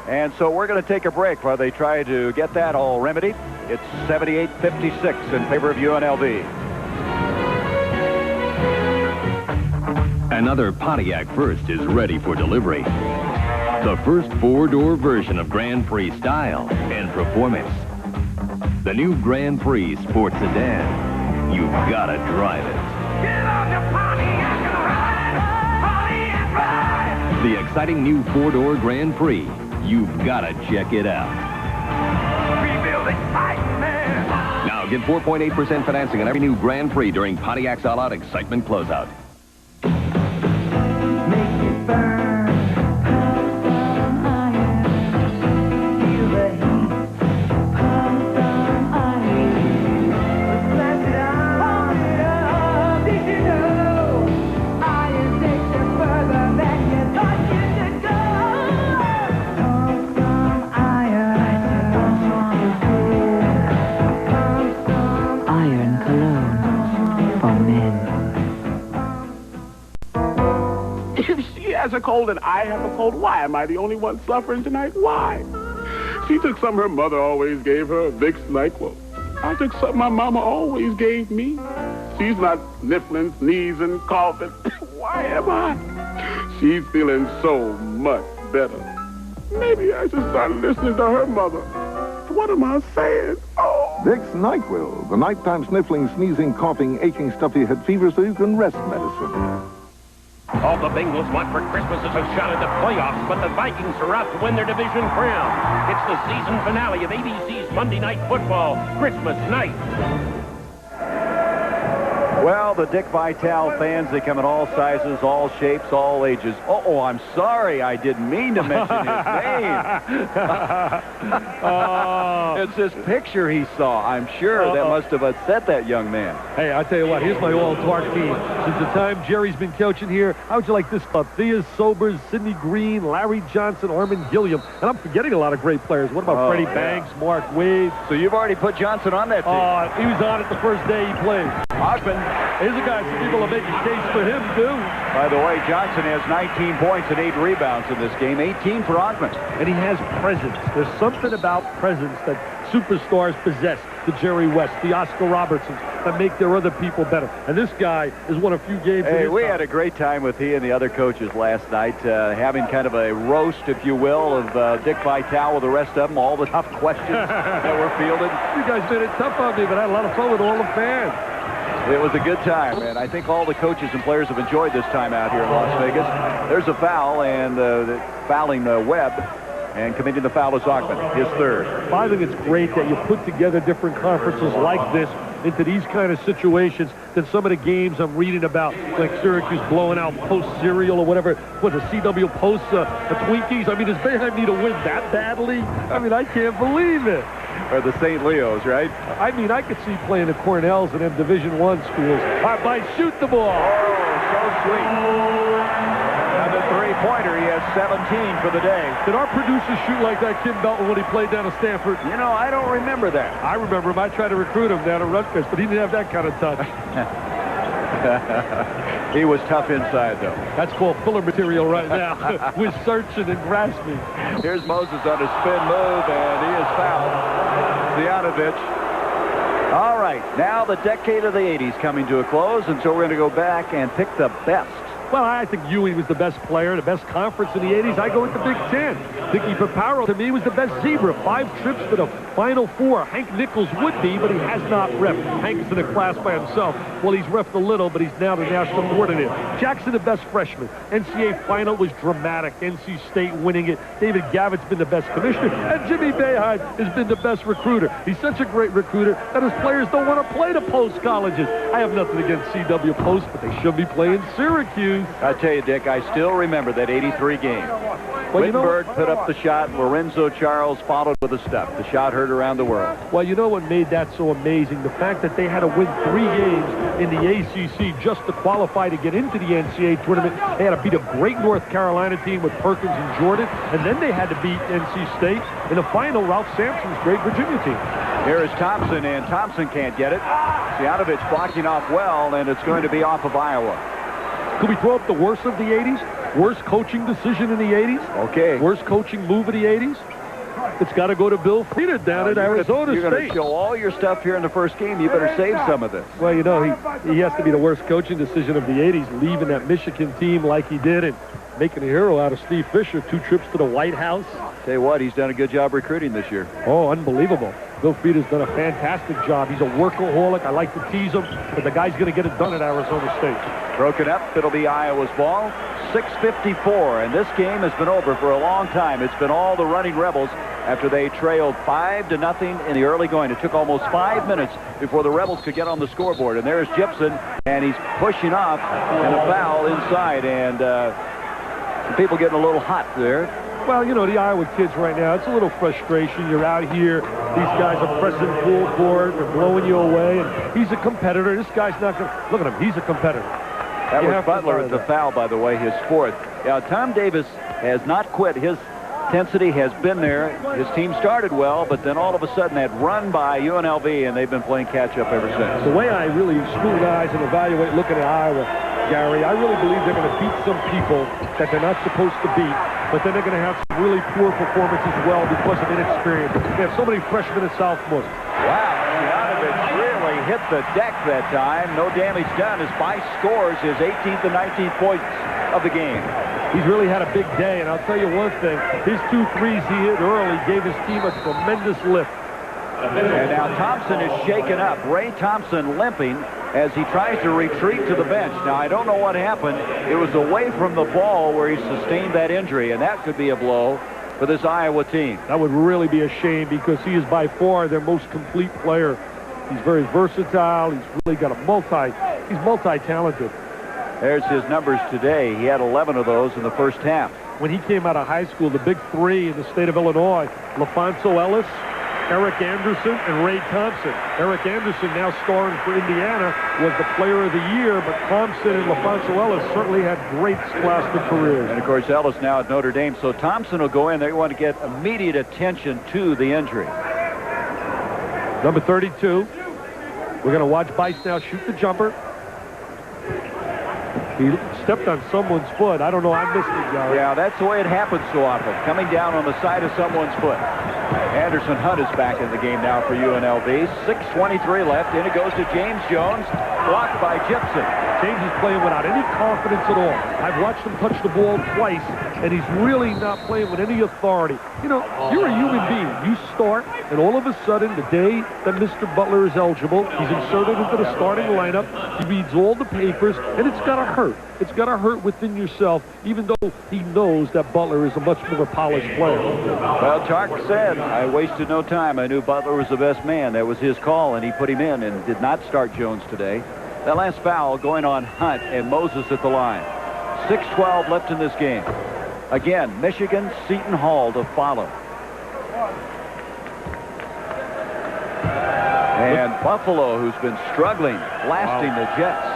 And so we're going to take a break while they try to get that all remedied. It's 78-56 in favor of UNLV. Another Pontiac First is ready for delivery. The first 4-door version of Grand Prix style and performance. The new Grand Prix Sports Sedan. You've got to drive it. Get on your Pontiac and ride! The exciting new 4-door Grand Prix. You've got to check it out. Rebuild excitement! Now get 4.8% financing on every new Grand Prix during Pontiac's All-Out Excitement Closeout. Has a cold and I have a cold. Why am I the only one suffering tonight? Why? She took something her mother always gave her, Vicks NyQuil. I took something my mama always gave me. She's not sniffling, sneezing, coughing. Why am I? She's feeling so much better. Maybe I should start listening to her mother. What am I saying? Oh. Vicks NyQuil, the nighttime sniffling, sneezing, coughing, aching, stuffy head fever so you can rest medicine. All the Bengals want for Christmas is a shot at the playoffs, but the Vikings are out to win their division crown. It's the season finale of ABC's Monday Night Football, Christmas night. Well, the Dick Vitale fans, they come in all sizes, all shapes, all ages. Oh, I'm sorry. I didn't mean to mention his name. It's this picture he saw. I'm sure that must have upset that young man. Hey, I tell you what, here's my all-Tark team. Since the time Jerry's been coaching here, how would you like this club? Thea Sobers, Sidney Green, Larry Johnson, Armin Gilliam. And I'm forgetting a lot of great players. What about Freddie Banks, Mark Wade? So you've already put Johnson on that team? He was on it the first day he played. Ogden. Here's a guy, some people will make a case for him, too. By the way, Johnson has 19 points and 8 rebounds in this game. 18 for Ogden. And he has presence. There's something about presence that superstars possess. The Jerry West, the Oscar Robertsons, that make their other people better. And this guy has won a few games. Hey, we had a great time with he and the other coaches last night, having kind of a roast, if you will, of Dick Vitale with the rest of them, all the tough questions that were fielded. You guys made it tough on me, but I had a lot of fun with all the fans. It was a good time, and I think all the coaches and players have enjoyed this time out here in Las Vegas. There's a foul, and fouling Webb. And committing the foul is Ogden, his third. I think it's great that you put together different conferences like this into these kind of situations than some of the games I'm reading about, like Syracuse blowing out Post cereal or whatever. What, the CW Post, the Twinkies? I mean, does Bayheim need to win that badly? I mean, I can't believe it. Or the St. Leo's, right? I mean, I could see playing the Cornells and them Division I schools. All right, Mike, shoot the ball. Oh, so sweet. And the three-pointer, he has 17 for the day. Did our producer shoot like that Kim Belton when he played down at Stanford? You know, I don't remember that. I remember him. I tried to recruit him down at Rutgers, but he didn't have that kind of touch. He was tough inside, though. That's called filler material right now. We're searching and grasping. Here's Moses on his spin move, and he is fouled. Zianovich. All right, now the decade of the 80s coming to a close, and so we're going to go back and pick the best. Well, I think Ewing was the best player, the best conference in the 80s. I go with the Big Ten. Dickie Paparo, to me, was the best Zebra. 5 trips to the Final Four. Hank Nichols would be, but he has not reffed. Hank's in a class by himself. Well, he's reffed a little, but he's now the national coordinator. Jackson, the best freshman. NCAA final was dramatic. NC State winning it. David Gavitt's been the best commissioner. And Jimmy Boeheim has been the best recruiter. He's such a great recruiter that his players don't want to play the Post colleges. I have nothing against CW Post, but they should be playing Syracuse. I tell you, Dick, I still remember that 83 game. Well, Wittenberg put up the shot. Lorenzo Charles followed with the stuff. The shot heard around the world. Well, you know what made that so amazing? The fact that they had to win 3 games in the ACC just to qualify to get into the NCAA tournament. They had to beat a great North Carolina team with Perkins and Jordan, and then they had to beat NC State in the final, Ralph Sampson's great Virginia team. Here is Thompson, and Thompson can't get it. Zianovich blocking off well, and it's going to be off of Iowa. Could we throw up the worst of the 80s? Worst coaching decision in the 80s? Okay. Worst coaching move of the 80s? It's got to go to Bill Frieda down at Arizona State. You're going to show all your stuff here in the first game. You better save some of this. Well, you know, he has to be the worst coaching decision of the 80s, leaving that Michigan team like he did and making a hero out of Steve Fisher. 2 trips to the White House. Tell you what, he's done a good job recruiting this year. Oh, unbelievable. Bill Frieda's done a fantastic job. He's a workaholic. I like to tease him, but the guy's going to get it done at Arizona State. Broken up. It'll be Iowa's ball. 6:54, and this game has been over for a long time. It's been all the running Rebels after they trailed 5-0 in the early going. It took almost 5 minutes before the Rebels could get on the scoreboard. And there's Gibson, and he's pushing off, and a foul inside, and people getting a little hot there. Well, you know, the Iowa kids right now, it's a little frustration. You're out here. These guys are pressing full court. They're blowing you away. And he's a competitor. This guy's not going to... Look at him. He's a competitor. That was Butler at the foul, by the way, his 4th. Yeah, Tom Davis has not quit. His intensity has been there. His team started well, but then all of a sudden that run by UNLV, and they've been playing catch-up ever since. The way I really scrutinize and evaluate looking at Iowa, Gary, I really believe they're going to beat some people that they're not supposed to beat, but then they're going to have some really poor performances as well because of inexperience. They have so many freshmen and sophomores. Wow, Zianovich really hit the deck that time. No damage done as Bice scores his 18th and 19th points of the game. He's really had a big day, and I'll tell you one thing. His 2 threes he hit early gave his team a tremendous lift. And now Thompson is shaken up. Ray Thompson limping as he tries to retreat to the bench. Now, I don't know what happened. It was away from the ball where he sustained that injury, and that could be a blow for this Iowa team. That would really be a shame because he is by far their most complete player. He's very versatile. He's really got a He's multi-talented. There's his numbers today. He had 11 of those in the first half. When he came out of high school, the big three in the state of Illinois, LaFonso Ellis, Eric Anderson, and Ray Thompson. Eric Anderson, now starring for Indiana, was the player of the year, but Thompson and LaFonso Ellis certainly had great scholastic careers. And, of course, Ellis now at Notre Dame, so Thompson will go in. They want to get immediate attention to the injury. Number 32. We're going to watch Bice now shoot the jumper. He stepped on someone's foot. I don't know. I missed it, Gary. Yeah, that's the way it happens so often. Coming down on the side of someone's foot. Anderson Hunt is back in the game now for UNLV. 6:23 left. In it goes to James Jones. Blocked by Gibson. James is playing without any confidence at all. I've watched him touch the ball twice, and he's really not playing with any authority. You know, you're a human being. You start, and all of a sudden, the day that Mr. Butler is eligible, he's inserted into the starting lineup. He reads all the papers, and it's got to hurt. It's got to hurt within yourself, even though he knows that Butler is a much more polished player. Well, Tark said, I wasted no time. I knew Butler was the best man. That was his call, and he put him in and did not start Jones today. That last foul going on Hunt and Moses at the line. 6:12 left in this game. Again, Michigan, Seton Hall to follow. And Buffalo, who's been struggling, blasting the Jets.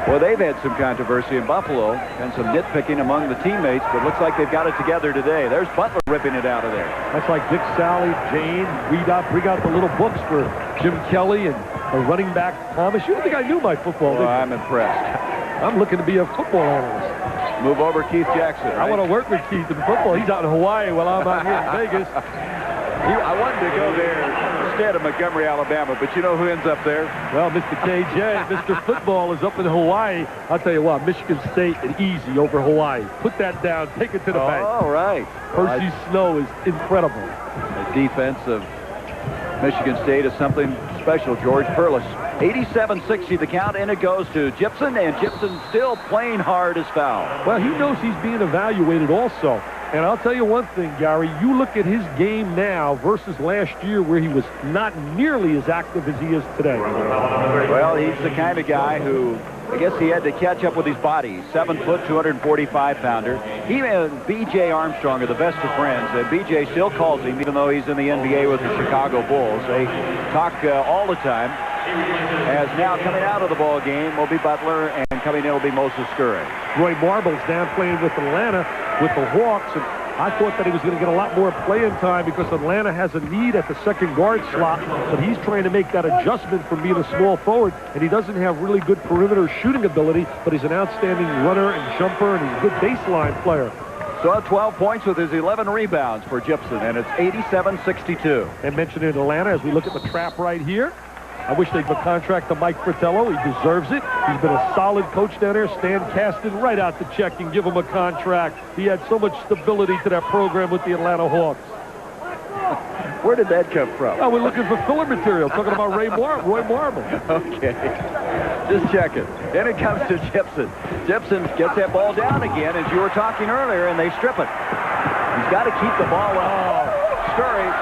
Well, they've had some controversy in Buffalo and some nitpicking among the teammates, but looks like they've got it together today. There's Butler ripping it out of there. That's like Dick, Sally, Jane. We bring out the little books for Jim Kelly and a running back Thomas. You don't think I knew my football, well, I'm impressed. I'm looking to be a football analyst. Move over Keith Jackson. Right? I want to work with Keith in football. He's out in Hawaii while I'm out here in Vegas. I wanted to go there instead of Montgomery, Alabama, but you know who ends up there? Well, Mr. KJ, Mr. Football is up in Hawaii. I'll tell you what, Michigan State and easy over Hawaii. Put that down, take it to the bank. All right. Percy Snow is incredible. The defense of Michigan State is something special. George Perlis. 87-60 the count, and it goes to Gibson, and Gibson still playing hard as foul. Well, he knows he's being evaluated also. And I'll tell you one thing, Gary, you look at his game now versus last year where he was not nearly as active as he is today. Well, he's the kind of guy who, I guess he had to catch up with his body. 7 foot, 245-pounder. He and B.J. Armstrong are the best of friends. B.J. still calls him, even though he's in the NBA with the Chicago Bulls. They talk all the time. As now coming out of the ball game will be Butler, and coming in will be Moses Scurry. Roy Marble's down playing with Atlanta with the Hawks, and I thought that he was going to get a lot more playing time because Atlanta has a need at the second guard slot, but he's trying to make that adjustment from being a small forward, and he doesn't have really good perimeter shooting ability, but he's an outstanding runner and jumper, and he's a good baseline player. So 12 points with his 11 rebounds for Gibson, and it's 87-62. And mentioned in Atlanta, as we look at the trap right here, I wish they'd give a contract to Mike Fratello. He deserves it. He's been a solid coach down there. Stan Kasten right out the check and give him a contract. He had so much stability to that program with the Atlanta Hawks. Where did that come from? Oh, we're looking for filler material, talking about Roy Marble. Okay. Just checking. Then it comes to Gibson. Gibson gets that ball down again, as you were talking earlier, and they strip it. He's got to keep the ball up. Scurry.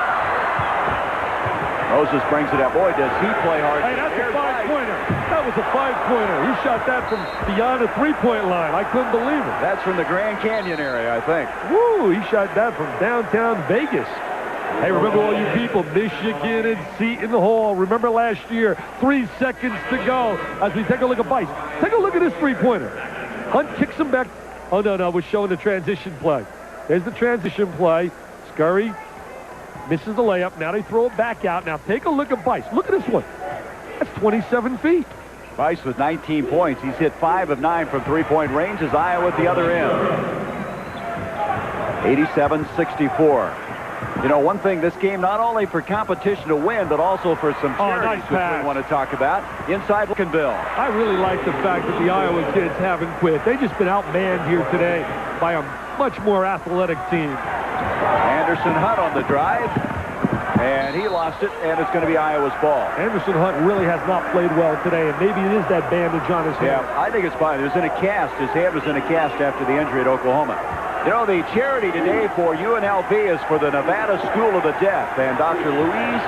Moses brings it up. Boy, does he play hard. Hey, that's a five-pointer. That was a five-pointer. He shot that from beyond the three-point line. I couldn't believe it. That's from the Grand Canyon area, I think. Woo, he shot that from downtown Vegas. Hey, remember all you people, Michigan and Seton Hall. Remember last year, 3 seconds to go. As we take a look at Bice. Take a look at this three-pointer. Hunt kicks him back. Oh, no, we're showing the transition play. There's the transition play. Scurry misses the layup. Now they throw it back out. Now take a look at Bice. Look at this one. That's 27 feet. Bice with 19 points. He's hit 5 of 9 from three-point range as Iowa at the other end. 87-64. You know, one thing, this game not only for competition to win, but also for some charities, which we want to talk about. Inside Lincolnville. I really like the fact that the Iowa kids haven't quit. They've just been outmanned here today by a much more athletic team. Anderson Hunt on the drive, and he lost it, and it's going to be Iowa's ball. Anderson Hunt really has not played well today, and maybe it is that bandage on his hand. Yeah, I think it's fine. It was in a cast. His hand was in a cast after the injury at Oklahoma. You know, the charity today for UNLV is for the Nevada School of the Deaf, and Dr. Louise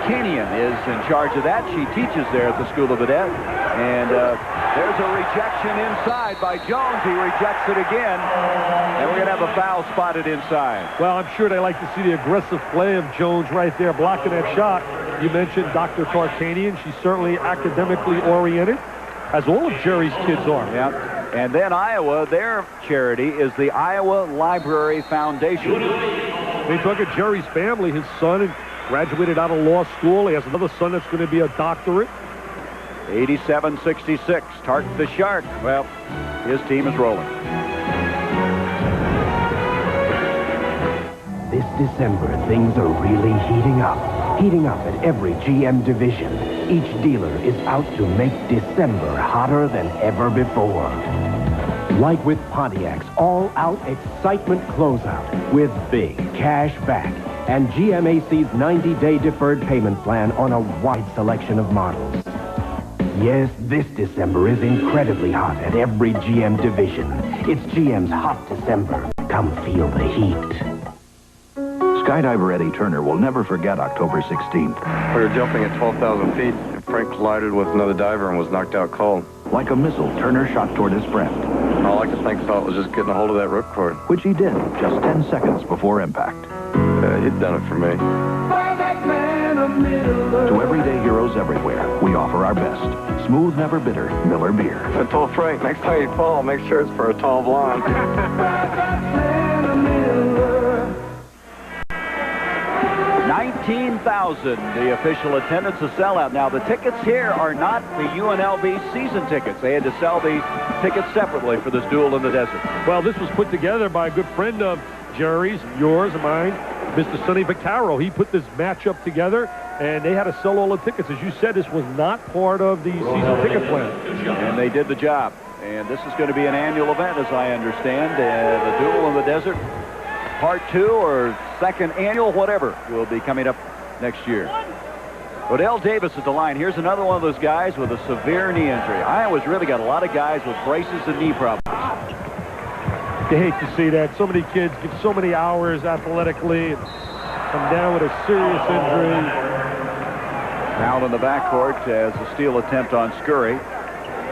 Tarkanian is in charge of that. She teaches there at the School of the Deaf. And there's a rejection inside by Jones. He rejects it again. And we're going to have a foul spotted inside. Well, I'm sure they like to see the aggressive play of Jones right there blocking that shot. You mentioned Dr. Tarkanian. She's certainly academically oriented, as all of Jerry's kids are. Yep. And then Iowa, their charity is the Iowa Library Foundation. They talk of Jerry's family. His son graduated out of law school. He has another son that's going to be a doctorate. 87-66. Tark the Shark. Well, his team is rolling. This December, things are really heating up. Heating up at every GM division. Each dealer is out to make December hotter than ever before. Like with Pontiac's all-out excitement closeout with big cash back and GMAC's 90-day deferred payment plan on a wide selection of models. Yes, this December is incredibly hot at every GM division. It's GM's Hot December. Come feel the heat. Skydiver Eddie Turner will never forget October 16th. We were jumping at 12,000 feet, and Frank collided with another diver and was knocked out cold. Like a missile, Turner shot toward his friend. All I could think about was just getting a hold of that ripcord. Which he did, just 10 seconds before impact. He'd done it for me. To everyday heroes everywhere, we offer our best. Smooth, never bitter, Miller Beer. I told Frank, next time you fall, make sure it's for a tall blonde. 19,000, the official attendance, a sellout. Now, the tickets here are not the UNLV season tickets. They had to sell these tickets separately for this Duel in the Desert. Well, this was put together by a good friend of Jerry's, yours, and mine, Mr. Sonny Vaccaro. He put this matchup together, and they had to sell all the tickets. As you said, this was not part of the season ticket plan. And they did the job. And this is going to be an annual event, as I understand. The Duel in the Desert, Part 2 or second annual, whatever, will be coming up next year. Odell Davis at the line. Here's another one of those guys with a severe knee injury. Iowa's really got a lot of guys with braces and knee problems. You hate to see that. So many kids give so many hours athletically and come down with a serious injury. Foul in the backcourt as a steal attempt on Scurry.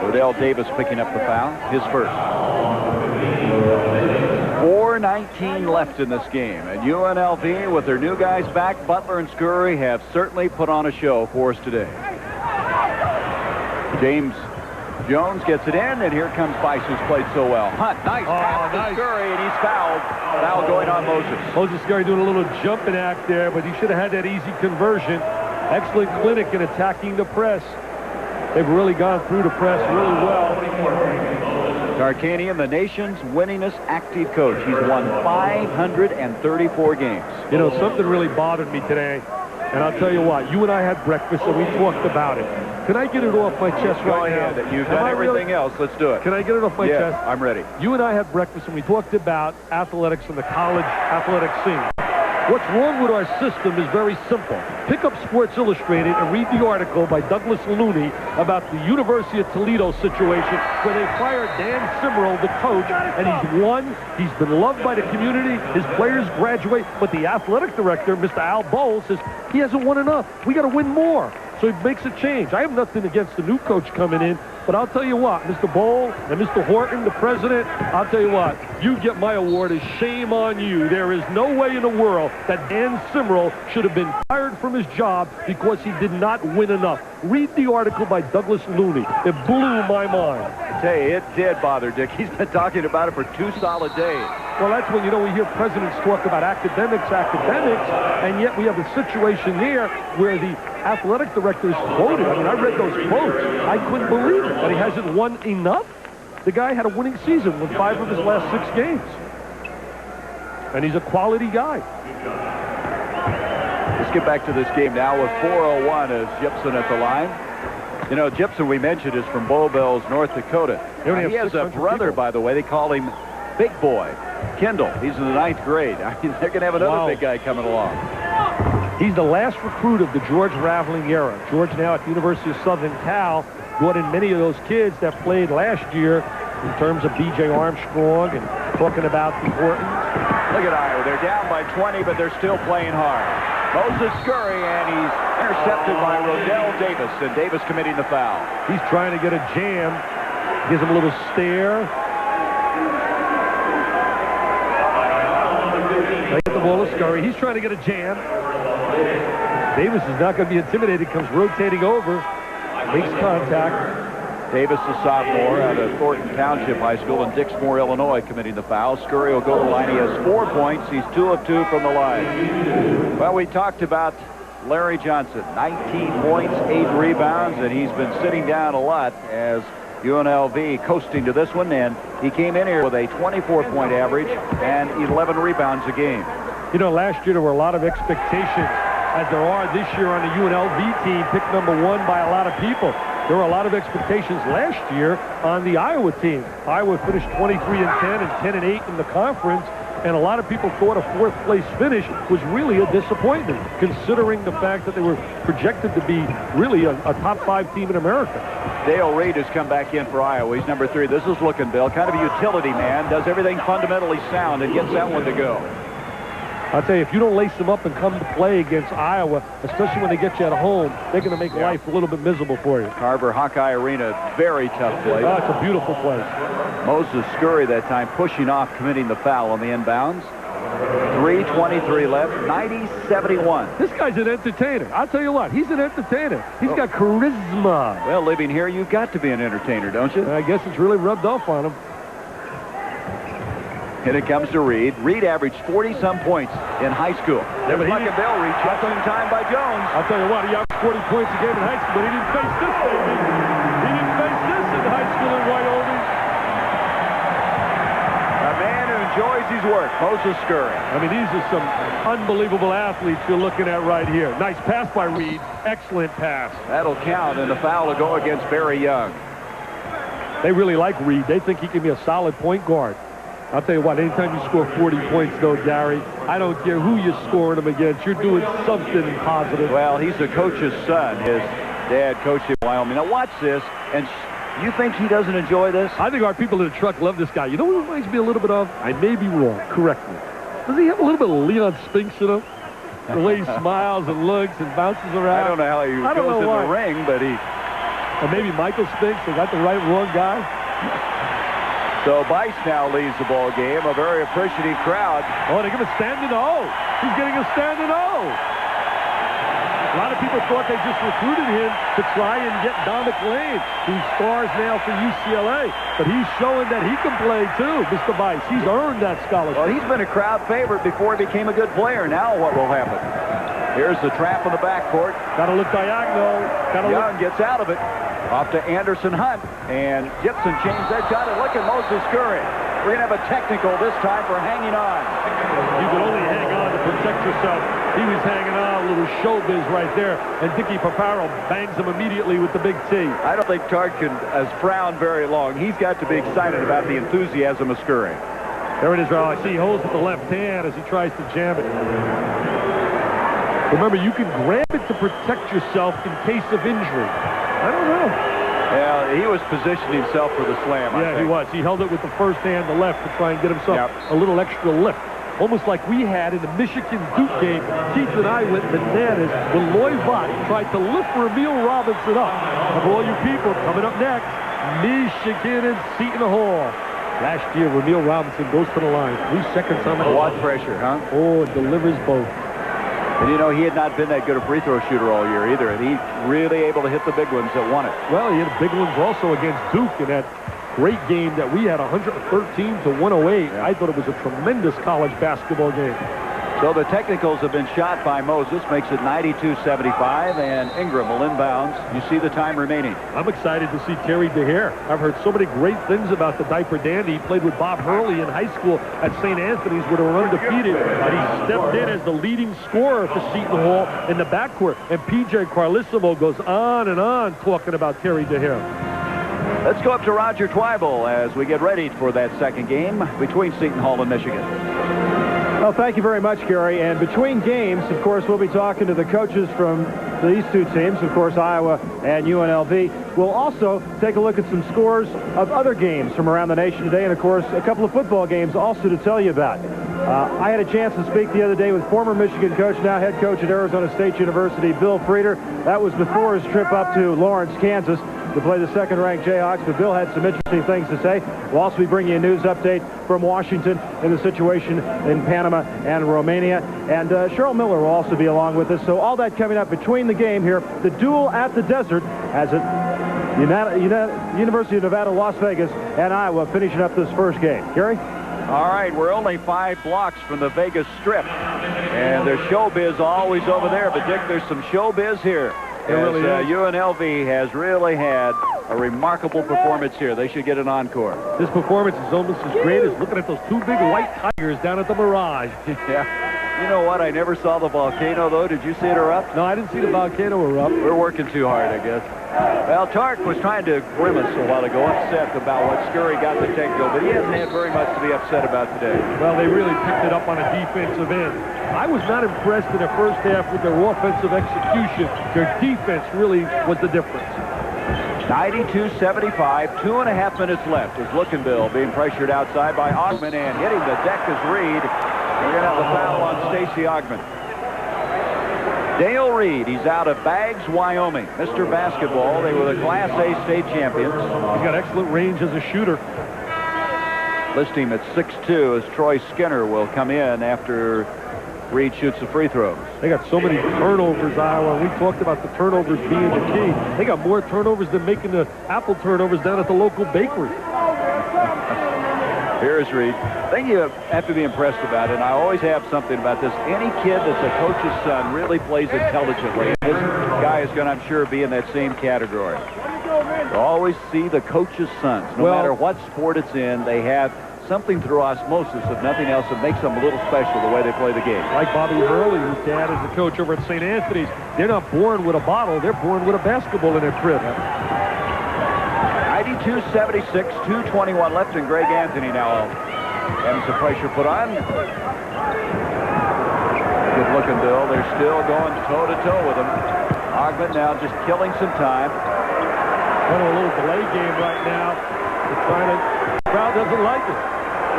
Odell Davis picking up the foul, his first. 4:19 left in this game, and UNLV, with their new guys back, Butler and Scurry, have certainly put on a show for us today. James Jones gets it in, and here comes Bice, who's played so well. Hunt, nice pass to Scurry, and he's fouled. Foul going on Moses. Moses Scurry doing a little jumping act there, but he should have had that easy conversion. Excellent clinic in attacking the press. They've really gone through the press really well. Tarkanian, the nation's winningest active coach. He's won 534 games. You know, something really bothered me today, and I'll tell you what. You and I had breakfast, and we talked about it. Can I get it off my chest right now? Go ahead. You've done everything else. Let's do it. Can I get it off my chest? Yeah, I'm ready. You and I had breakfast, and we talked about athletics and the college athletic scene. What's wrong with our system is very simple. Pick up Sports Illustrated and read the article by Douglas Looney about the University of Toledo situation where they fired Dan Simmerl, the coach, and he's won. He's been loved by the community. His players graduate, but the athletic director, Mr. Al Bowles, says he hasn't won enough. We got to win more. So he makes a change. I have nothing against the new coach coming in, but I'll tell you what, Mr. Bowl and Mr. Horton, the president, I'll tell you what, you get my award as shame on you. There is no way in the world that Dan Simmerl should have been fired from his job because he did not win enough. Read the article by Douglas Looney. It blew my mind. I tell you, it did bother Dick. He's been talking about it for 2 solid days. Well, that's when, you know, we hear presidents talk about academics, and yet we have a situation here where the athletic director is quoted. I mean, I read those quotes. I couldn't believe it, that he hasn't won enough. The guy had a winning season with 5 of his last 6 games. And he's a quality guy. Let's get back to this game now with 4:01 as Gibson at the line. You know, Gibson, we mentioned, is from Bow Bells, North Dakota. He has a brother, by the way. They call him Big Boy, Kendall. He's in the 9th grade. I mean, they're going to have another big guy coming along. He's the last recruit of the George Raveling era. George now at the University of Southern Cal brought in many of those kids that played last year in terms of B.J. Armstrong and talking about the Hortons. Look at Iowa. They're down by 20, but they're still playing hard. Moses Scurry, and he's intercepted by Rodell Davis, and Davis committing the foul. He's trying to get a jam. Gives him a little stare. They get the ball to Scurry. He's trying to get a jam. Davis is not going to be intimidated. Comes rotating over. Makes contact. Davis, a sophomore out of Thornton Township High School in Dixmoor, Illinois, committing the foul. Scurry will go to the line. He has 4 points. He's 2 of 2 from the line. Well, we talked about Larry Johnson. 19 points, 8 rebounds, and he's been sitting down a lot as UNLV coasting to this one, and he came in here with a 24-point average and 11 rebounds a game. You know, last year there were a lot of expectations, as there are this year on the UNLV team, picked #1 by a lot of people. There were a lot of expectations last year on the Iowa team. Iowa finished 23-10 and 10-8 in the conference, and a lot of people thought a 4th place finish was really a disappointment, considering the fact that they were projected to be really a top 5 team in America. Dale Reed has come back in for Iowa. He's number 3. This is looking, Bill, kind of a utility man, does everything fundamentally sound and gets that one to go. I'll tell you, if you don't lace them up and come to play against Iowa, especially when they get you at home, they're going to make life a little bit miserable for you. Carver Hawkeye Arena, very tough place. Oh, it's a beautiful place. Moses Scurry that time pushing off, committing the foul on the inbounds. 3:23 left, 90-71. This guy's an entertainer. I'll tell you what, he's an entertainer. He's got charisma. Well, living here, you've got to be an entertainer, don't you? I guess it's really rubbed off on him. And it comes to Reed. Reed averaged 40-some points in high school. Yeah, but Luck and Bell reached just in time by Jones. I'll tell you what, he averaged 40 points a game in high school, but he didn't face this, baby. He didn't face this in high school in Wyoming. A man who enjoys his work, Moses Scurry. I mean, these are some unbelievable athletes you're looking at right here. Nice pass by Reed. Excellent pass. That'll count, and the foul will go against Barry Young. They really like Reed. They think he can be a solid point guard. I'll tell you what, anytime you score 40 points, though, Gary, I don't care who you're scoring them against. You're doing something positive. Well, he's the coach's son. His dad coached in Wyoming. Now, watch this, and you think he doesn't enjoy this? I think our people in the truck love this guy. You know what he reminds me a little bit of? I may be wrong. Correct me. Does he have a little bit of Leon Spinks in him? The way he smiles and looks and bounces around. I don't know how he goes in the ring, but he... Or maybe Michael Spinks. They got the wrong guy. So Bice now leads the ball game. A very appreciative crowd. Oh, they give a standing O. He's getting a standing O. A lot of people thought they just recruited him to try and get Dominic Lane, who stars now for UCLA. But he's showing that he can play too, Mr. Bice. He's earned that scholarship. Well, he's been a crowd favorite before he became a good player. Now what will happen? Here's the trap on the backcourt. Got to look diagonal. Young gets out of it. Off to Anderson Hunt, and Gibson changed that shot, and look at Moses Scurry. We're going to have a technical this time for hanging on. You can only hang on to protect yourself. He was hanging on, a little showbiz right there, and Dickie Paparo bangs him immediately with the big T. I don't think Tarkin has frowned very long. He's got to be excited about the enthusiasm of Scurry. There it is, Raul. I see he holds with the left hand as he tries to jam it. Remember, you can grab it to protect yourself in case of injury. I don't know. Yeah, he was positioning himself for the slam. Yeah, he was. He held it with the first hand, the left, to try and get himself a little extra lift. Almost like we had in the Michigan-Duke game. Keith and I went bananas when Loy Vaught tried to lift Ramil Robinson up. And for all you people, coming up next, Michigan and Seton Hall. Last year, Ramil Robinson goes to the line. 3 seconds on the clock. Blood pressure, huh? Oh, it delivers both. And, you know, he had not been that good a free throw shooter all year either, and he's really able to hit the big ones that won it. Well, he had big ones also against Duke in that great game that we had, 113-108. I thought it was a tremendous college basketball game. So the technicals have been shot by Moses, makes it 92-75, and Ingram will inbounds. You see the time remaining. I'm excited to see Terry DeHare. I've heard so many great things about the diaper dandy. He played with Bob Hurley in high school at St. Anthony's, where they were undefeated. And he stepped in as the leading scorer for Seton Hall in the backcourt. And P.J. Carlissimo goes on and on talking about Terry DeHare. Let's go up to Roger Twyble as we get ready for that second game between Seton Hall and Michigan. Well, thank you very much, Gary. And between games, of course, we'll be talking to the coaches from these two teams, of course, Iowa and UNLV. We'll also take a look at some scores of other games from around the nation today, and, of course, a couple of football games also to tell you about. I had a chance to speak the other day with former Michigan coach, now head coach at Arizona State University, Bill Frieder. That was before his trip up to Lawrence, Kansas, to play the second-ranked Jayhawks, but Bill had some interesting things to say. We'll also be bringing you a news update from Washington in the situation in Panama and Romania. And Cheryl Miller will also be along with us. So all that coming up between the game here, the Duel at the Desert, as it University of Nevada, Las Vegas, and Iowa finishing up this first game. Gary? All right, we're only 5 blocks from the Vegas Strip. And there's showbiz always over there, but Dick, there's some showbiz here. Really UNLV has really had a remarkable performance here. They should get an encore. This performance is almost as great as looking at those 2 big white tigers down at the Mirage. Yeah. You know what? I never saw the volcano, though. Did you see it erupt? No, I didn't see the volcano erupt. We're working too hard, I guess. Well, Tark was trying to grimace a while ago, upset about what Scurry got the technical, but he hasn't had very much to be upset about today. Well, they really picked it up on a defensive end. I was not impressed in the first half with their offensive execution. Their defense really was the difference. 92-75, 2.5 minutes left. Is Lookinville being pressured outside by Ogman, and hitting the deck is Reed. We're going to have the foul on Stacey Ogman. Dale Reed, he's out of Baggs, Wyoming. Mr. Basketball, they were the Class A state champions. He's got excellent range as a shooter. List him at 6'2", as Troy Skinner will come in after Reed shoots the free throws. They got so many turnovers, Iowa. We talked about the turnovers being the key. They got more turnovers than making the apple turnovers down at the local bakery. Here's Reed. The thing you have to be impressed about, and I always have something about this, any kid that's a coach's son really plays intelligently. This guy is going to, I'm sure, be in that same category. You always see the coach's sons. No matter what sport it's in, they have something through osmosis, if nothing else, that makes them a little special the way they play the game. Like Bobby Hurley, whose dad is the coach over at St. Anthony's. They're not born with a bottle. They're born with a basketball in their crib. 92-76, 2:21 left, and Greg Anthony now having some pressure put on. Good looking, Bill. They're still going toe-to-toe with him. Ogman now just killing some time. Running a little delay game right now. The crowd doesn't like it.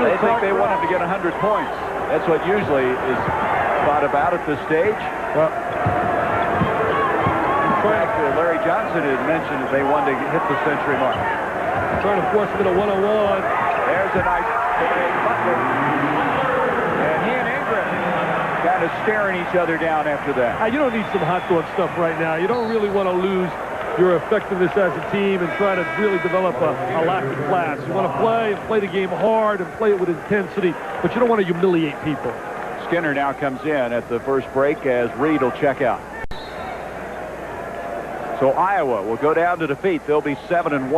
They think they want him to get 100 points. That's what usually is thought about at this stage. Well, Actually, Larry Johnson had mentioned that they wanted to hit the century mark. Trying to force him to 1-on-1. There's a nice Butler. And he and Ingram kind of staring each other down after that. You don't need some hot dog stuff right now. You don't really want to lose your effectiveness as a team and try to really develop a lack of class. You want to play and play the game hard and play it with intensity, but you don't want to humiliate people. Skinner now comes in at the first break as Reed will check out. So Iowa will go down to defeat. They'll be 7-1.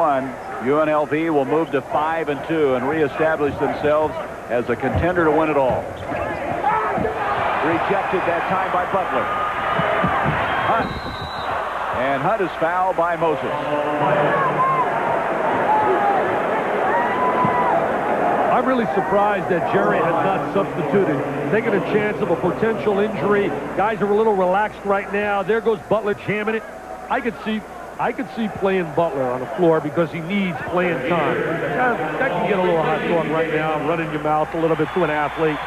UNLV will move to 5-2 and reestablish themselves as a contender to win it all. Rejected that time by Butler. Hunt. And Hunt is fouled by Moses. I'm really surprised that Jerry has not substituted, taking a chance of a potential injury. Guys are a little relaxed right now. There goes Butler jamming it. I could see playing Butler on the floor because he needs playing time. That can get a little hot dog right now, running your mouth a little bit to an athlete.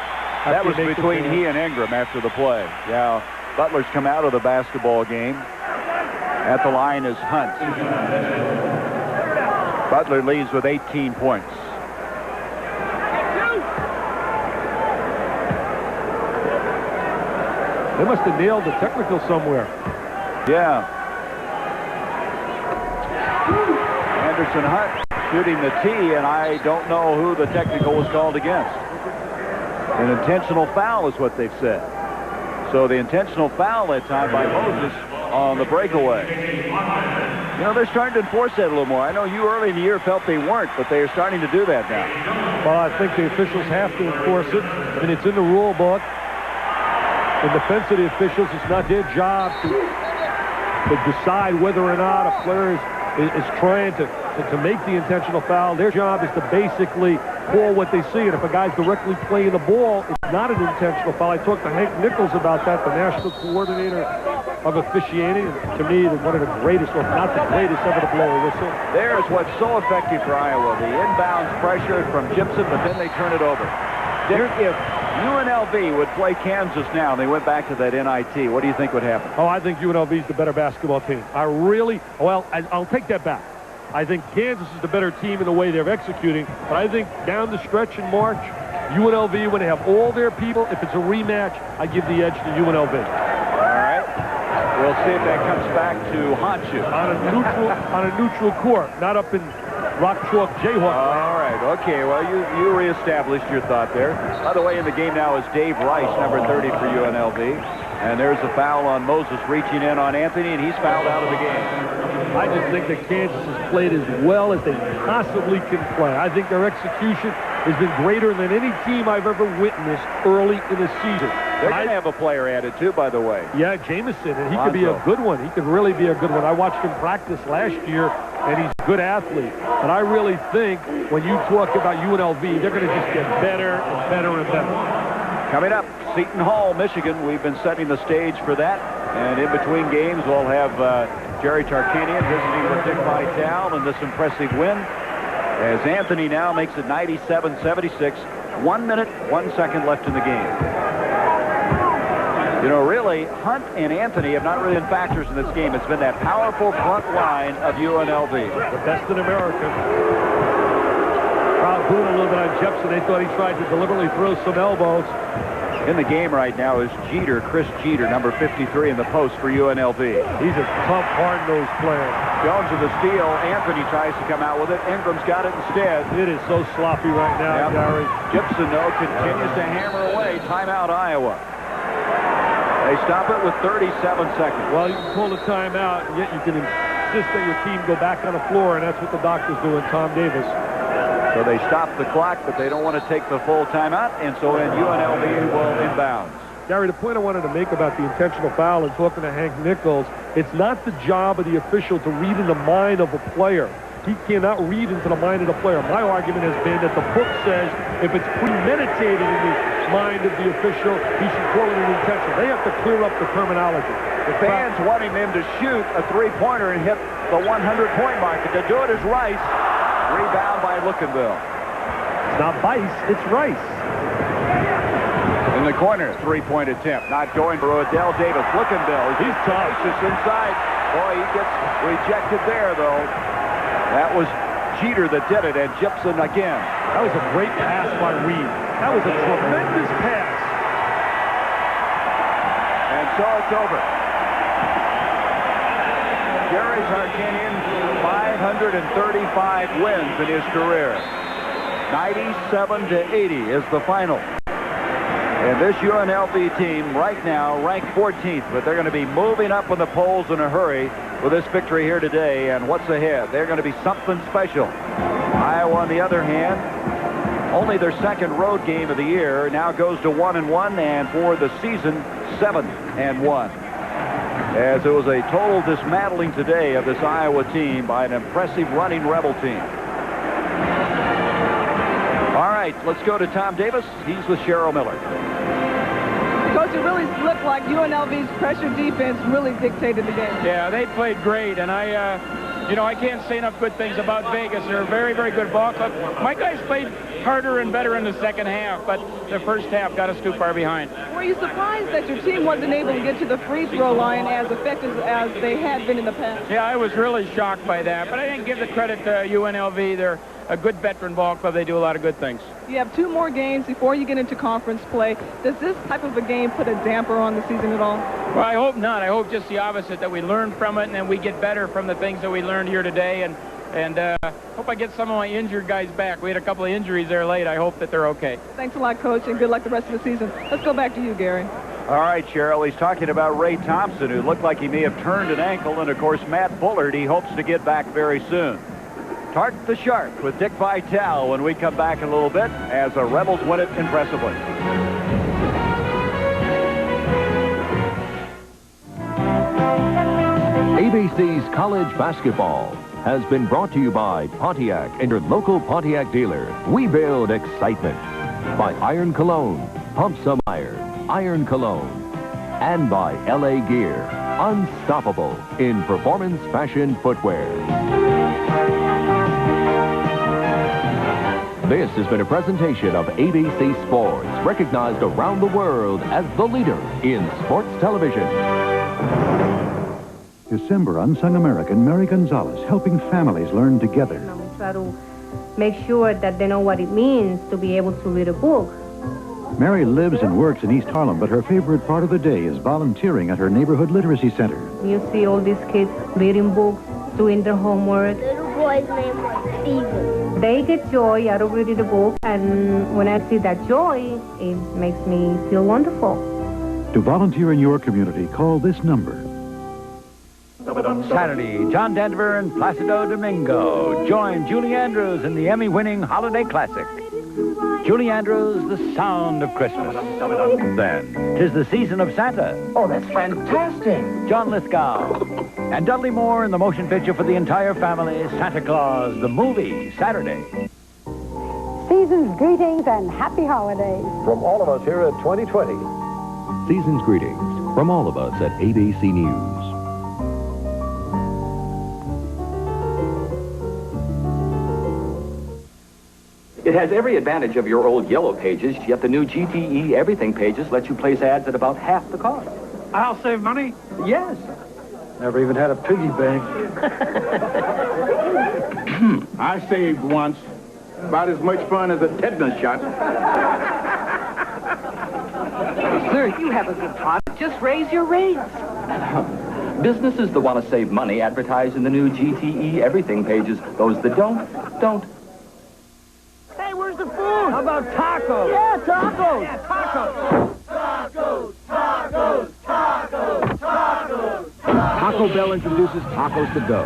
That was between he and Ingram after the play. Yeah, Butler's come out of the basketball game. At the line is Hunt. Butler leads with 18 points. They must have nailed the technical somewhere. Yeah. Anderson Hunt shooting the tee, and I don't know who the technical was called against. An intentional foul is what they've said. So the intentional foul that time by Moses on the breakaway. You know, they're starting to enforce that a little more. I know you early in the year felt they weren't, but they are starting to do that now. Well, I think the officials have to enforce it. I mean, it's in the rule book. In defense of the officials, it's not their job to decide whether or not a player is trying to make the intentional foul. Their job is to basically call what they see, and if a guy's directly playing the ball, it's not an intentional foul. I talked to Hank Nichols about that, the national coordinator of officiating, and to me, one of the greatest, or not the greatest, ever to blow a whistle. There's what's so effective for Iowa, the inbounds pressure from Gibson, but then they turn it over. If UNLV would play Kansas now, and they went back to that NIT. What do you think would happen? Oh, I think UNLV is the better basketball team. I'll take that back. I think Kansas is the better team in the way they're executing, but I think down the stretch in March, UNLV, when they have all their people, if it's a rematch, I give the edge to UNLV. All right. We'll see if that comes back to haunt you. On a neutral court, not up in Rock Chalk Jayhawk. All right. Okay. Well, you reestablished your thought there. By the way, in the game now is Dave Rice, number 30 for UNLV. And there's a foul on Moses reaching in on Anthony, and he's fouled out of the game. I just think that Kansas has played as well as they possibly can play. I think their execution has been greater than any team I've ever witnessed early in the season. They're going to have a player added, too, by the way. Yeah, Jamison, and he could be a good one. He could really be a good one. I watched him practice last year, and he's a good athlete. But I really think when you talk about UNLV, they're going to just get better and better and better. Coming up, Seton Hall, Michigan. We've been setting the stage for that. And in between games, we'll have Jerry Tarkanian visiting with Dick Vitale in this impressive win. As Anthony now makes it 97-76. 1 minute, 1 second left in the game. You know, really, Hunt and Anthony have not really been factors in this game. It's been that powerful front line of UNLV. The best in America. Crowd booing a little bit on Jepson. They thought he tried to deliberately throw some elbows. In the game right now is Jeter, Chris Jeter, number 53 in the post for UNLV. He's a tough, hard-nosed player. Jones with the steal. Anthony tries to come out with it. Ingram's got it instead. It is so sloppy right now, Gary. Gibson, though, continues to hammer away. Timeout, Iowa. They stop it with 37 seconds. Well, you can call a timeout, and yet you can insist that your team go back on the floor, and that's what the doctor's doing, Tom Davis. So they stop the clock, but they don't want to take the full timeout, and so then UNLV will inbound. Gary, the point I wanted to make about the intentional foul and talking to Hank Nichols, it's not the job of the official to read in the mind of a player. He cannot read into the mind of the player. My argument has been that the book says if it's premeditated in the mind of the official, he should call it an intentional. They have to clear up the terminology. The fans wanting them to shoot a three-pointer and hit the 100-point mark. To do it is Rice. Rebound by Lookenville. It's not Bice, it's Rice. In the corner, three-point attempt. Not going for Odell Davis. Lookenville. He's tough. Inside. Boy, he gets rejected there, though. That was Jeter that did it, and Gibson again. That was a great pass by Reed. That was a tremendous pass. And so it's over. Jerry Tarkanian, 535 wins in his career. 97-80 is the final. And this UNLV team right now ranked 14th, but they're going to be moving up in the polls in a hurry with this victory here today. And what's ahead? They're going to be something special. Iowa, on the other hand, only their second road game of the year, now goes to 1-1, and for the season, 7-1. As it was a total dismantling today of this Iowa team by an impressive running Rebel team. All right, let's go to Tom Davis. He's with Cheryl Miller. Coach, it really looked like UNLV's pressure defense really dictated the game. Yeah, they played great, and I can't say enough good things about Vegas. They're a very, very good ball club. My guys played harder and better in the second half, but the first half got us too far behind. Were you surprised that your team wasn't able to get to the free throw line as effective as they had been in the past? Yeah, I was really shocked by that, but I didn't give the credit to UNLV. They're a good veteran ball club. They do a lot of good things. You have 2 more games before you get into conference play. Does this type of a game put a damper on the season at all? Well, I hope not. I hope just the opposite, that we learn from it and then we get better from the things that we learned here today. And hope I get some of my injured guys back. We had a couple of injuries there late. I hope that they're okay. Thanks a lot, Coach, and good luck the rest of the season. Let's go back to you, Gary. All right, Cheryl, he's talking about Ray Thompson, who looked like he may have turned an ankle, and, of course, Matt Bullard, he hopes to get back very soon. Tart the Shark with Dick Vitale when we come back in a little bit as the Rebels win it impressively. ABC's College Basketball has been brought to you by Pontiac and your local Pontiac dealer. We build excitement. By Iron Cologne, pump some Iron Cologne. And by LA Gear, unstoppable in performance fashion footwear. This has been a presentation of ABC Sports, recognized around the world as the leader in sports television. December Unsung American Mary Gonzalez, helping families learn together. We try to make sure that they know what it means to be able to read a book. Mary lives and works in East Harlem, but her favorite part of the day is volunteering at her neighborhood literacy center. You see all these kids reading books, doing their homework. The little boy's name was Steven. They get joy out of reading the book, and when I see that joy, it makes me feel wonderful. To volunteer in your community, call this number. Saturday, John Denver and Placido Domingo join Julie Andrews in the Emmy-winning Holiday Classic. Julie Andrews, The Sound of Christmas. Then, 'Tis the Season of Santa. Oh, that's fantastic. John Lithgow. And Dudley Moore in the motion picture for the entire family, Santa Claus, the movie, Saturday. Season's greetings and happy holidays. From all of us here at 2020. Season's greetings from all of us at ABC News. It has every advantage of your old yellow pages, yet the new GTE Everything pages let you place ads at about half the cost. I'll save money? Yes. Never even had a piggy bank. I saved once. About as much fun as a tetanus shot. Sir, you have a good product. Just raise your rates. Businesses that want to save money advertise in the new GTE Everything pages. Those that don't. Hey, where's the food? How about tacos? Yeah, tacos. Yeah, tacos. Taco Bell introduces Tacos to Go.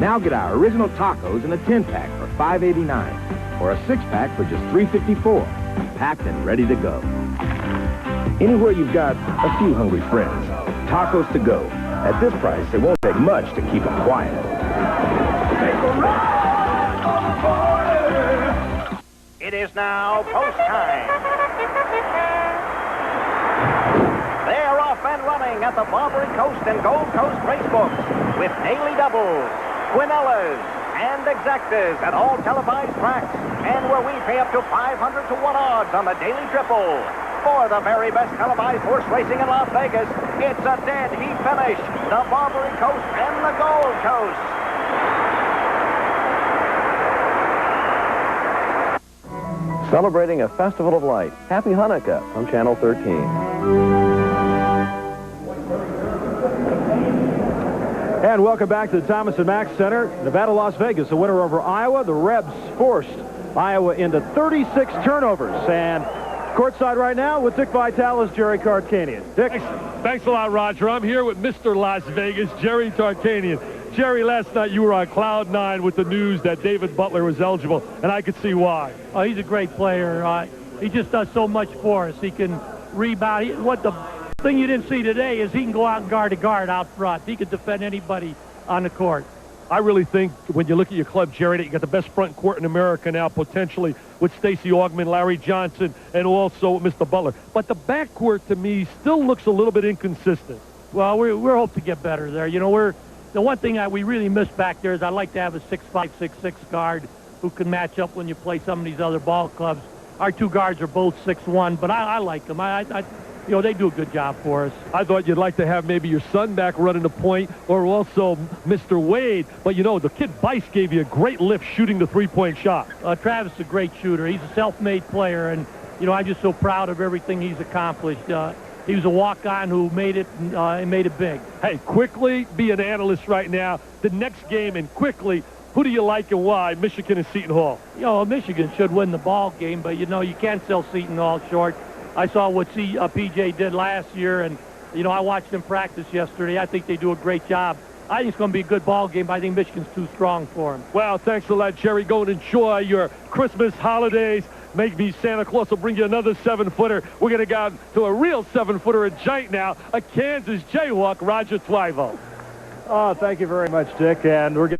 Now get our original tacos in a 10-pack for $5.89 or a 6-pack for just $3.54. Packed and ready to go. Anywhere you've got a few hungry friends, Tacos to Go. At this price, it won't take much to keep them quiet. It is now post time. They're off and running at the Barbary Coast and Gold Coast Racebooks with daily doubles, quinellas, and exactas at all televised tracks, and where we pay up to 500 to 1 odds on the daily triple. For the very best televised horse racing in Las Vegas, it's a dead heat finish, the Barbary Coast and the Gold Coast. Celebrating a festival of light. Happy Hanukkah from Channel 13. And welcome back to the Thomas & Mack Center. Nevada, Las Vegas, a winner over Iowa. The Rebs forced Iowa into 36 turnovers. And courtside right now with Dick Vitalis, Jerry Tarkanian. Dick. Thanks a lot, Roger. I'm here with Mr. Las Vegas, Jerry Tarkanian. Jerry, last night you were on cloud nine with the news that David Butler was eligible, and I could see why. Oh, he's a great player. He just does so much for us. He can rebound. What the thing you didn't see today is he can go out and guard a guard out front. He could defend anybody on the court. I really think when you look at your club, Jerry, that you got the best front court in America now, potentially with Stacey Augmon, Larry Johnson, and also Mr. Butler. But the backcourt, to me, still looks a little bit inconsistent. Well, we're hope to get better there. You know, the one thing that we really miss back there is I'd like to have a 6'5", 6'6" guard who can match up when you play some of these other ball clubs. Our two guards are both 6'1", but I like them. You know, they do a good job for us. I thought you'd like to have maybe your son back running the point, or also Mr. Wade. But, you know, the kid Bice gave you a great lift shooting the three-point shot. Travis is a great shooter. He's a self-made player, and, you know, I'm just so proud of everything he's accomplished. He was a walk-on who made it and made it big. Hey, quickly be an analyst right now. The next game, and quickly, who do you like and why, Michigan and Seton Hall? You know, Michigan should win the ball game, but, you know, you can't sell Seton Hall short. I saw what PJ did last year, and, you know, I watched them practice yesterday. I think they do a great job. I think it's going to be a good ball game, but I think Michigan's too strong for them. Well, thanks a lot, Jerry. Go and enjoy your Christmas holidays. Maybe Santa Claus will bring you another 7-footer. We're going to go to a real 7-footer, a giant now, a Kansas Jayhawk, Roger Twyvo. Oh, thank you very much, Dick. And we're getting